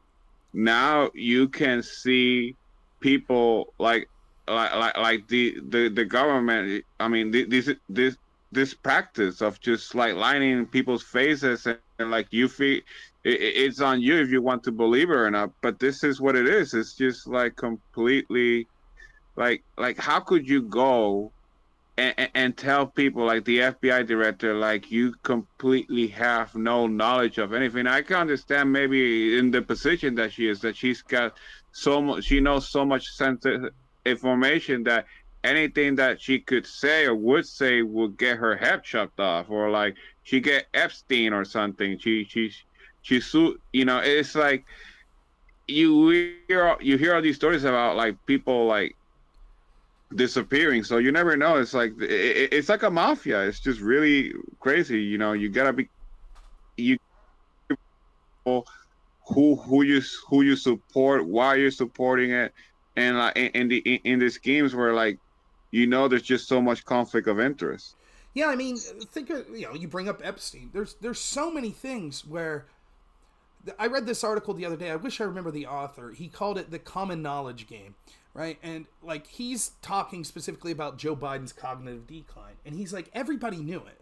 now you can see people like the government. I mean, this practice of just like lining people's faces and like you feel it's on you if you want to believe it or not. But this is what it is. It's just like completely like how could you go and tell people like the FBI director like you completely have no knowledge of anything. I can understand maybe in the position that she is, that she's got so much, she knows so much sensitive information that anything that she could say or would say would get her head chopped off, or like she get Epstein or something. She you know, it's like you hear all these stories about like people like disappearing, so you never know. It's like it's like a mafia. It's just really crazy. You know, you gotta be who you support, why you're supporting it, and like in the schemes where like you know there's just so much conflict of interest. Yeah, I mean, think of, you know, you bring up Epstein. There's so many things where I read this article the other day. I wish I remember the author. He called it the common knowledge game, right? And like he's talking specifically about Joe Biden's cognitive decline, and he's like, everybody knew it.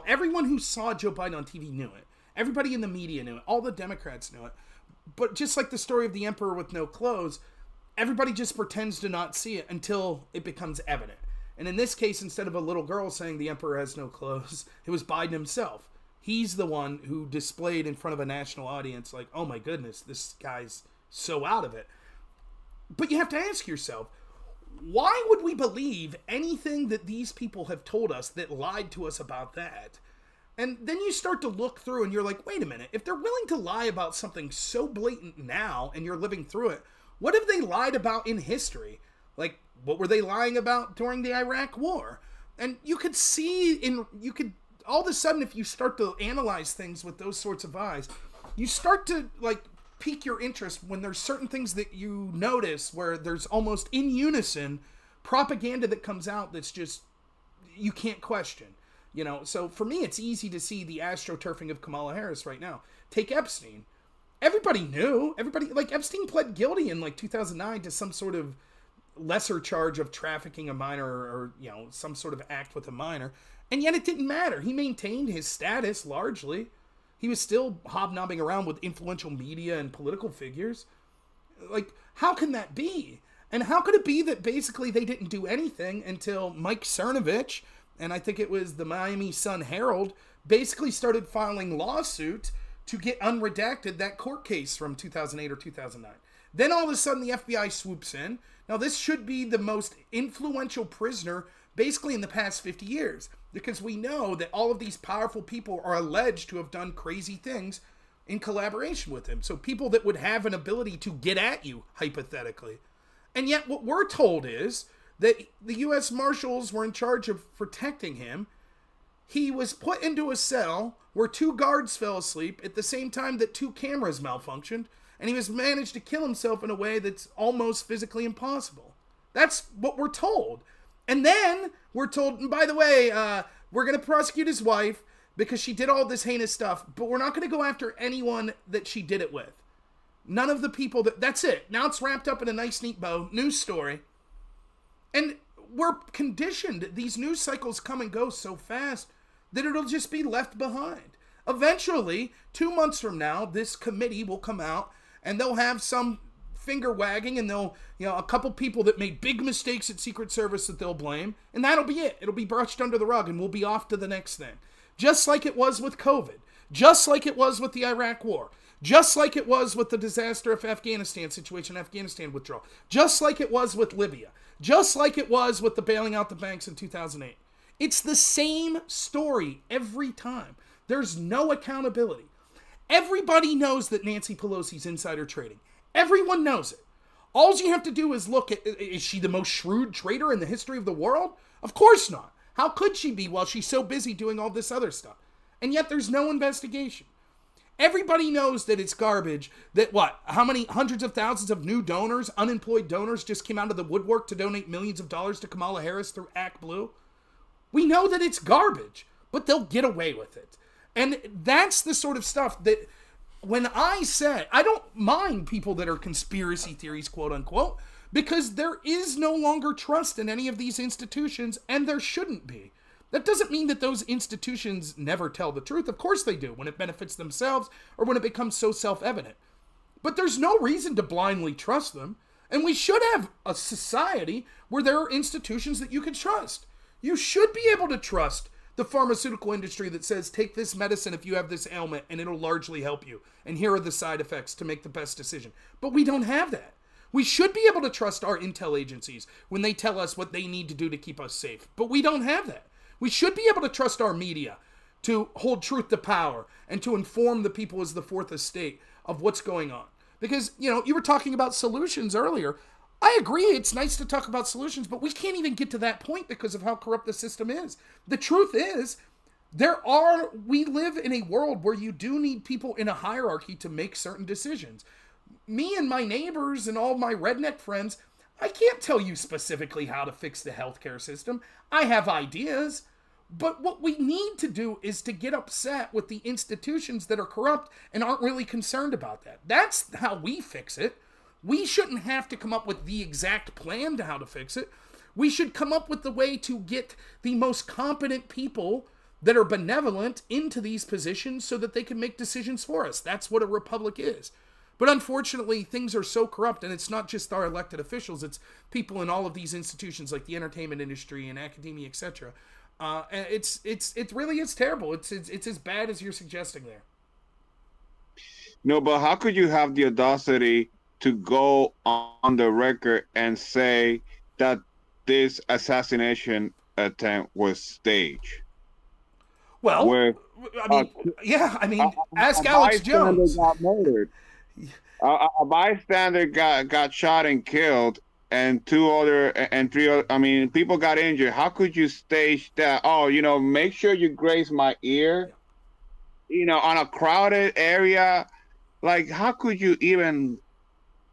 Everyone who saw Joe Biden on TV knew it. Everybody in the media knew it. All the Democrats knew it. But just like the story of the emperor with no clothes, everybody just pretends to not see it until it becomes evident. And in this case, instead of a little girl saying the emperor has no clothes, it was Biden himself. He's the one who displayed in front of a national audience like, oh my goodness, this guy's so out of it. But you have to ask yourself, why would we believe anything that these people have told us that lied to us about that? And then you start to look through and you're like, wait a minute, if they're willing to lie about something so blatant now and you're living through it, what have they lied about in history? Like, what were they lying about during the Iraq War? And you could see all of a sudden, if you start to analyze things with those sorts of eyes, you start to like pique your interest when there's certain things that you notice where there's almost in unison propaganda that comes out that's just, you can't question. You know, so for me, it's easy to see the astroturfing of Kamala Harris right now. Take Epstein. Everybody knew. Like Epstein pled guilty in like 2009 to some sort of lesser charge of trafficking a minor or, you know, some sort of act with a minor. And yet it didn't matter. He maintained his status largely. He was still hobnobbing around with influential media and political figures. Like, how can that be? And how could it be that basically they didn't do anything until Mike Cernovich, and I think it was the Miami Sun-Herald, basically started filing lawsuit to get unredacted that court case from 2008 or 2009. Then all of a sudden the FBI swoops in. Now this should be the most influential prisoner basically in the past 50 years, because we know that all of these powerful people are alleged to have done crazy things in collaboration with him. So people that would have an ability to get at you, hypothetically. And yet what we're told is that the U.S. Marshals were in charge of protecting him. He was put into a cell where 2 guards fell asleep at the same time that 2 cameras malfunctioned, and he was managed to kill himself in a way that's almost physically impossible. That's what we're told. And then we're told, and by the way, we're going to prosecute his wife because she did all this heinous stuff, but we're not going to go after anyone that she did it with. None of the people that's it. Now it's wrapped up in a nice, neat bow. News story. And we're conditioned. These news cycles come and go so fast that it'll just be left behind. Eventually, 2 months from now, this committee will come out and they'll have some finger wagging, and they'll, you know, a couple people that made big mistakes at Secret Service that they'll blame, and that'll be it. It'll be brushed under the rug and we'll be off to the next thing. Just like it was with COVID. Just like it was with the Iraq War. Just like it was with the disaster of Afghanistan situation, Afghanistan withdrawal. Just like it was with Libya. Just like it was with the bailing out the banks in 2008. It's the same story every time. There's no accountability. Everybody knows that Nancy Pelosi's insider trading. Everyone knows it. All you have to do is look at, is she the most shrewd trader in the history of the world? Of course not. How could she be while she's so busy doing all this other stuff? And yet there's no investigation. Everybody knows that it's garbage. That what? How many hundreds of thousands of new donors, unemployed donors, just came out of the woodwork to donate millions of dollars to Kamala Harris through Act Blue? We know that it's garbage, but they'll get away with it. And that's the sort of stuff that when I say, I don't mind people that are conspiracy theories, quote unquote, because there is no longer trust in any of these institutions, and there shouldn't be. That doesn't mean that those institutions never tell the truth. Of course they do, when it benefits themselves or when it becomes so self-evident. But there's no reason to blindly trust them. And we should have a society where there are institutions that you can trust. You should be able to trust the pharmaceutical industry that says, take this medicine if you have this ailment and it'll largely help you. And here are the side effects to make the best decision. But we don't have that. We should be able to trust our intel agencies when they tell us what they need to do to keep us safe. But we don't have that. We should be able to trust our media to hold truth to power and to inform the people as the fourth estate of what's going on. Because, you were talking about solutions earlier. I agree, it's nice to talk about solutions, but we can't even get to that point because of how corrupt the system is. The truth is, we live in a world where you do need people in a hierarchy to make certain decisions. Me and my neighbors and all my redneck friends, I can't tell you specifically how to fix the healthcare system. I have ideas. But what we need to do is to get upset with the institutions that are corrupt and aren't really concerned about that. That's how we fix it. We shouldn't have to come up with the exact plan to how to fix it. We should come up with the way to get the most competent people that are benevolent into these positions so that they can make decisions for us. That's what a republic is. But unfortunately, things are so corrupt, and it's not just our elected officials, it's people in all of these institutions like the entertainment industry and academia, etc. And it really is terrible. It's as bad as you're suggesting there. No, but how could you have the audacity to go on the record and say that this assassination attempt was staged? Well, ask Alex Jones. Got murdered. A bystander got shot and killed, and three other, people got injured. How could you stage that? Oh, make sure you graze my ear, on a crowded area. Like, how could you even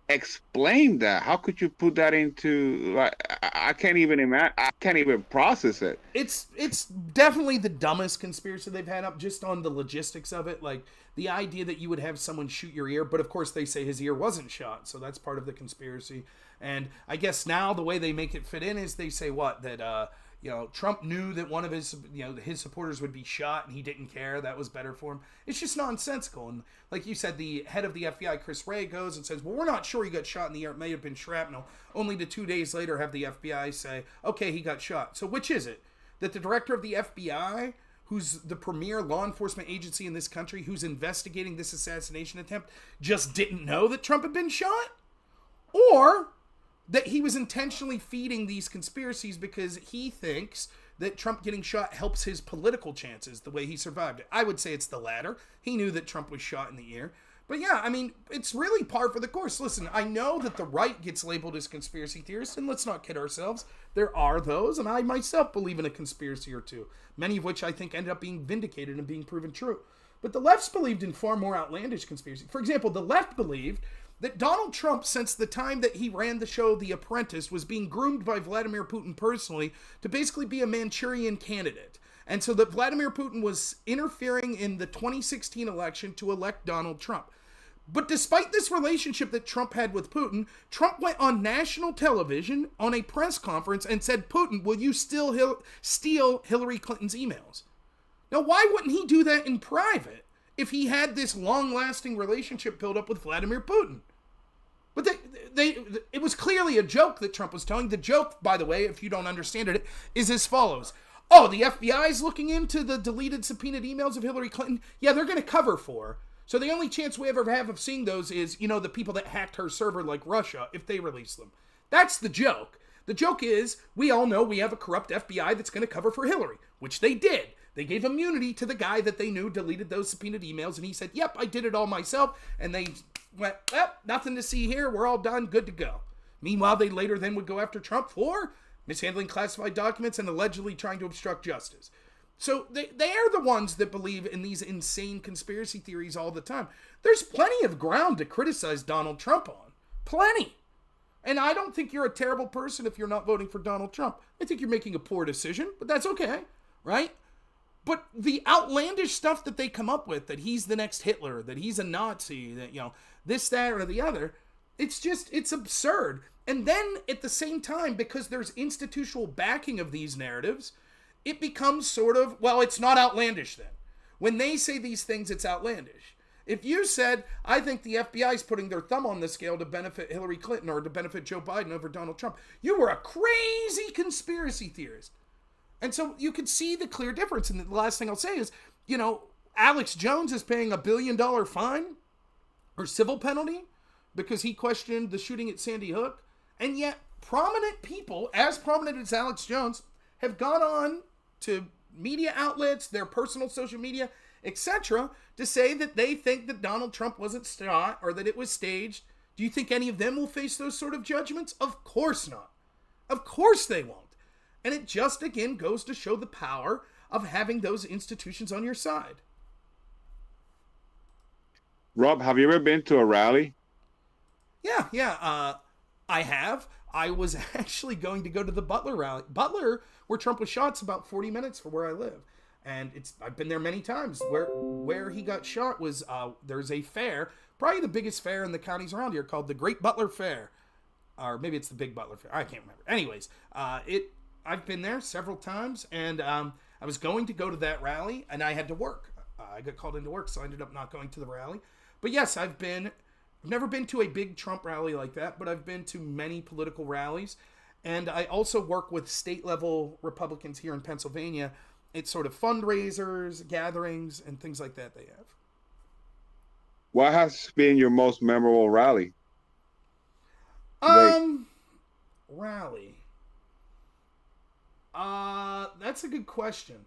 explain that? How could you put that into, like, I can't even imagine. I can't even process it. It's definitely the dumbest conspiracy they've had up, just on the logistics of it. Like, the idea that you would have someone shoot your ear, but of course they say his ear wasn't shot, so that's part of the conspiracy. And I guess now the way they make it fit in is they say that Trump knew that one of his supporters would be shot and he didn't care. That was better for him. It's just nonsensical. And like you said, the head of the FBI, Chris Wray, goes and says, well, we're not sure he got shot in the ear. It may have been shrapnel. Only to 2 days later have the FBI say, okay, he got shot. So which is it? That the director of the FBI, who's the premier law enforcement agency in this country, who's investigating this assassination attempt, just didn't know that Trump had been shot? Or that he was intentionally feeding these conspiracies because he thinks that Trump getting shot helps his political chances the way he survived it? I would say it's the latter. He knew that Trump was shot in the ear. But yeah, it's really par for the course. Listen, I know that the right gets labeled as conspiracy theorists, and let's not kid ourselves. There are those, and I myself believe in a conspiracy or two, many of which I think ended up being vindicated and being proven true. But the left's believed in far more outlandish conspiracies. For example, the left believed that Donald Trump, since the time that he ran the show The Apprentice, was being groomed by Vladimir Putin personally to basically be a Manchurian candidate. And so that Vladimir Putin was interfering in the 2016 election to elect Donald Trump. But despite this relationship that Trump had with Putin, Trump went on national television on a press conference and said, Putin, will you still steal Hillary Clinton's emails? Now, why wouldn't he do that in private if he had this long-lasting relationship built up with Vladimir Putin? But it was clearly a joke that Trump was telling. The joke, by the way, if you don't understand it, is as follows. Oh, the FBI is looking into the deleted subpoenaed emails of Hillary Clinton? Yeah, they're going to cover for her. So the only chance we ever have of seeing those is, you know, the people that hacked her server like Russia, if they release them. That's the joke. The joke is, we all know we have a corrupt FBI that's going to cover for Hillary, which they did. They gave immunity to the guy that they knew deleted those subpoenaed emails, and he said, yep, I did it all myself, and they went, well, nothing to see here, we're all done, good to go. Meanwhile, they later then would go after Trump for mishandling classified documents and allegedly trying to obstruct justice. So they are the ones that believe in these insane conspiracy theories all the time. There's plenty of ground to criticize Donald Trump on. Plenty. And I don't think you're a terrible person if you're not voting for Donald Trump. I think you're making a poor decision, but that's okay, right? But the outlandish stuff that they come up with, that he's the next Hitler, that he's a Nazi, that, you know, this, that, or the other, it's absurd. And then at the same time, because there's institutional backing of these narratives, it becomes sort of, well, it's not outlandish then. When they say these things, it's outlandish. If you said, I think the FBI is putting their thumb on the scale to benefit Hillary Clinton or to benefit Joe Biden over Donald Trump, you were a crazy conspiracy theorist. And so you could see the clear difference. And the last thing I'll say is, you know, Alex Jones is paying $1 billion fine or civil penalty because he questioned the shooting at Sandy Hook. And yet prominent people, as prominent as Alex Jones, have gone on to media outlets, their personal social media, etc., to say that they think that Donald Trump wasn't shot or that it was staged. Do you think any of them will face those sort of judgments? Of course not. Of course they won't. And it just, again, goes to show the power of having those institutions on your side. Rob, have you ever been to a rally? Yeah. I have. I was actually going to go to the Butler rally. Butler, where Trump was shot, is about 40 minutes from where I live. And I've been there many times. Where he got shot was, there's a fair, probably the biggest fair in the counties around here, called the Great Butler Fair. Or maybe it's the Big Butler Fair. I can't remember. Anyways, I've been there several times, and I was going to go to that rally, and I had to work. I got called into work, so I ended up not going to the rally. But yes, I've never been to a big Trump rally like that, but I've been to many political rallies. And I also work with state-level Republicans here in Pennsylvania. It's sort of fundraisers, gatherings, and things like that they have. What has been your most memorable rally? Rally. That's a good question.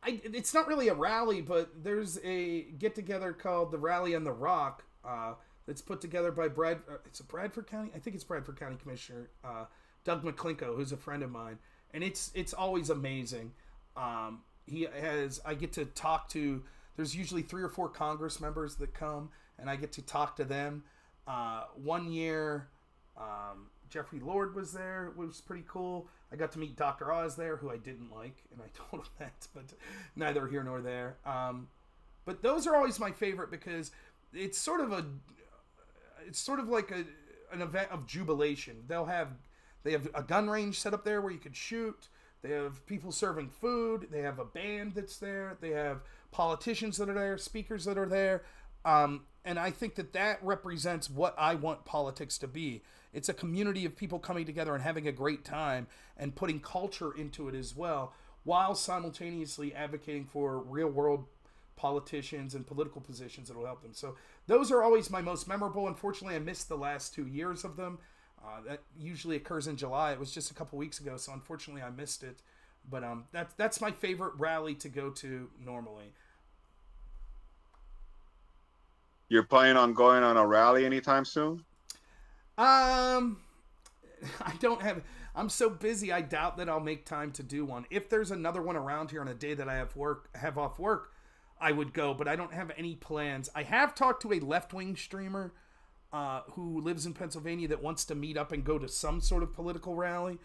It's not really a rally, but there's a get-together called the Rally on the Rock, that's put together by it's a Bradford County? I think it's Bradford County Commissioner, Doug McClinko, who's a friend of mine. And it's always amazing. I get to talk to, there's usually 3 or 4 Congress members that come, and I get to talk to them. One year, Jeffrey Lord was there, which was pretty cool. I got to meet Dr. Oz there, who I didn't like, and I told him that, but neither here nor there. But those are always my favorite because it's sort of like an event of jubilation. They have a gun range set up there where you could shoot. They have people serving food. They have a band that's there. They have politicians that are there, speakers that are there. And I think that represents what I want politics to be. It's a community of people coming together and having a great time and putting culture into it as well, while simultaneously advocating for real-world politicians and political positions that will help them. So those are always my most memorable. Unfortunately, I missed the last 2 years of them. That usually occurs in July. It was just a couple weeks ago, so unfortunately I missed it. But that's my favorite rally to go to normally. You're planning on going on a rally anytime soon? I'm so busy, I doubt that I'll make time to do one. If there's another one around here on a day that I have off work, I would go, but I don't have any plans. I have talked to a left-wing streamer who lives in Pennsylvania that wants to meet up and go to some sort of political rally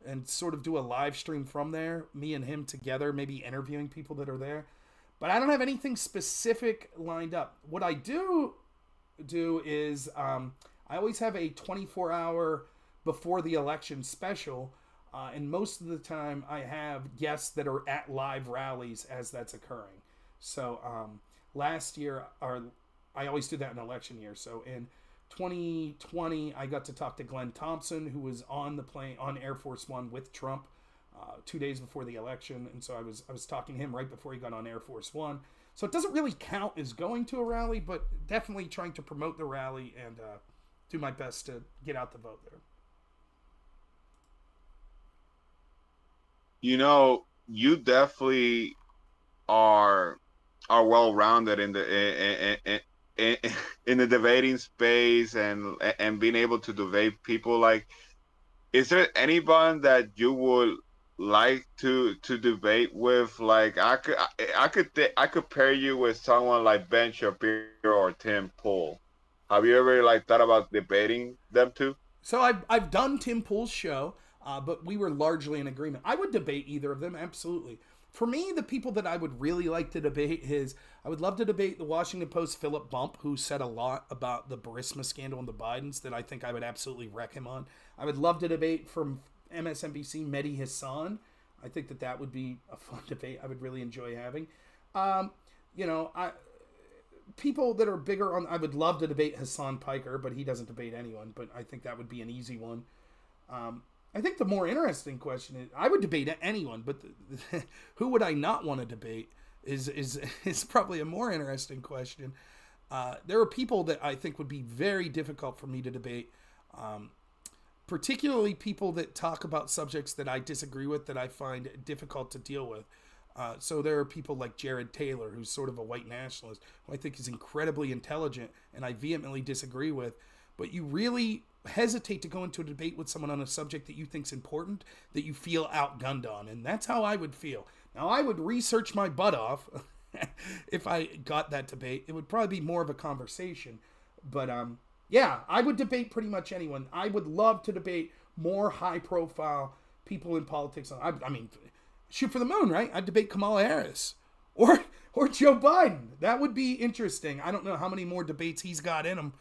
and sort of do a live stream from there, me and him together, maybe interviewing people that are there. But I don't have anything specific lined up. What I do is I always have a 24-hour before the election special, and most of the time I have guests that are at live rallies as that's occurring. So last year, I always do that in election year. So in 2020, I got to talk to Glenn Thompson, who was on the plane on Air Force One with Trump 2 days before the election, and so I was talking to him right before he got on Air Force One. So it doesn't really count as going to a rally, but definitely trying to promote the rally and do my best to get out the vote there. You know, you definitely are well-rounded in in the debating space and being able to debate people. Like, is there anyone that you would like to debate with? Like, I could pair you with someone like Ben Shapiro or Tim Pool. Have you ever like thought about debating them two? So I've done Tim Pool's show, but we were largely in agreement. I would debate either of them, absolutely. For me, the people that I would really like to debate is I would love to debate the Washington Post Philip Bump, who said a lot about the Burisma scandal and the Bidens that I think I would absolutely wreck him on. I would love to debate from MSNBC Mehdi Hassan. I think that would be a fun debate I would really enjoy having. You know, people that are bigger on, I would love to debate Hassan Piker, but he doesn't debate anyone, but I think that would be an easy one. I think the more interesting question is, I would debate anyone, but who would I not want to debate is probably a more interesting question. There are people that I think would be very difficult for me to debate, particularly people that talk about subjects that I disagree with, that I find difficult to deal with. So there are people like Jared Taylor, who's sort of a white nationalist, who I think is incredibly intelligent and I vehemently disagree with. But you really hesitate to go into a debate with someone on a subject that you think's important, that you feel outgunned on. And that's how I would feel. Now, I would research my butt off if I got that debate. It would probably be more of a conversation. But yeah, I would debate pretty much anyone. I would love to debate more high-profile people in politics. I mean, shoot for the moon, right? I'd debate Kamala Harris or Joe Biden. That would be interesting. I don't know how many more debates he's got in him,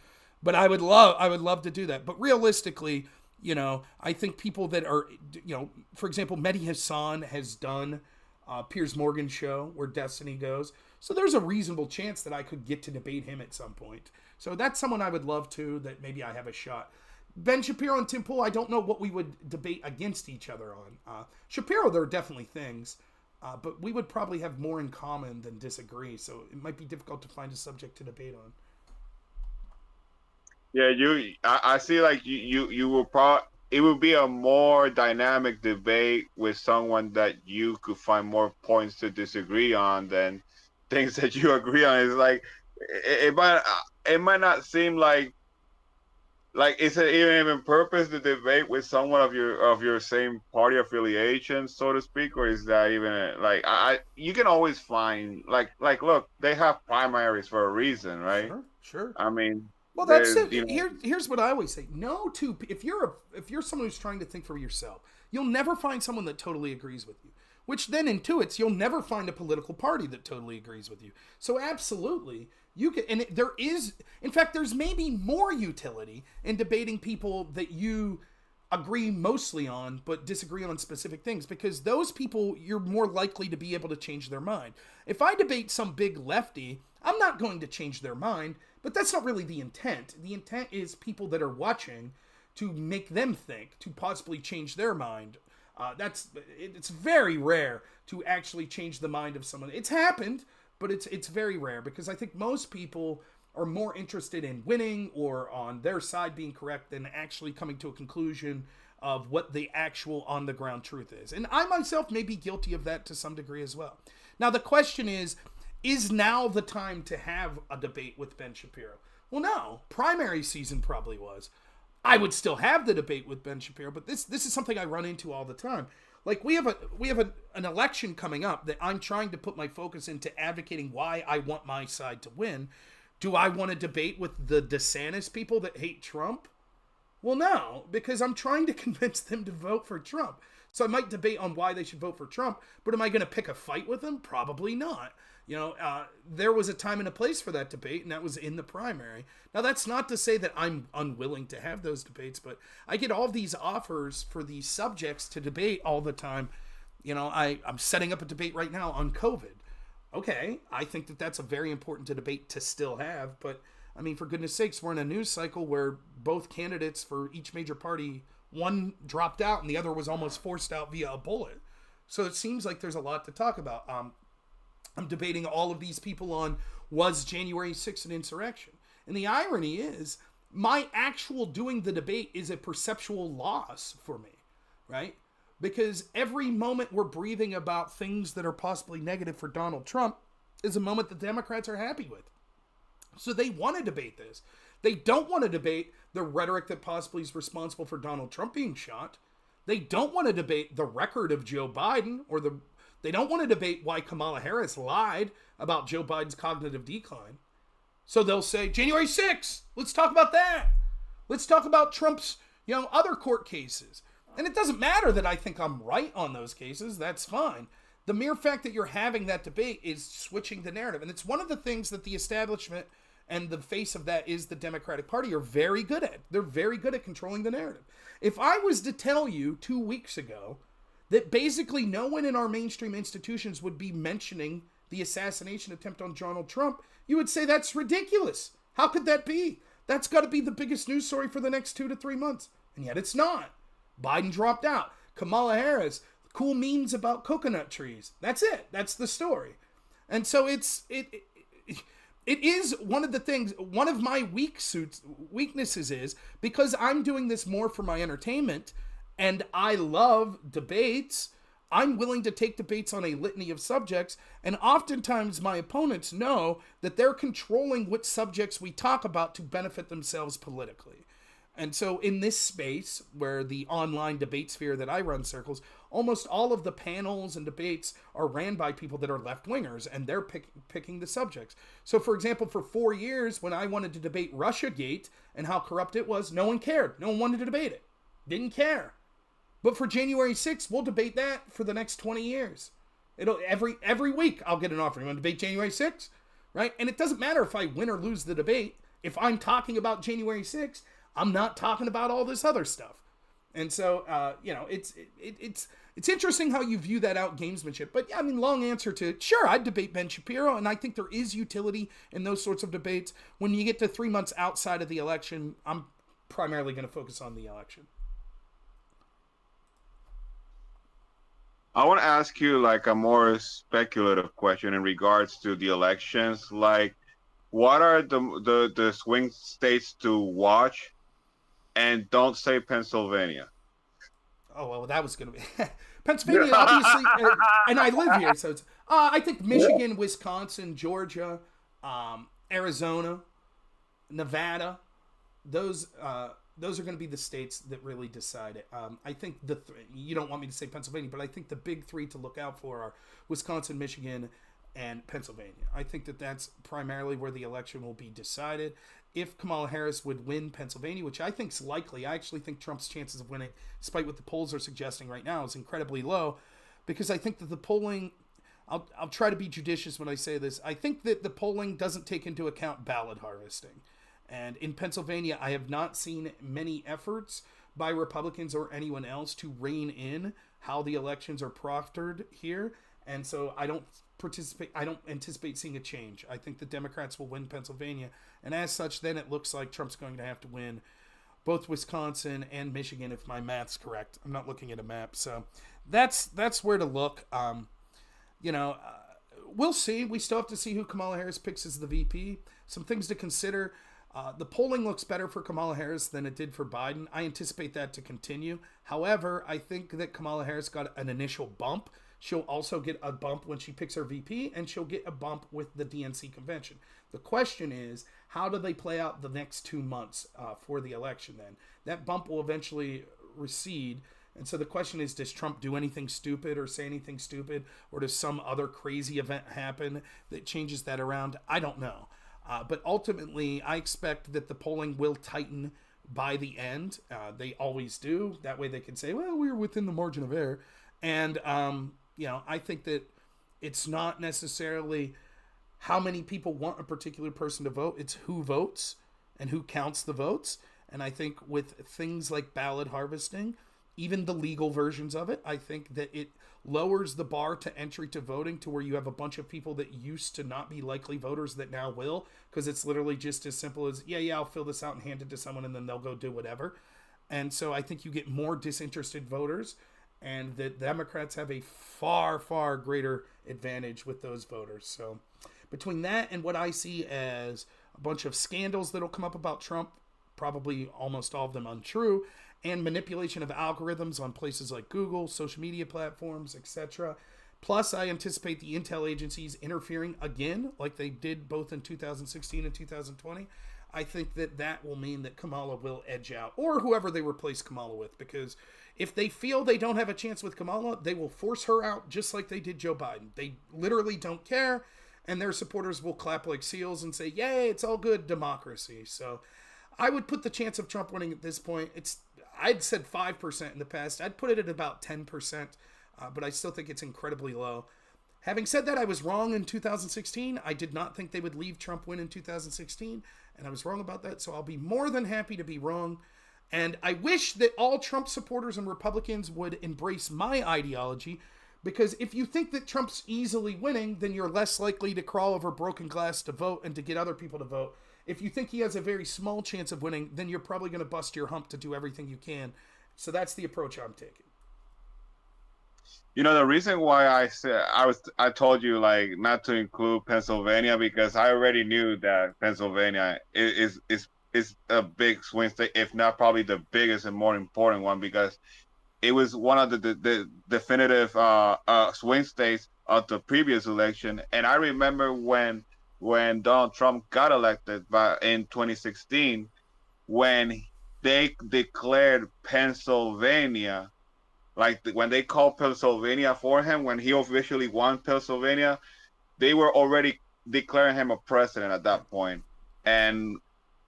but I would love to do that. But realistically, you know, I think people that are, you know, for example, Mehdi Hassan has done Piers Morgan's show Where Destiny Goes. So there's a reasonable chance that I could get to debate him at some point. So that's someone I would love to, that maybe I have a shot. Ben Shapiro and Tim Pool, I don't know what we would debate against each other on. Shapiro, there are definitely things, but we would probably have more in common than disagree. So it might be difficult to find a subject to debate on. Yeah, I see. Like you will probably, it would be a more dynamic debate with someone that you could find more points to disagree on than things that you agree on. It's like it might not seem like is it even purpose to debate with someone of your same party affiliation, so to speak, or is that even like you can always find like look, they have primaries for a reason, right? Sure. I mean. Well, that's it. You know, here's what I always say. If you're someone who's trying to think for yourself, you'll never find someone that totally agrees with you. Which then intuits you'll never find a political party that totally agrees with you. So absolutely, you can, and there is, in fact, there's maybe more utility in debating people that you agree mostly on, but disagree on specific things, because those people, you're more likely to be able to change their mind. If I debate some big lefty, I'm not going to change their mind, but that's not really the intent. The intent is people that are watching to make them think, to possibly change their mind. It's very rare to actually change the mind of someone. It's happened, but it's very rare, because I think most people are more interested in winning or on their side being correct than actually coming to a conclusion of what the actual on-the-ground truth is. And I myself may be guilty of that to some degree as well. Now, the question is now the time to have a debate with Ben Shapiro? Well, no. Primary season probably was. I would still have the debate with Ben Shapiro, but this is something I run into all the time. Like, we have an election coming up that I'm trying to put my focus into advocating why I want my side to win. Do I want to debate with the DeSantis people that hate Trump? Well, no, because I'm trying to convince them to vote for Trump. So I might debate on why they should vote for Trump, but am I going to pick a fight with them? Probably not. You know, there was a time and a place for that debate, and that was in the primary. Now, that's not to say that I'm unwilling to have those debates, but I get all these offers for these subjects to debate all the time. You know, I'm setting up a debate right now on COVID. Okay, I think that that's a very important debate to still have, but I mean, for goodness sakes, we're in a news cycle where both candidates for each major party, one dropped out and the other was almost forced out via a bullet. So it seems like there's a lot to talk about. I'm debating all of these people on, was January 6th an insurrection? And the irony is, my actual doing the debate is a perceptual loss for me, right? Because every moment we're breathing about things that are possibly negative for Donald Trump is a moment the Democrats are happy with. So they want to debate this. They don't want to debate the rhetoric that possibly is responsible for Donald Trump being shot. They don't want to debate the record of Joe Biden, or they don't want to debate why Kamala Harris lied about Joe Biden's cognitive decline. So they'll say, January 6th, let's talk about that. Let's talk about Trump's, other court cases. And it doesn't matter that I think I'm right on those cases. That's fine. The mere fact that you're having that debate is switching the narrative. And it's one of the things that the establishment and the face of that is the Democratic Party are very good at. They're very good at controlling the narrative. If I was to tell you 2 weeks ago that basically no one in our mainstream institutions would be mentioning the assassination attempt on Donald Trump, you would say that's ridiculous. How could that be? That's got to be the biggest news story for the next 2 to 3 months. And yet it's not. Biden dropped out. Kamala Harris, cool memes about coconut trees. That's it. That's the story. And so it is one of the things, one of my weaknesses is, because I'm doing this more for my entertainment and I love debates, I'm willing to take debates on a litany of subjects, and oftentimes my opponents know that they're controlling what subjects we talk about to benefit themselves politically. And so in this space, where the online debate sphere that I run circles, almost all of the panels and debates are ran by people that are left-wingers, and they're picking the subjects. So, for example, for 4 years, when I wanted to debate Russiagate and how corrupt it was, no one cared. No one wanted to debate it. Didn't care. But for January 6th, we'll debate that for the next 20 years. Every week, I'll get an offer. You want to debate January 6th? Right? And it doesn't matter if I win or lose the debate. If I'm talking about January 6th, I'm not talking about all this other stuff. And so, it's interesting how you view that out gamesmanship. But yeah, I mean, long answer to, sure, I'd debate Ben Shapiro, and I think there is utility in those sorts of debates. When you get to 3 months outside of the election, I'm primarily going to focus on the election. I want to ask you like a more speculative question in regards to the elections. Like, what are the swing states to watch? And don't say Pennsylvania. Oh, well, that was going to be... Pennsylvania, obviously, and I live here, so it's... I think Michigan, Wisconsin, Georgia, Arizona, Nevada, those are going to be the states that really decide it. I think you don't want me to say Pennsylvania, but I think the big three to look out for are Wisconsin, Michigan, and Pennsylvania. I think that that's primarily where the election will be decided. If Kamala Harris would win Pennsylvania, which I think is likely, I actually think Trump's chances of winning, despite what the polls are suggesting right now, is incredibly low, because I think that the polling, I'll try to be judicious when I say this, I think that the polling doesn't take into account ballot harvesting. And in Pennsylvania, I have not seen many efforts by Republicans or anyone else to rein in how the elections are proctored here. And so I don't anticipate seeing a change. I think the Democrats will win Pennsylvania. And as such, then it looks like Trump's going to have to win both Wisconsin and Michigan, if my math's correct. I'm not looking at a map. So that's where to look. We'll see. We still have to see who Kamala Harris picks as the VP. Some things to consider. The polling looks better for Kamala Harris than it did for Biden. I anticipate that to continue. However, I think that Kamala Harris got an initial bump. She'll also get a bump when she picks her VP, and she'll get a bump with the DNC convention. The question is, how do they play out the next 2 months for the election then? That bump will eventually recede. And so the question is, does Trump do anything stupid or say anything stupid? Or does some other crazy event happen that changes that around? I don't know. But ultimately, I expect that the polling will tighten by the end. They always do. That way they can say, well, we were within the margin of error. And, I think that it's not necessarily how many people want a particular person to vote. It's who votes and who counts the votes. And I think with things like ballot harvesting, even the legal versions of it, I think that it lowers the bar to entry to voting to where you have a bunch of people that used to not be likely voters that now will, because it's literally just as simple as, yeah, I'll fill this out and hand it to someone and then they'll go do whatever. And so I think you get more disinterested voters. and the Democrats have a far, far greater advantage with those voters. So between that and what I see as a bunch of scandals that'll come up about Trump, probably almost all of them untrue, and manipulation of algorithms on places like Google, social media platforms, etc. Plus, I anticipate the intel agencies interfering again, like they did both in 2016 and 2020. I think that will mean that Kamala will edge out, or whoever they replace Kamala with, because if they feel they don't have a chance with Kamala, they will force her out just like they did Joe Biden. They literally don't care, and their supporters will clap like seals and say, yay, it's all good, democracy. So I would put the chance of Trump winning at this point, I'd said 5% in the past. I'd put it at about 10%, but I still think it's incredibly low. Having said that, I was wrong in 2016. I did not think they would leave Trump win in 2016, and I was wrong about that, so I'll be more than happy to be wrong. And I wish that all Trump supporters and Republicans would embrace my ideology, because if you think that Trump's easily winning, then you're less likely to crawl over broken glass to vote and to get other people to vote. If you think he has a very small chance of winning, then you're probably going to bust your hump to do everything you can. So that's the approach I'm taking. You know, the reason why I told you like not to include Pennsylvania, because I already knew that Pennsylvania is a big swing state, if not probably the biggest and more important one, because it was one of the definitive swing states of the previous election. And I remember when Donald Trump got elected in 2016, when they declared Pennsylvania, like when they called Pennsylvania for him, when he officially won Pennsylvania, they were already declaring him a president at that point. And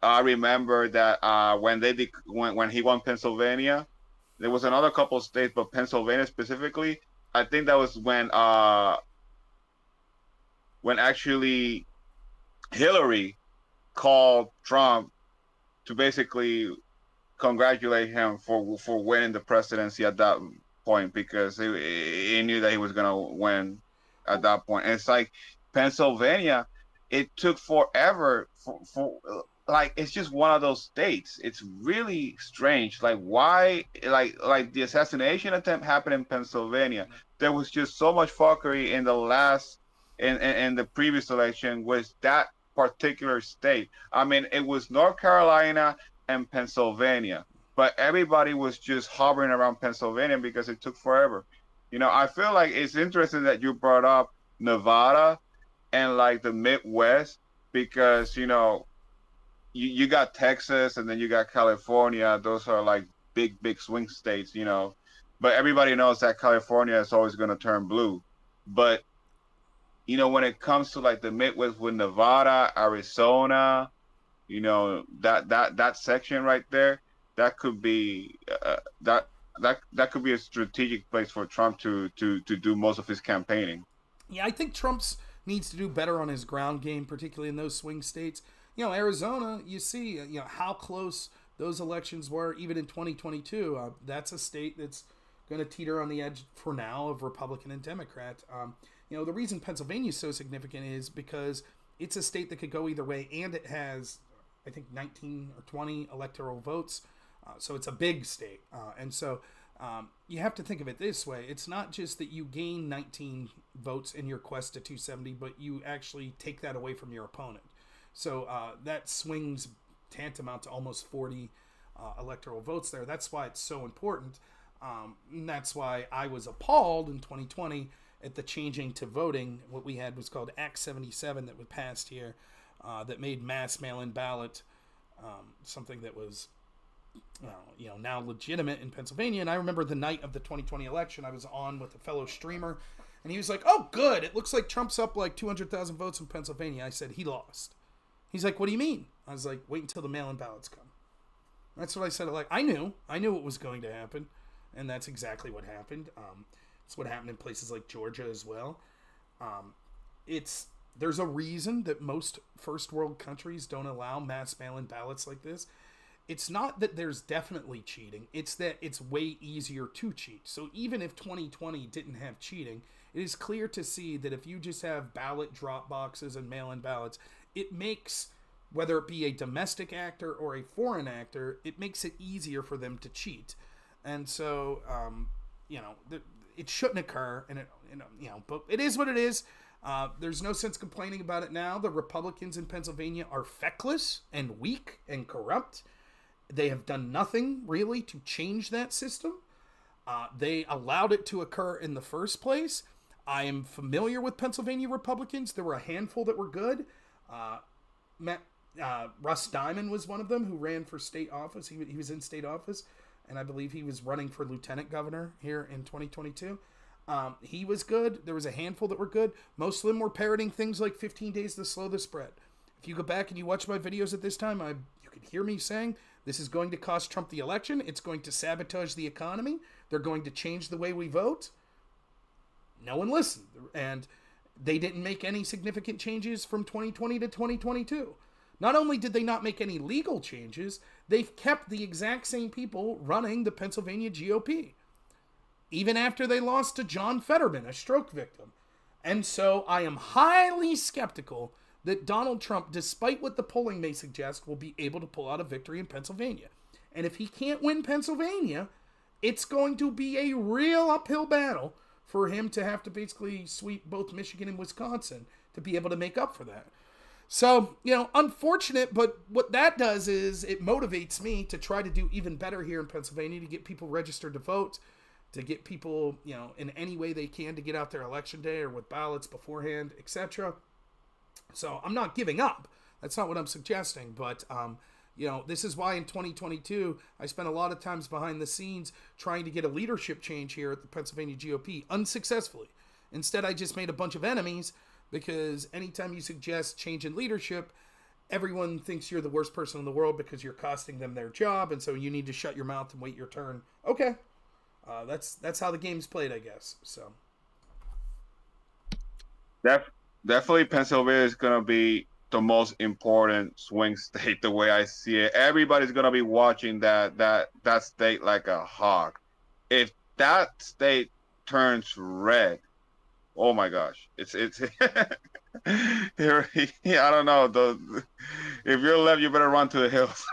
I remember that when he won Pennsylvania, there was another couple of states, but Pennsylvania specifically, I think that was when actually Hillary called Trump to basically congratulate him for winning the presidency at that point, because he knew that he was going to win at that point. And it's like Pennsylvania, it took forever for like, it's just one of those states. It's really strange. Like, why, like the assassination attempt happened in Pennsylvania. There was just so much fuckery in the previous election with that particular state. I mean, it was North Carolina and Pennsylvania, but everybody was just hovering around Pennsylvania because it took forever. You know, I feel like it's interesting that you brought up Nevada and like the Midwest, because, you know, you got Texas and then you got California. Those are like big swing states, you know, but everybody knows that California is always going to turn blue. But, you know, when it comes to like the Midwest with Nevada, Arizona, you know, that section right there, that could be that could be a strategic place for Trump to do most of his campaigning. Yeah, I think Trump's needs to do better on his ground game, particularly in those swing states. You know, Arizona, you see, you know, how close those elections were, even in 2022. That's a state that's going to teeter on the edge for now of Republican and Democrat. You know, the reason Pennsylvania is so significant is because it's a state that could go either way, and it has, I think, 19 or 20 electoral votes. So it's a big state. And so you have to think of it this way. It's not just that you gain 19 votes in your quest to 270, but you actually take that away from your opponent. So that swings tantamount to almost 40 electoral votes there. That's why it's so important. And that's why I was appalled in 2020 at the changing to voting. What we had was called Act 77 that was passed here, that made mass mail-in ballot something that was you know, now legitimate in Pennsylvania. And I remember the night of the 2020 election, I was on with a fellow streamer, and he was like, "Oh, good. It looks like Trump's up like 200,000 votes in Pennsylvania." I said, "He lost." He's like, "What do you mean?" I was like, "Wait until the mail-in ballots come." That's what I said. Like, I knew what was going to happen, and that's exactly what happened. It's what happened in places like Georgia as well. There's a reason that most first world countries don't allow mass mail-in ballots like this. It's not that there's definitely cheating. It's that it's way easier to cheat. So even if 2020 didn't have cheating, it is clear to see that if you just have ballot drop boxes and mail-in ballots, it makes, whether it be a domestic actor or a foreign actor, it makes it easier for them to cheat. And so, it shouldn't occur, and but it is what it is. There's no sense complaining about it now. The Republicans in Pennsylvania are feckless and weak and corrupt. They have done nothing really to change that system. They allowed it to occur in the first place. I am familiar with Pennsylvania Republicans. There were a handful that were good. Russ Diamond was one of them who ran for state office. He was in state office, and I believe he was running for lieutenant governor here in 2022. He was good. There was a handful that were good. Most of them were parroting things like 15 days to slow the spread. If you go back and you watch my videos at this time, you can hear me saying this is going to cost Trump the election. It's going to sabotage the economy. They're going to change the way we vote. No one listened. And they didn't make any significant changes from 2020 to 2022. Not only did they not make any legal changes, they've kept the exact same people running the Pennsylvania GOP, even after they lost to John Fetterman, a stroke victim. And so I am highly skeptical that Donald Trump, despite what the polling may suggest, will be able to pull out a victory in Pennsylvania. And if he can't win Pennsylvania, it's going to be a real uphill battle for him to have to basically sweep both Michigan and Wisconsin to be able to make up for that. So, unfortunate, but what that does is it motivates me to try to do even better here in Pennsylvania, to get people registered to vote, to get people, in any way they can to get out there election day or with ballots beforehand, etc. So I'm not giving up. That's not what I'm suggesting. But, this is why in 2022, I spent a lot of times behind the scenes trying to get a leadership change here at the Pennsylvania GOP, unsuccessfully. Instead, I just made a bunch of enemies, because anytime you suggest change in leadership, everyone thinks you're the worst person in the world because you're costing them their job, and so you need to shut your mouth and wait your turn. Okay. That's how the game's played, I guess. So definitely Pennsylvania is going to be the most important swing state, the way I see it. Everybody's going to be watching that state like a hawk. If that state turns red, oh my gosh, it's I don't know. If you're left, you better run to the hills.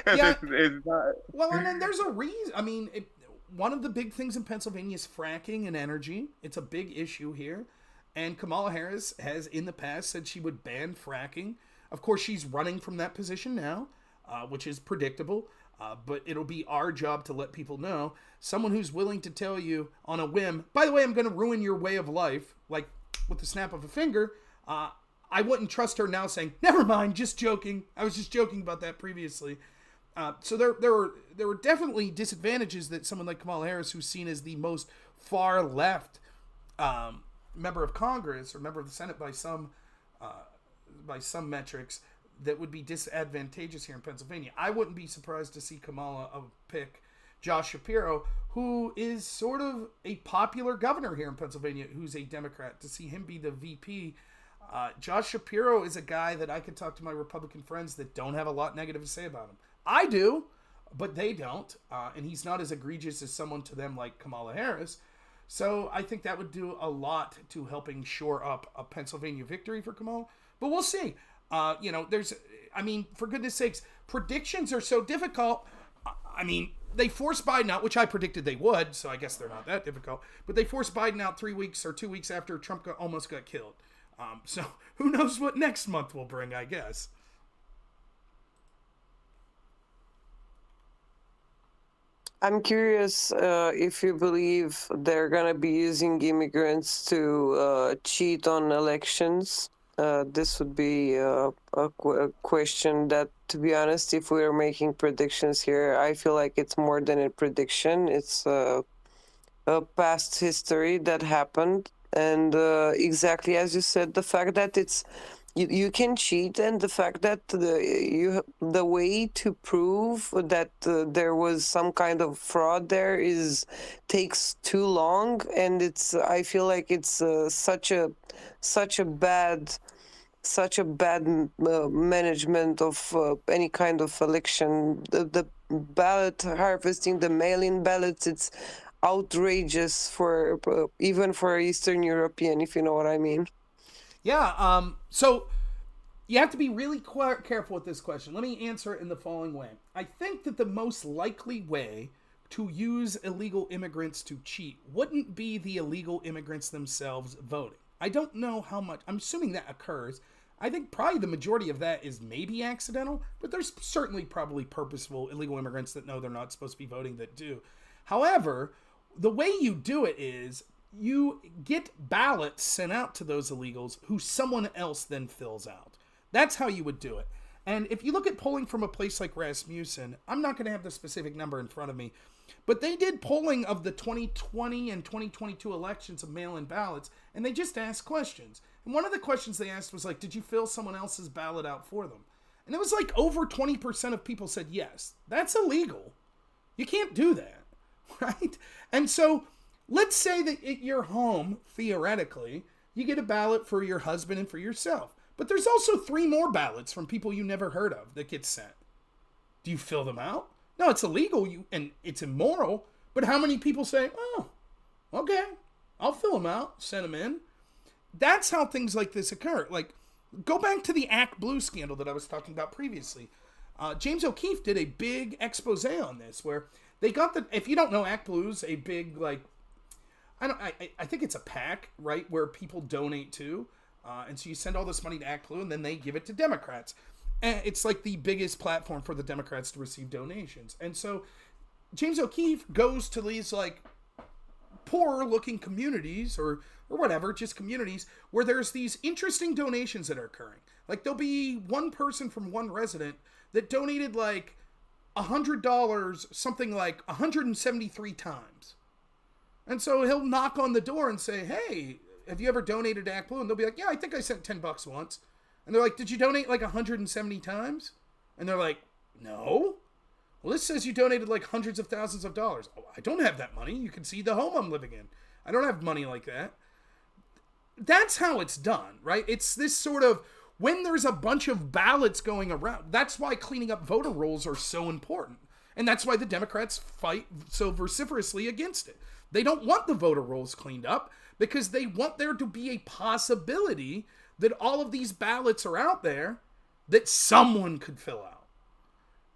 It's not. Well, and then there's a reason. I mean, one of the big things in Pennsylvania is fracking and energy. It's a big issue here. And Kamala Harris has in the past said she would ban fracking. Of course, she's running from that position now, which is predictable. But it'll be our job to let people know. Someone who's willing to tell you on a whim, by the way, I'm going to ruin your way of life, like with the snap of a finger. I wouldn't trust her now saying, never mind, just joking. I was just joking about that previously. So there were definitely disadvantages that someone like Kamala Harris, who's seen as the most far left member of Congress or member of the Senate by some metrics, that would be disadvantageous here in Pennsylvania. I wouldn't be surprised to see Kamala pick Josh Shapiro, who is sort of a popular governor here in Pennsylvania, who's a Democrat, to see him be the VP. Josh Shapiro is a guy that I could talk to my Republican friends that don't have a lot negative to say about him. I do, but they don't. And he's not as egregious as someone to them like Kamala Harris. So I think that would do a lot to helping shore up a Pennsylvania victory for Kamala. But we'll see. For goodness sakes, predictions are so difficult. They forced Biden out, which I predicted they would, so I guess they're not that difficult. But they forced Biden out 3 weeks or 2 weeks after Trump almost got killed. So who knows what next month will bring, I guess. I'm curious if you believe they're going to be using immigrants to cheat on elections. This would be a question that, to be honest, if we are making predictions here, I feel like it's more than a prediction. It's a past history that happened. And exactly as you said, the fact that you can cheat, and the fact that the way to prove that there was some kind of fraud there takes too long, and I feel like it's such a bad management of any kind of election. The ballot harvesting, the mail-in ballots, it's outrageous for even for Eastern European, if you know what I mean. Yeah, so you have to be really careful with this question. Let me answer it in the following way. I think that the most likely way to use illegal immigrants to cheat wouldn't be the illegal immigrants themselves voting. I don't know how much. I'm assuming that occurs. I think probably the majority of that is maybe accidental, but there's certainly probably purposeful illegal immigrants that know they're not supposed to be voting that do. However, the way you do it is you get ballots sent out to those illegals who someone else then fills out. That's how you would do it. And if you look at polling from a place like Rasmussen, I'm not going to have the specific number in front of me, but they did polling of the 2020 and 2022 elections of mail-in ballots, and they just asked questions. And one of the questions they asked was like, did you fill someone else's ballot out for them? And it was like over 20% of people said yes. That's illegal. You can't do that, right? And so let's say that at your home, theoretically, you get a ballot for your husband and for yourself. But there's also 3 more ballots from people you never heard of that get sent. Do you fill them out? No, it's illegal and it's immoral. But how many people say, oh, okay, I'll fill them out, send them in. That's how things like this occur. Like, go back to the Act Blue scandal that I was talking about previously. James O'Keefe did a big expose on this where they got if you don't know, Act Blue's a big, like, I think it's a PAC, right, where people donate to. And so you send all this money to Act Blue, and then they give it to Democrats. And it's like the biggest platform for the Democrats to receive donations. And so James O'Keefe goes to these, like, poor-looking communities, or whatever, just communities, where there's these interesting donations that are occurring. Like, there'll be one person from one resident that donated, like, $100, something like 173 times. And so he'll knock on the door and say, hey, have you ever donated to Act Blue? And they'll be like, yeah, I think I sent $10 once. And they're like, did you donate like 170 times? And they're like, no. Well, this says you donated like hundreds of thousands of dollars. Oh, I don't have that money. You can see the home I'm living in. I don't have money like that. That's how it's done, right? It's this sort of, when there's a bunch of ballots going around, that's why cleaning up voter rolls are so important. And that's why the Democrats fight so vociferously against it. They don't want the voter rolls cleaned up because they want there to be a possibility that all of these ballots are out there that someone could fill out.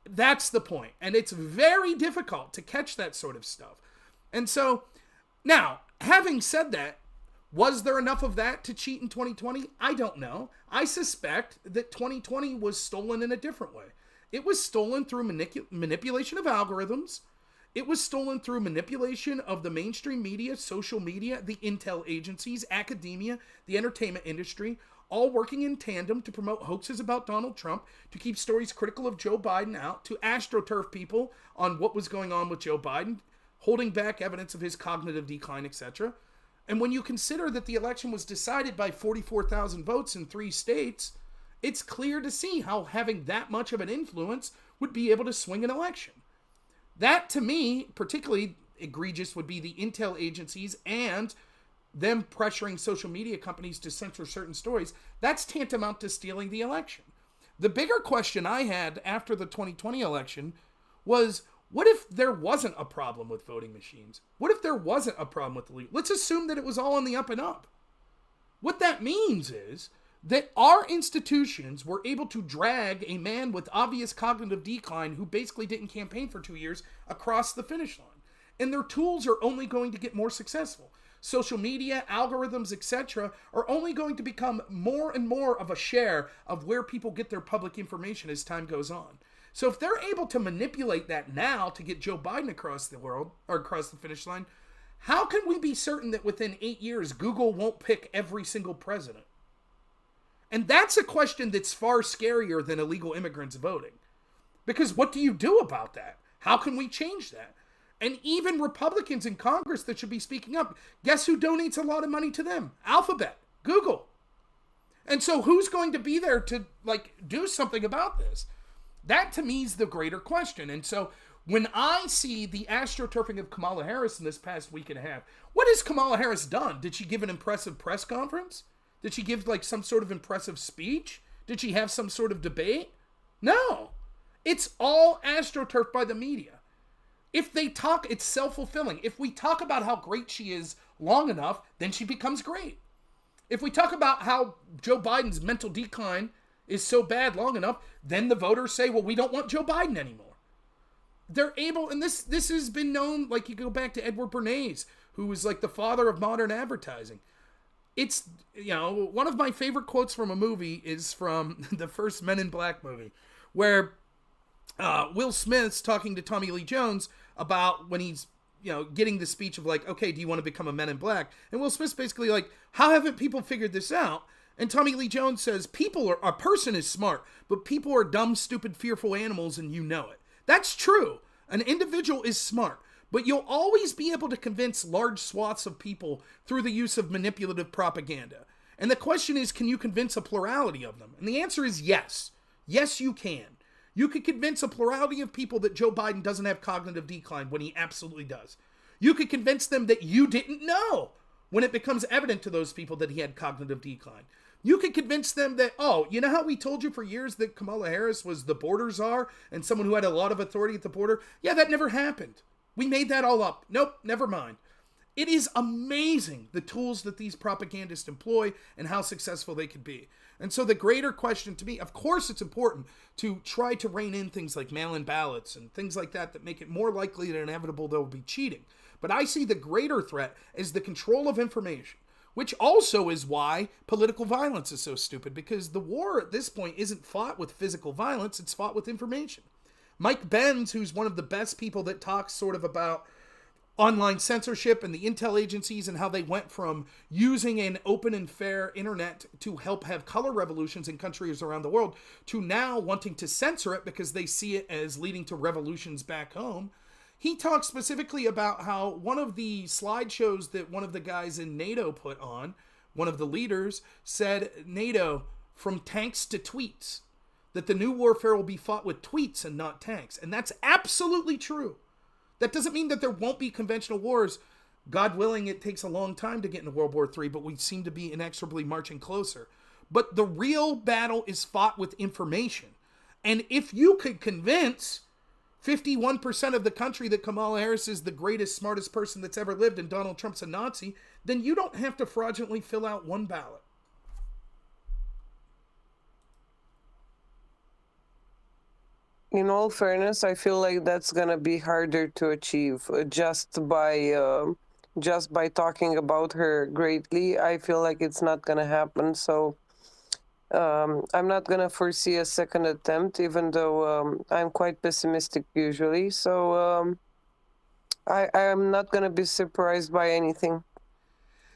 That's the point. And it's very difficult to catch that sort of stuff. And so, now, having said that, was there enough of that to cheat in 2020? I don't know. I suspect that 2020 was stolen in a different way. It was stolen through manipulation of algorithms. It was stolen through manipulation of the mainstream media, social media, the intel agencies, academia, the entertainment industry, all working in tandem to promote hoaxes about Donald Trump, to keep stories critical of Joe Biden out, to astroturf people on what was going on with Joe Biden, holding back evidence of his cognitive decline, etc. And when you consider that the election was decided by 44,000 votes in 3 states, it's clear to see how having that much of an influence would be able to swing an election. That, to me, particularly egregious would be the intel agencies and them pressuring social media companies to censor certain stories. That's tantamount to stealing the election. The bigger question I had after the 2020 election was, what if there wasn't a problem with voting machines? What if there wasn't a problem with the legal? Let's assume that it was all on the up and up. What that means is that our institutions were able to drag a man with obvious cognitive decline who basically didn't campaign for 2 years across the finish line. And their tools are only going to get more successful. Social media, algorithms, etc. are only going to become more and more of a share of where people get their public information as time goes on. So if they're able to manipulate that now to get Joe Biden across the world, or across the finish line, how can we be certain that within 8 years Google won't pick every single president? And that's a question that's far scarier than illegal immigrants voting. Because what do you do about that? How can we change that? And even Republicans in Congress that should be speaking up, guess who donates a lot of money to them? Alphabet, Google. And so who's going to be there to do something about this? That to me is the greater question. And so when I see the astroturfing of Kamala Harris in this past week and a half, what has Kamala Harris done? Did she give an impressive press conference? Did she give some sort of impressive speech? Did she have some sort of debate? No. It's all astroturfed by the media. If they talk, it's self-fulfilling. If we talk about how great she is long enough, then she becomes great. If we talk about how Joe Biden's mental decline is so bad long enough, then the voters say, well, we don't want Joe Biden anymore. they're able, and this has been known, like you go back to Edward Bernays, who was like the father of modern advertising. It's, one of my favorite quotes from a movie is from the first Men in Black movie, where Will Smith's talking to Tommy Lee Jones about when he's, getting the speech of like, okay, do you want to become a Men in Black? And Will Smith's basically like, how haven't people figured this out? And Tommy Lee Jones says, a person is smart, but people are dumb, stupid, fearful animals, and you know it. That's true. An individual is smart, but you'll always be able to convince large swaths of people through the use of manipulative propaganda. And the question is, can you convince a plurality of them? And the answer is yes. Yes, you can. You could convince a plurality of people that Joe Biden doesn't have cognitive decline when he absolutely does. You could convince them that you didn't know when it becomes evident to those people that he had cognitive decline. You could convince them that, you know how we told you for years that Kamala Harris was the border czar and someone who had a lot of authority at the border? Yeah, that never happened. We made that all up. Nope, never mind. It is amazing the tools that these propagandists employ and how successful they can be. And so the greater question to me, of course it's important to try to rein in things like mail-in ballots and things like that make it more likely and inevitable there will be cheating. But I see the greater threat as the control of information, which also is why political violence is so stupid, because the war at this point isn't fought with physical violence, it's fought with information. Mike Benz, who's one of the best people that talks sort of about online censorship and the intel agencies and how they went from using an open and fair internet to help have color revolutions in countries around the world to now wanting to censor it because they see it as leading to revolutions back home. He talks specifically about how one of the slideshows that one of the guys in NATO put on, one of the leaders, said NATO from tanks to tweets, that the new warfare will be fought with tweets and not tanks. And that's absolutely true. That doesn't mean that there won't be conventional wars. God willing, it takes a long time to get into World War III, but we seem to be inexorably marching closer. But the real battle is fought with information. And if you could convince 51% of the country that Kamala Harris is the greatest, smartest person that's ever lived and Donald Trump's a Nazi, then you don't have to fraudulently fill out one ballot. In all fairness, I feel like that's gonna be harder to achieve just by talking about her greatly. I feel like it's not gonna happen. So I'm not gonna foresee a second attempt, even though I'm quite pessimistic usually. So I'm not gonna be surprised by anything.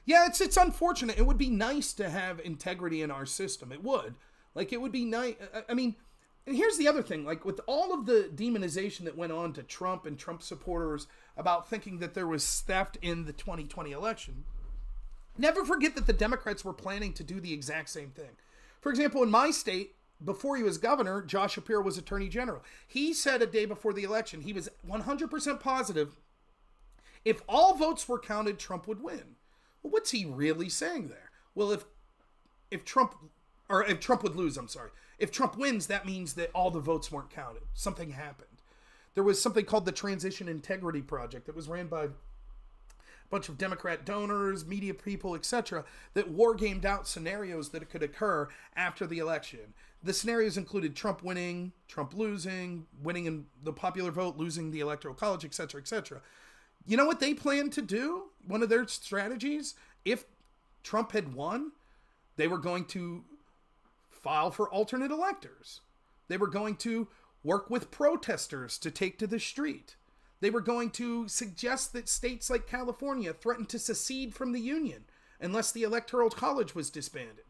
Yeah, it's unfortunate. It would be nice to have integrity in our system. It would. Like, it would be nice. I mean. And here's the other thing, like with all of the demonization that went on to Trump and Trump supporters about thinking that there was theft in the 2020 election, never forget that the Democrats were planning to do the exact same thing. For example, in my state, before he was governor, Josh Shapiro was attorney general. He said a day before the election, he was 100% positive if all votes were counted, Trump would win. Well, what's he really saying there? Well, if Trump would lose, I'm sorry. If Trump wins, that means that all the votes weren't counted. Something happened. There was something called the Transition Integrity Project that was ran by a bunch of Democrat donors, media people, etc., that war-gamed out scenarios that could occur after the election. The scenarios included Trump winning, Trump losing, winning in the popular vote, losing the Electoral College, etc., etc. You know what they planned to do? One of their strategies? If Trump had won, they were going to file for alternate electors. They were going to work with protesters to take to the street. They were going to suggest that states like California threaten to secede from the Union unless the Electoral College was disbanded.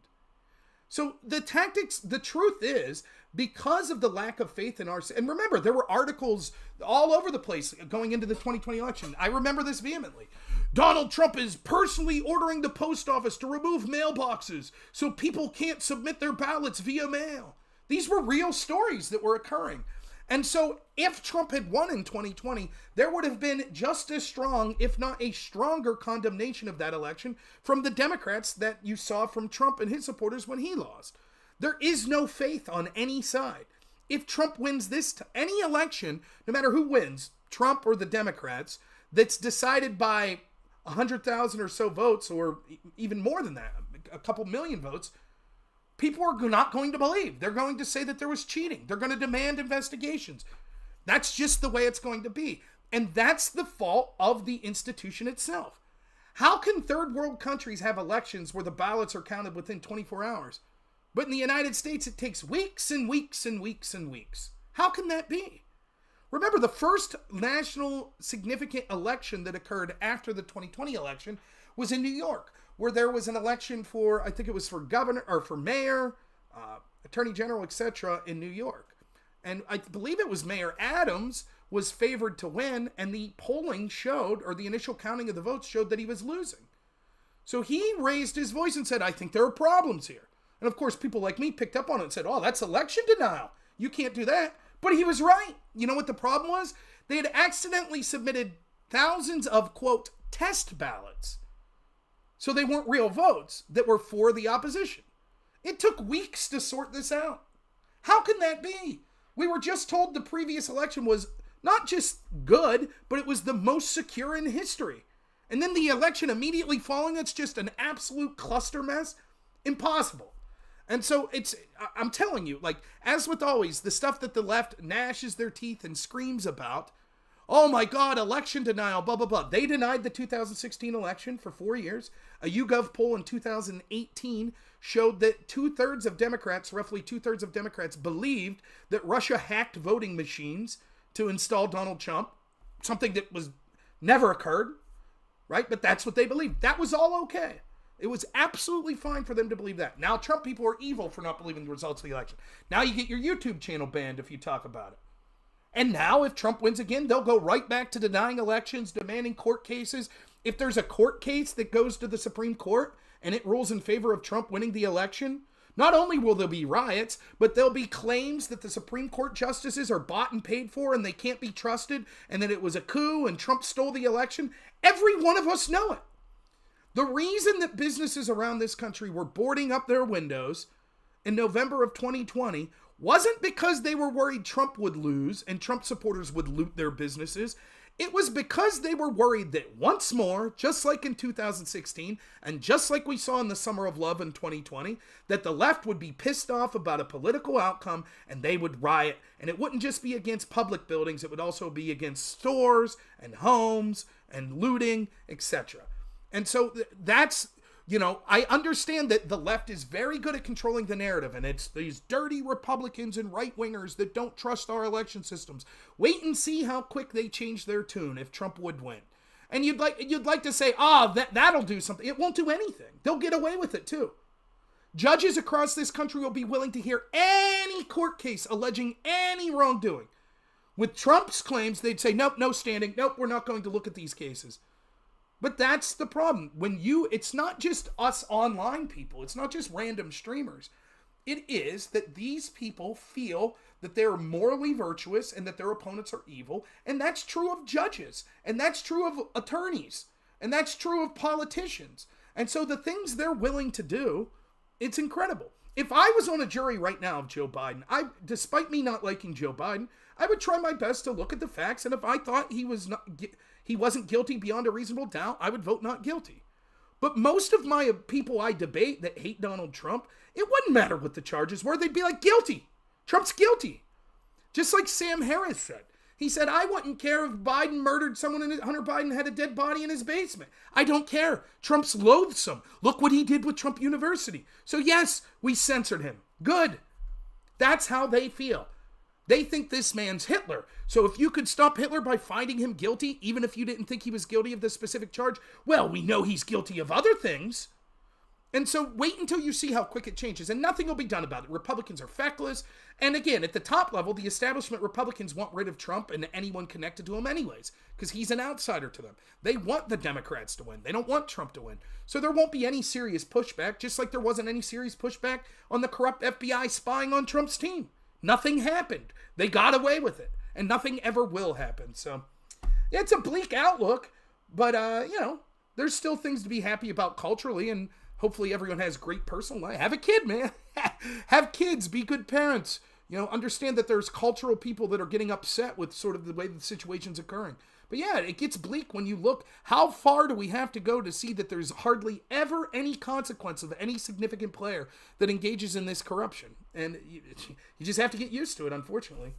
So the tactics, the truth is, because of the lack of faith in our... And remember, there were articles all over the place going into the 2020 election. I remember this vehemently. Donald Trump is personally ordering the post office to remove mailboxes so people can't submit their ballots via mail. These were real stories that were occurring. And so if Trump had won in 2020, there would have been just as strong, if not a stronger condemnation of that election from the Democrats that you saw from Trump and his supporters when he lost. There is no faith on any side. If Trump wins any election, no matter who wins, Trump or the Democrats, that's decided by 100,000 or so votes, or even more than that, a couple million votes, people are not going to believe. They're going to say that there was cheating. They're going to demand investigations. That's just the way it's going to be. And that's the fault of the institution itself. How can third world countries have elections where the ballots are counted within 24 hours? But in the United States, it takes weeks and weeks and weeks and weeks. How can that be? Remember, the first national significant election that occurred after the 2020 election was in New York, where there was an election for, I think it was for governor or for mayor, attorney general, etc. in New York. And I believe it was Mayor Adams was favored to win, and the polling showed, or the initial counting of the votes showed that he was losing. So he raised his voice and said, I think there are problems here. And of course, people like me picked up on it and said, oh, that's election denial. You can't do that. But he was right. You know what the problem was? They had accidentally submitted thousands of, quote, test ballots. So they weren't real votes that were for the opposition. It took weeks to sort this out. How can that be? We were just told the previous election was not just good, but it was the most secure in history. And then the election immediately following, it's just an absolute cluster mess. Impossible. And so I'm telling you, like, as with always, the stuff that the left gnashes their teeth and screams about, oh my God, election denial, blah, blah, blah. They denied the 2016 election for 4 years. A YouGov poll in 2018 showed that roughly two-thirds of Democrats believed that Russia hacked voting machines to install Donald Trump, something that was never occurred, right? But that's what they believed. That was all okay. It was absolutely fine for them to believe that. Now Trump people are evil for not believing the results of the election. Now you get your YouTube channel banned if you talk about it. And now if Trump wins again, they'll go right back to denying elections, demanding court cases. If there's a court case that goes to the Supreme Court and it rules in favor of Trump winning the election, not only will there be riots, but there'll be claims that the Supreme Court justices are bought and paid for and they can't be trusted and that it was a coup and Trump stole the election. Every one of us know it. The reason that businesses around this country were boarding up their windows in November of 2020 wasn't because they were worried Trump would lose and Trump supporters would loot their businesses. It was because they were worried that once more, just like in 2016, and just like we saw in the Summer of Love in 2020, that the left would be pissed off about a political outcome and they would riot. And it wouldn't just be against public buildings, it would also be against stores and homes and looting, etc. And so that's, I understand that the left is very good at controlling the narrative, and it's these dirty Republicans and right-wingers that don't trust our election systems. Wait and see how quick they change their tune if Trump would win. And you'd like to say, that'll do something. It won't do anything. They'll get away with it too. Judges across this country will be willing to hear any court case alleging any wrongdoing. With Trump's claims, they'd say, nope, no standing. Nope, we're not going to look at these cases. But that's the problem. It's not just us online people. It's not just random streamers. It is that these people feel that they're morally virtuous and that their opponents are evil. And that's true of judges. And that's true of attorneys. And that's true of politicians. And so the things they're willing to do, it's incredible. If I was on a jury right now of Joe Biden, despite me not liking Joe Biden, I would try my best to look at the facts. And if I thought he wasn't guilty beyond a reasonable doubt, I would vote not guilty. But most of my people I debate that hate Donald Trump, it wouldn't matter what the charges were. They'd be like, guilty. Trump's guilty. Just like Sam Harris said. He said, I wouldn't care if Biden murdered someone and Hunter Biden had a dead body in his basement. I don't care. Trump's loathsome. Look what he did with Trump University. So yes, we censored him. Good. That's how they feel. They think this man's Hitler. So if you could stop Hitler by finding him guilty, even if you didn't think he was guilty of this specific charge, well, we know he's guilty of other things. And so wait until you see how quick it changes, and nothing will be done about it. Republicans are feckless. And again, at the top level, the establishment Republicans want rid of Trump and anyone connected to him anyways, because he's an outsider to them. They want the Democrats to win. They don't want Trump to win. So there won't be any serious pushback, just like there wasn't any serious pushback on the corrupt FBI spying on Trump's team. Nothing happened. They got away with it. And nothing ever will happen. So it's a bleak outlook, but, there's still things to be happy about culturally, and hopefully everyone has great personal life. Have a kid, man. Have kids. Be good parents. Understand that there's cultural people that are getting upset with sort of the way the situation's occurring. But yeah, it gets bleak when you look, how far do we have to go to see that there's hardly ever any consequence of any significant player that engages in this corruption? And you just have to get used to it, unfortunately.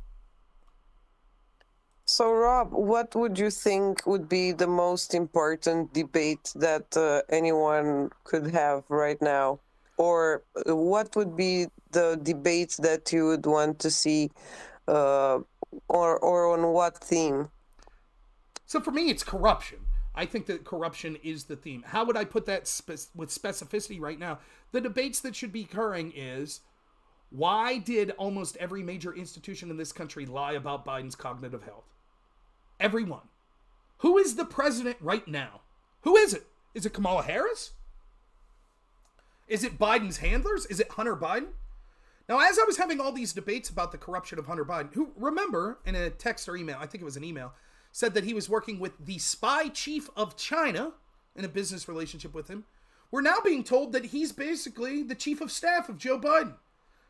So, Rob, what would you think would be the most important debate that anyone could have right now? Or what would be the debates that you would want to see, uh, or on what theme? So for me, it's corruption. I think that corruption is the theme. How would I put that with specificity right now? The debates that should be occurring is, why did almost every major institution in this country lie about Biden's cognitive health? Everyone. Who is the president right now? Who is it? Is it Kamala Harris? Is it Biden's handlers? Is it Hunter Biden? Now, as I was having all these debates about the corruption of Hunter Biden, who, remember, in a text or email, I think it was an email, said that he was working with the spy chief of China in a business relationship with him, we're now being told that he's basically the chief of staff of Joe Biden.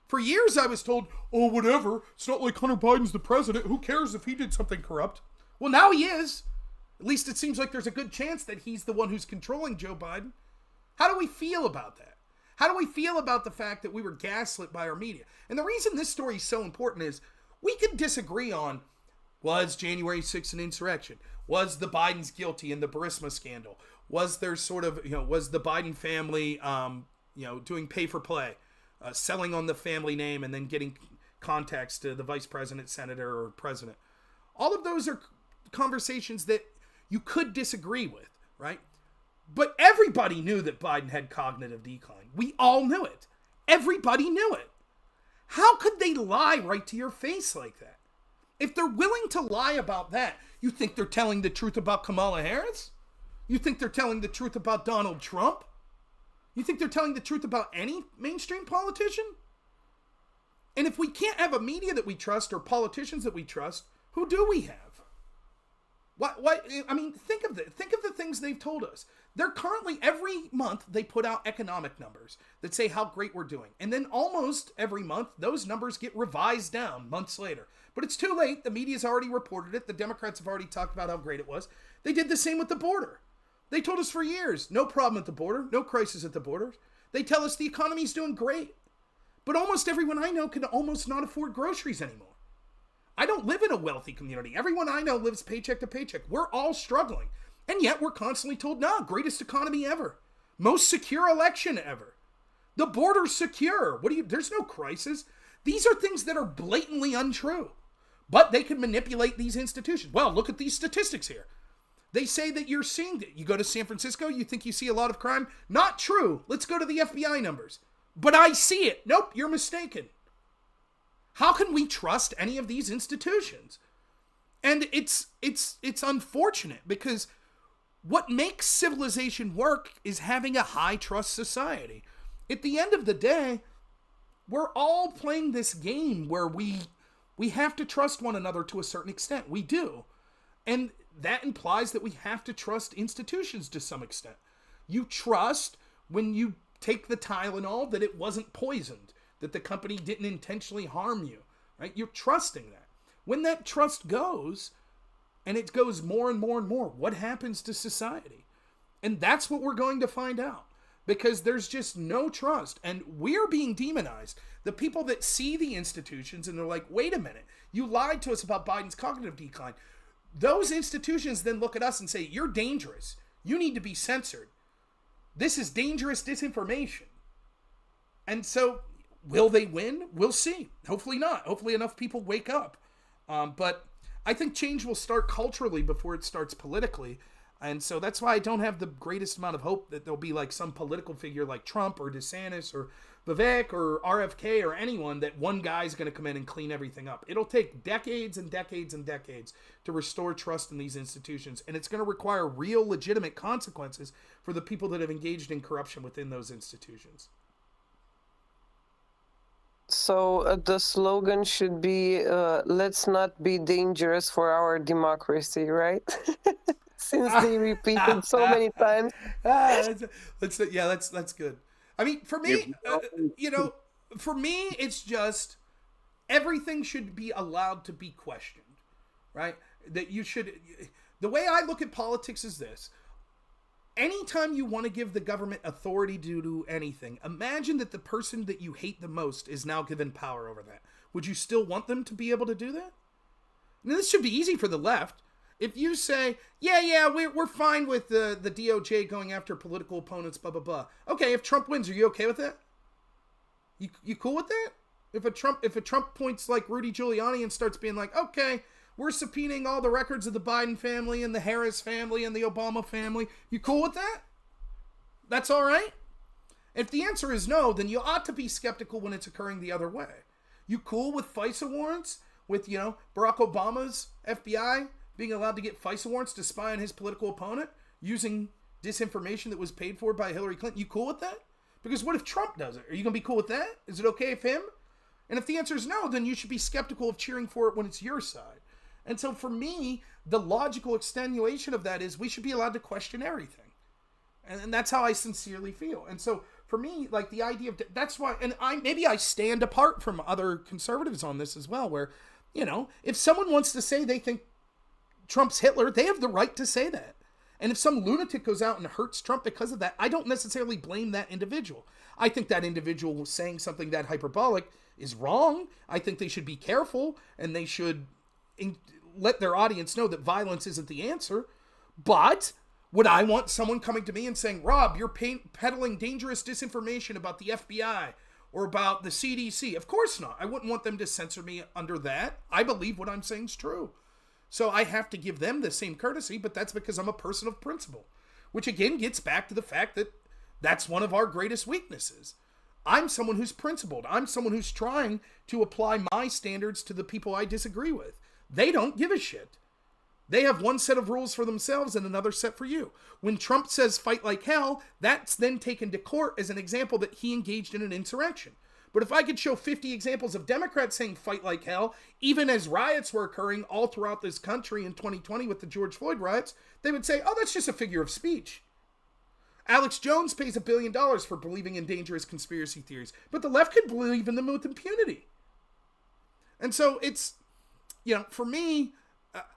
For years, I was told, oh, whatever, it's not like Hunter Biden's the president. Who cares if he did something corrupt? Well, now he is. At least it seems like there's a good chance that he's the one who's controlling Joe Biden. How do we feel about that? How do we feel about the fact that we were gaslit by our media? And the reason this story is so important is we can disagree on, was January 6th an insurrection? Was the Bidens guilty in the Burisma scandal? Was there sort of, was the Biden family, doing pay for play, selling on the family name and then getting contacts to the vice president, senator, or president? All of those are conversations that you could disagree with, right? But everybody knew that Biden had cognitive decline. We all knew it. Everybody knew it. How could they lie right to your face like that? If they're willing to lie about that, you think they're telling the truth about Kamala Harris? You think they're telling the truth about Donald Trump? You think they're telling the truth about any mainstream politician? And if we can't have a media that we trust or politicians that we trust, who do we have? What? I mean, think of the things they've told us. They're currently, every month, they put out economic numbers that say how great we're doing. And then almost every month, those numbers get revised down months later. But it's too late. The media's already reported it. The Democrats have already talked about how great it was. They did the same with the border. They told us for years, no problem at the border, no crisis at the border. They tell us the economy's doing great. But almost everyone I know can almost not afford groceries anymore. I don't live in a wealthy community. Everyone I know lives paycheck to paycheck. We're all struggling. And yet we're constantly told, no, greatest economy ever. Most secure election ever. The border's secure. There's no crisis. These are things that are blatantly untrue. But they can manipulate these institutions. Well, look at these statistics here. They say that you're seeing it. You go to San Francisco, you think you see a lot of crime. Not true. Let's go to the FBI numbers. But I see it. Nope, you're mistaken. How can we trust any of these institutions? And it's unfortunate because what makes civilization work is having a high trust society. At the end of the day, we're all playing this game where we have to trust one another to a certain extent. We do. And that implies that we have to trust institutions to some extent. You trust when you take the Tylenol that it wasn't poisoned, that the company didn't intentionally harm you, right? You're trusting that. When that trust goes, and it goes more and more and more, what happens to society? And that's what we're going to find out, because there's just no trust, and we're being demonized. The people that see the institutions and they're like, wait a minute, you lied to us about Biden's cognitive decline. Those institutions then look at us and say, you're dangerous. You need to be censored. This is dangerous disinformation. And so, will they win? We'll see. Hopefully not. Hopefully enough people wake up. But I think change will start culturally before it starts politically. And so that's why I don't have the greatest amount of hope that there'll be like some political figure like Trump or DeSantis or Vivek or RFK or anyone that one guy's going to come in and clean everything up. It'll take decades and decades and decades to restore trust in these institutions. And it's going to require real legitimate consequences for the people that have engaged in corruption within those institutions. So the slogan should be, let's not be dangerous for our democracy, right? Since they repeated so many times. That's good. I mean, for me, for me, it's just everything should be allowed to be questioned, right? That you should. The way I look at politics is this. Anytime you want to give the government authority to do anything, imagine that the person that you hate the most is now given power over that. Would you still want them to be able to do that? Now, this should be easy for the left. If you say, yeah, we're fine with the DOJ going after political opponents, blah, blah, blah. Okay, if Trump wins, are you okay with that? You cool with that? If a Trump points like Rudy Giuliani and starts being like, okay, we're subpoenaing all the records of the Biden family and the Harris family and the Obama family, you cool with that? That's all right? If the answer is no, then you ought to be skeptical when it's occurring the other way. You cool with FISA warrants? With, Barack Obama's FBI being allowed to get FISA warrants to spy on his political opponent using disinformation that was paid for by Hillary Clinton? You cool with that? Because what if Trump does it? Are you going to be cool with that? Is it okay if him? And if the answer is no, then you should be skeptical of cheering for it when it's your side. And so for me, the logical extenuation of that is we should be allowed to question everything. And that's how I sincerely feel. And so for me, like the idea of, that's why, and maybe I stand apart from other conservatives on this as well, where, if someone wants to say they think Trump's Hitler, they have the right to say that. And if some lunatic goes out and hurts Trump because of that, I don't necessarily blame that individual. I think that individual saying something that hyperbolic is wrong. I think they should be careful and they should let their audience know that violence isn't the answer. But would I want someone coming to me and saying, Rob, you're peddling dangerous disinformation about the FBI or about the CDC? Of course not. I wouldn't want them to censor me under that. I believe what I'm saying is true. So I have to give them the same courtesy, but that's because I'm a person of principle, which again gets back to the fact that that's one of our greatest weaknesses. I'm someone who's principled. I'm someone who's trying to apply my standards to the people I disagree with. They don't give a shit. They have one set of rules for themselves and another set for you. When Trump says fight like hell, that's then taken to court as an example that he engaged in an insurrection. But if I could show 50 examples of Democrats saying fight like hell, even as riots were occurring all throughout this country in 2020 with the George Floyd riots, they would say, oh, that's just a figure of speech. Alex Jones pays $1 billion for believing in dangerous conspiracy theories, but the left could believe in them with impunity. And so it's, for me,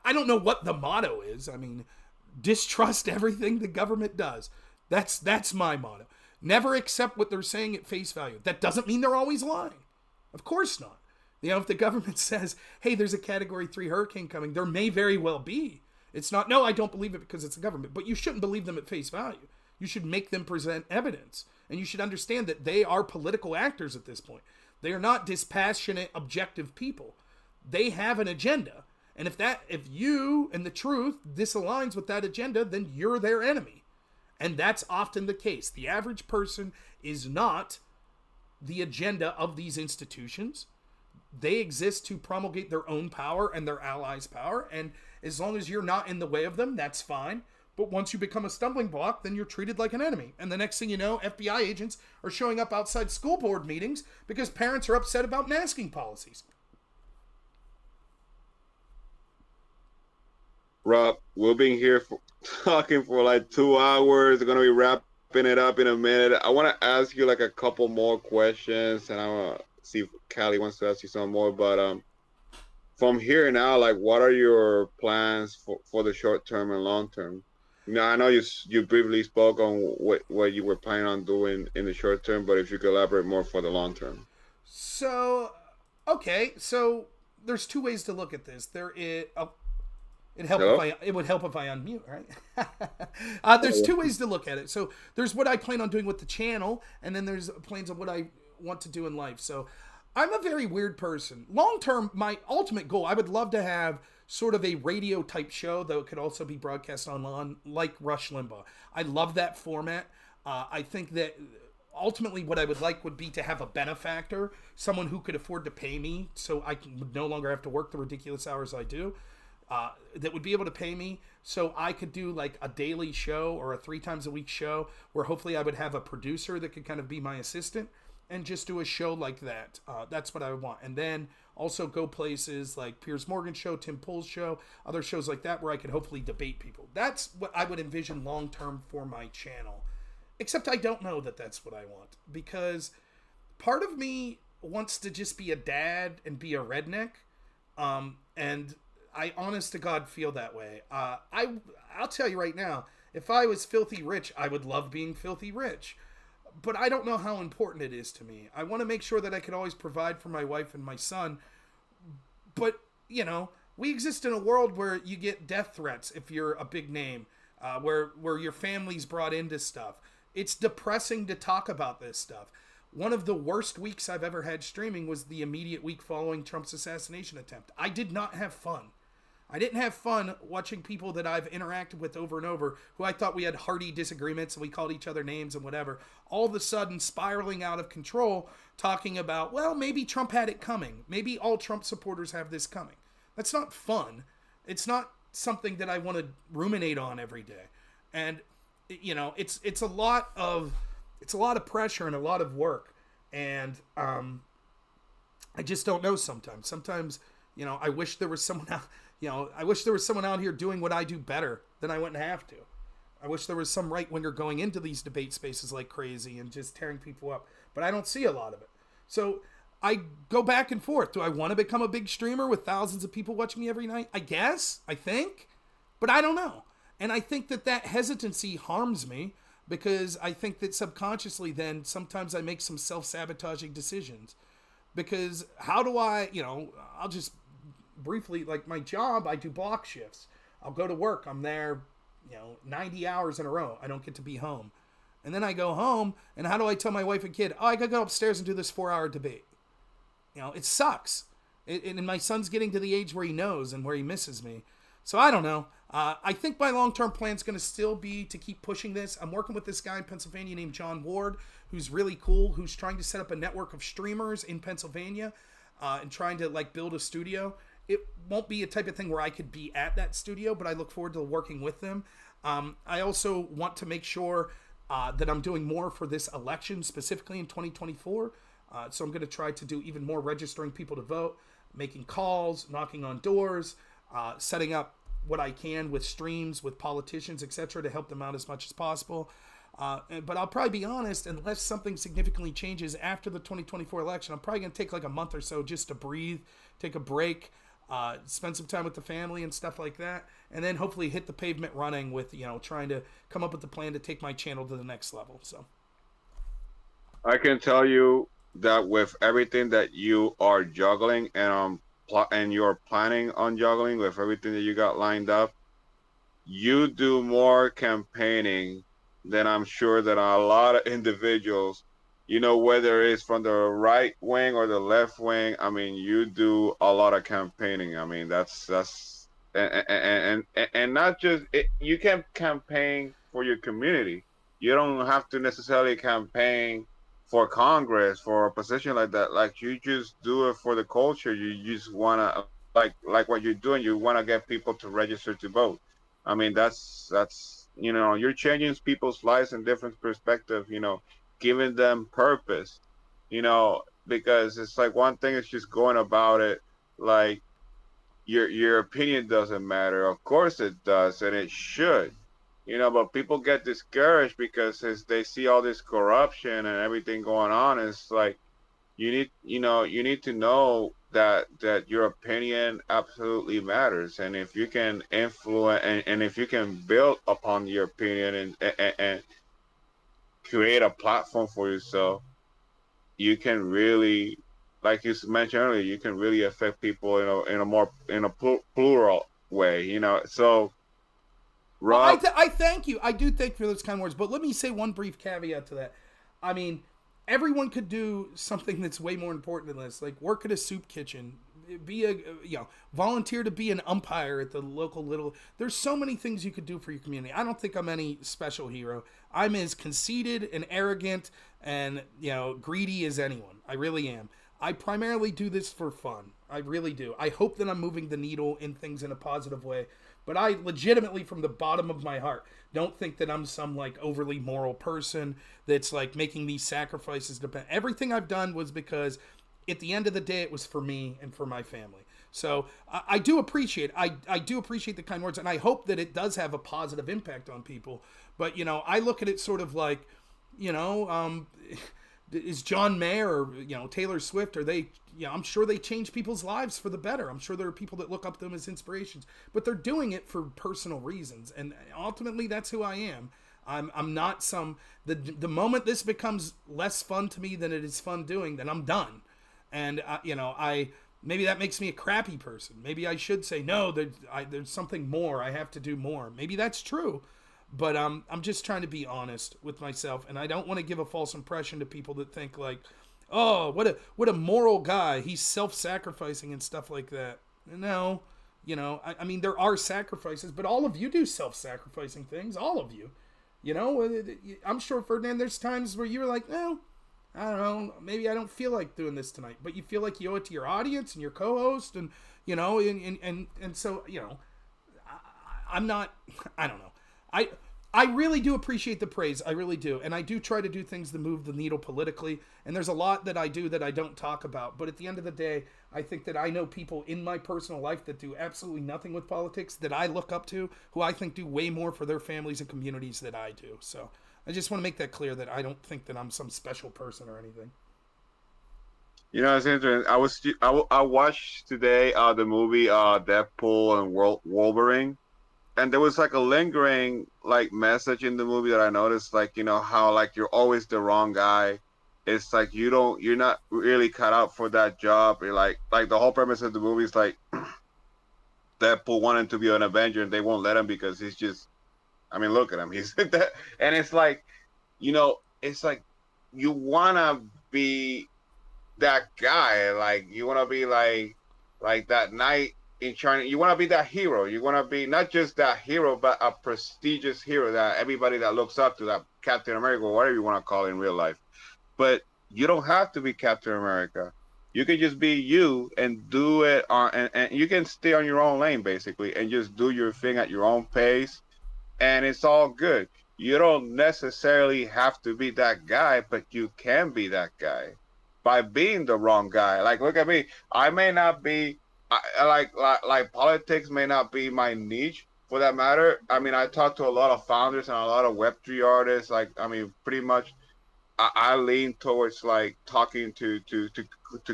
I don't know what the motto is. I mean, distrust everything the government does. That's my motto. Never accept what they're saying at face value. That doesn't mean they're always lying. Of course not. If the government says, hey, there's a Category 3 hurricane coming, there may very well be. It's not, no, I don't believe it because it's a government. But you shouldn't believe them at face value. You should make them present evidence. And you should understand that they are political actors at this point. They are not dispassionate, objective people. They have an agenda. And if you and the truth disaligns with that agenda, then you're their enemy. And that's often the case. The average person is not the agenda of these institutions. They exist to promulgate their own power and their allies' power. And as long as you're not in the way of them, that's fine. But once you become a stumbling block, then you're treated like an enemy. And the next thing you know, FBI agents are showing up outside school board meetings because parents are upset about masking policies. Rob, we've been here talking for like 2 hours. We're going to be wrapping it up in a minute. I want to ask you like a couple more questions, and I want to see if Kylie wants to ask you some more. But from here now, like, what are your plans for the short term and long term? I know you briefly spoke on what you were planning on doing in the short term, but if you could elaborate more for the long term. So, okay, so there's two ways to look at this. It would help if I unmute, right? There's two ways to look at it. So there's what I plan on doing with the channel, and then there's plans of what I want to do in life. So I'm a very weird person. Long term, my ultimate goal, I would love to have sort of a radio type show, though it could also be broadcast online, like Rush Limbaugh. I love that format. I think that ultimately what I would like would be to have a benefactor, someone who could afford to pay me so I would no longer have to work the ridiculous hours I do. That would be able to pay me so I could do like a daily show or a 3 times a week show where hopefully I would have a producer that could kind of be my assistant and just do a show like that. That's what I would want. And then also go places like Piers Morgan's show, Tim Pool's show, other shows like that where I could hopefully debate people. That's what I would envision long term for my channel. Except I don't know that that's what I want, because part of me wants to just be a dad and be a redneck. And I honest to God feel that way. I'll tell you right now, if I was filthy rich, I would love being filthy rich. But I don't know how important it is to me. I want to make sure that I can always provide for my wife and my son. But, We exist in a world where you get death threats if you're a big name, where your family's brought into stuff. It's depressing to talk about this stuff. One of the worst weeks I've ever had streaming was the immediate week following Trump's assassination attempt. I did not have fun. I didn't have fun watching people that I've interacted with over and over, who I thought we had hearty disagreements and we called each other names and whatever, all of a sudden spiraling out of control, talking about, well, maybe Trump had it coming. Maybe all Trump supporters have this coming. That's not fun. It's not something that I want to ruminate on every day. And, you know, it's a lot of pressure and a lot of work. And I just don't know sometimes. Sometimes, you know, I wish there was someone out, I wish there was someone out here doing what I do better, then I wouldn't have to. I wish there was some right-winger going into these debate spaces like crazy and just tearing people up. But I don't see a lot of it. So I go back and forth. Do I want to become a big streamer with thousands of people watching me every night? I guess. I think. But I don't know. And I think that hesitancy harms me, because I think that subconsciously then sometimes I make some self-sabotaging decisions. Because how do I, I'll just briefly, like my job, I do block shifts. I'll go to work. I'm there, 90 hours in a row. I don't get to be home. And then I go home, and how do I tell my wife and kid, I gotta go upstairs and do this 4-hour debate? It sucks. And my son's getting to the age where he knows and where he misses me. So I don't know. I think my long-term plan is going to still be to keep pushing this. I'm working with this guy in Pennsylvania named John Ward, who's really cool, who's trying to set up a network of streamers in Pennsylvania and trying to build a studio. It won't be a type of thing where I could be at that studio, but I look forward to working with them. I also want to make sure that I'm doing more for this election, specifically in 2024. So I'm going to try to do even more registering people to vote, making calls, knocking on doors, setting up what I can with streams, with politicians, etc., to help them out as much as possible. But I'll probably be honest, unless something significantly changes after the 2024 election, I'm probably going to take like a month or so just to breathe, take a break, spend some time with the family and stuff like that, and then hopefully hit the pavement running with, trying to come up with the plan to take my channel to the next level. So I can tell you that with everything that you are juggling and you're planning on juggling, with everything that you got lined up, you do more campaigning than I'm sure that a lot of individuals, whether it's from the right wing or the left wing. I mean, you do a lot of campaigning. I mean, that's and not just it, you can campaign for your community. You don't have to necessarily campaign for Congress, for a position like that. Like, you just do it for the culture. You just want to, like what you're doing, you want to get people to register to vote. I mean, that's you're changing people's lives in different perspective, giving them purpose, because it's like, one thing is just going about it like your opinion doesn't matter. Of course it does, and it should. But people get discouraged because as they see all this corruption and everything going on, it's like, you need to know that your opinion absolutely matters. And if you can influence and if you can build upon your opinion and create a platform for yourself, you can really, like you mentioned earlier, you can really affect people in a plural way, So Rob, well, I thank you. I do thank you for those kind words. But let me say one brief caveat to that. I mean, everyone could do something that's way more important than this. Like, work at a soup kitchen, be volunteer to be an umpire at the local little. There's so many things you could do for your community. I don't think I'm any special hero. I'm as conceited and arrogant and greedy as anyone. I really am. I primarily do this for fun. I really do. I hope that I'm moving the needle in things in a positive way. But I legitimately, from the bottom of my heart, don't think that I'm some overly moral person that's making these sacrifices. Everything I've done was because at the end of the day, it was for me and for my family. So I do appreciate the kind words, and I hope that it does have a positive impact on people. But, I look at it sort of like, is John Mayer or Taylor Swift, are they, I'm sure they change people's lives for the better. I'm sure there are people that look up to them as inspirations, but they're doing it for personal reasons, and ultimately that's who I am. I'm not the moment this becomes less fun to me than it is fun doing, then I'm done. And I Maybe that makes me a crappy person. Maybe I should say, no, there's something more. I have to do more. Maybe that's true. But I'm just trying to be honest with myself. And I don't want to give a false impression to people that think like, oh, what a moral guy. He's self-sacrificing and stuff like that. No, I mean, there are sacrifices, but all of you do self-sacrificing things. All of you. I'm sure, Ferdinand, there's times where you're like, no, I don't know, maybe I don't feel like doing this tonight, but you feel like you owe it to your audience and your co-host, and so I'm not, I don't know, I really do appreciate the praise, I really do, and I do try to do things that move the needle politically, and there's a lot that I do that I don't talk about, but at the end of the day, I think that I know people in my personal life that do absolutely nothing with politics that I look up to, who I think do way more for their families and communities than I do. So I just want to make that clear that I don't think that I'm some special person or anything. It's interesting. I watched today the movie Deadpool and Wolverine, and there was like a lingering like message in the movie that I noticed, like how like you're always the wrong guy. It's like you're not really cut out for that job. You're like the whole premise of the movie is like Deadpool wanting to be an Avenger and they won't let him because he's just, I mean, look at him. He's that, and it's like, it's like you wanna be that guy. Like you wanna be like that knight in China. You wanna be that hero. You wanna be not just that hero, but a prestigious hero that everybody that looks up to, that Captain America, or whatever you wanna call it in real life. But you don't have to be Captain America. You can just be you and do it and you can stay on your own lane basically and just do your thing at your own pace, and it's all good. You don't necessarily have to be that guy, but you can be that guy by being the wrong guy. Like, look at me. I may not be like politics may not be my niche for that matter. I mean, I talk to a lot of founders and a lot of Web3 artists. Like, I mean, pretty much. I lean towards like talking to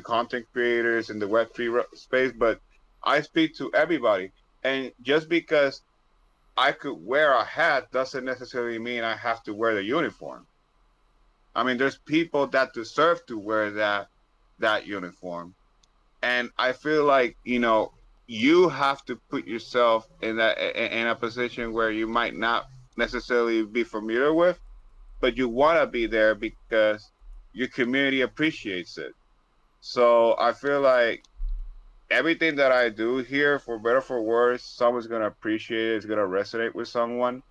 content creators in the Web3 space, but I speak to everybody. And just because I could wear a hat doesn't necessarily mean I have to wear the uniform. I mean, there's people that deserve to wear that uniform, and I feel like you have to put yourself in a position where you might not necessarily be familiar with, but you want to be there because your community appreciates it. So I feel like everything that I do here, for better or for worse, someone's going to appreciate it. It's going to resonate with someone.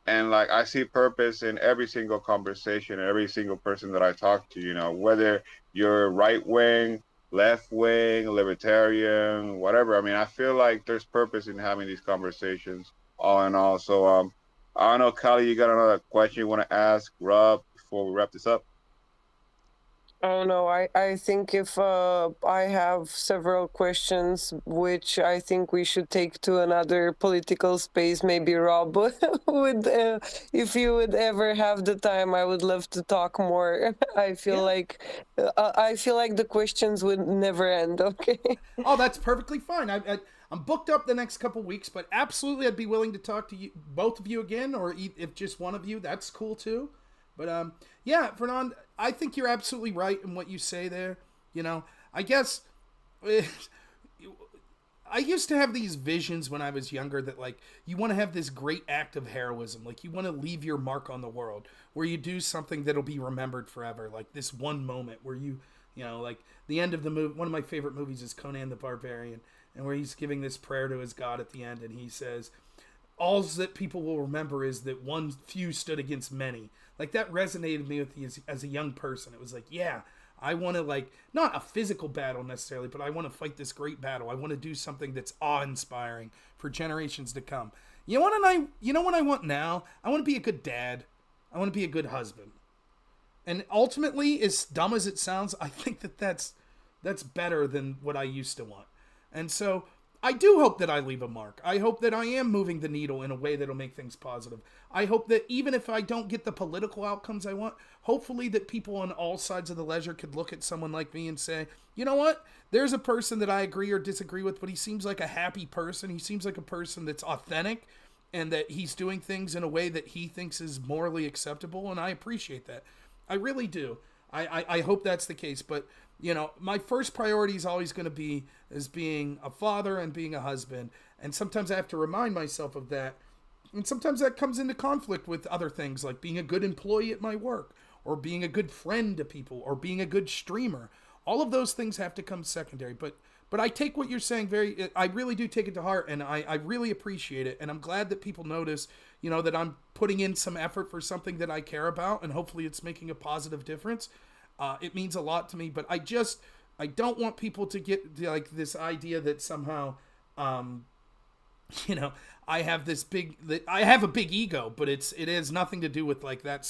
And like, I see purpose in every single conversation, every single person that I talk to, whether you're right wing, left wing, libertarian, whatever. I mean, I feel like there's purpose in having these conversations all in all. So, I don't know, Kylie, you got another question you want to ask Rob before we wrap this up? Oh no, I think if I have several questions, which I think we should take to another political space. Maybe Rob would, if you would ever have the time, I would love to talk more. I feel like the questions would never end. Okay. Oh, that's perfectly fine. I'm booked up the next couple weeks, but absolutely, I'd be willing to talk to you, both of you again, or if just one of you, that's cool too. But yeah, Fernand, I think you're absolutely right in what you say there. I guess I used to have these visions when I was younger that like you want to have this great act of heroism, like you want to leave your mark on the world, where you do something that'll be remembered forever, like this one moment where like the end of the movie. One of my favorite movies is Conan the Barbarian, and where he's giving this prayer to his god at the end, and he says, all that people will remember is that one few stood against many. Like, that resonated with me as a young person. It was like, yeah, I want to, like, not a physical battle necessarily, but I want to fight this great battle. I want to do something that's awe-inspiring for generations to come. You know what I want now? I want to be a good dad. I want to be a good husband. And ultimately, as dumb as it sounds, I think that's better than what I used to want. And so I do hope that I leave a mark. I hope that I am moving the needle in a way that'll make things positive. I hope that even if I don't get the political outcomes I want, hopefully that people on all sides of the ledger could look at someone like me and say, you know what? There's a person that I agree or disagree with, but he seems like a happy person. He seems like a person that's authentic and that he's doing things in a way that he thinks is morally acceptable, and I appreciate that. I really do. I hope that's the case. But, you know, my first priority is always going to be as being a father and being a husband. And sometimes I have to remind myself of that. And sometimes that comes into conflict with other things like being a good employee at my work or being a good friend to people or being a good streamer. All of those things have to come secondary. But I take what you're saying I really do take it to heart, and I really appreciate it. And I'm glad that people notice, you know, that I'm putting in some effort for something that I care about, and hopefully it's making a positive difference. It means a lot to me, but I don't want people to get like this idea that somehow, you know, I have a big ego, but it has nothing to do with like that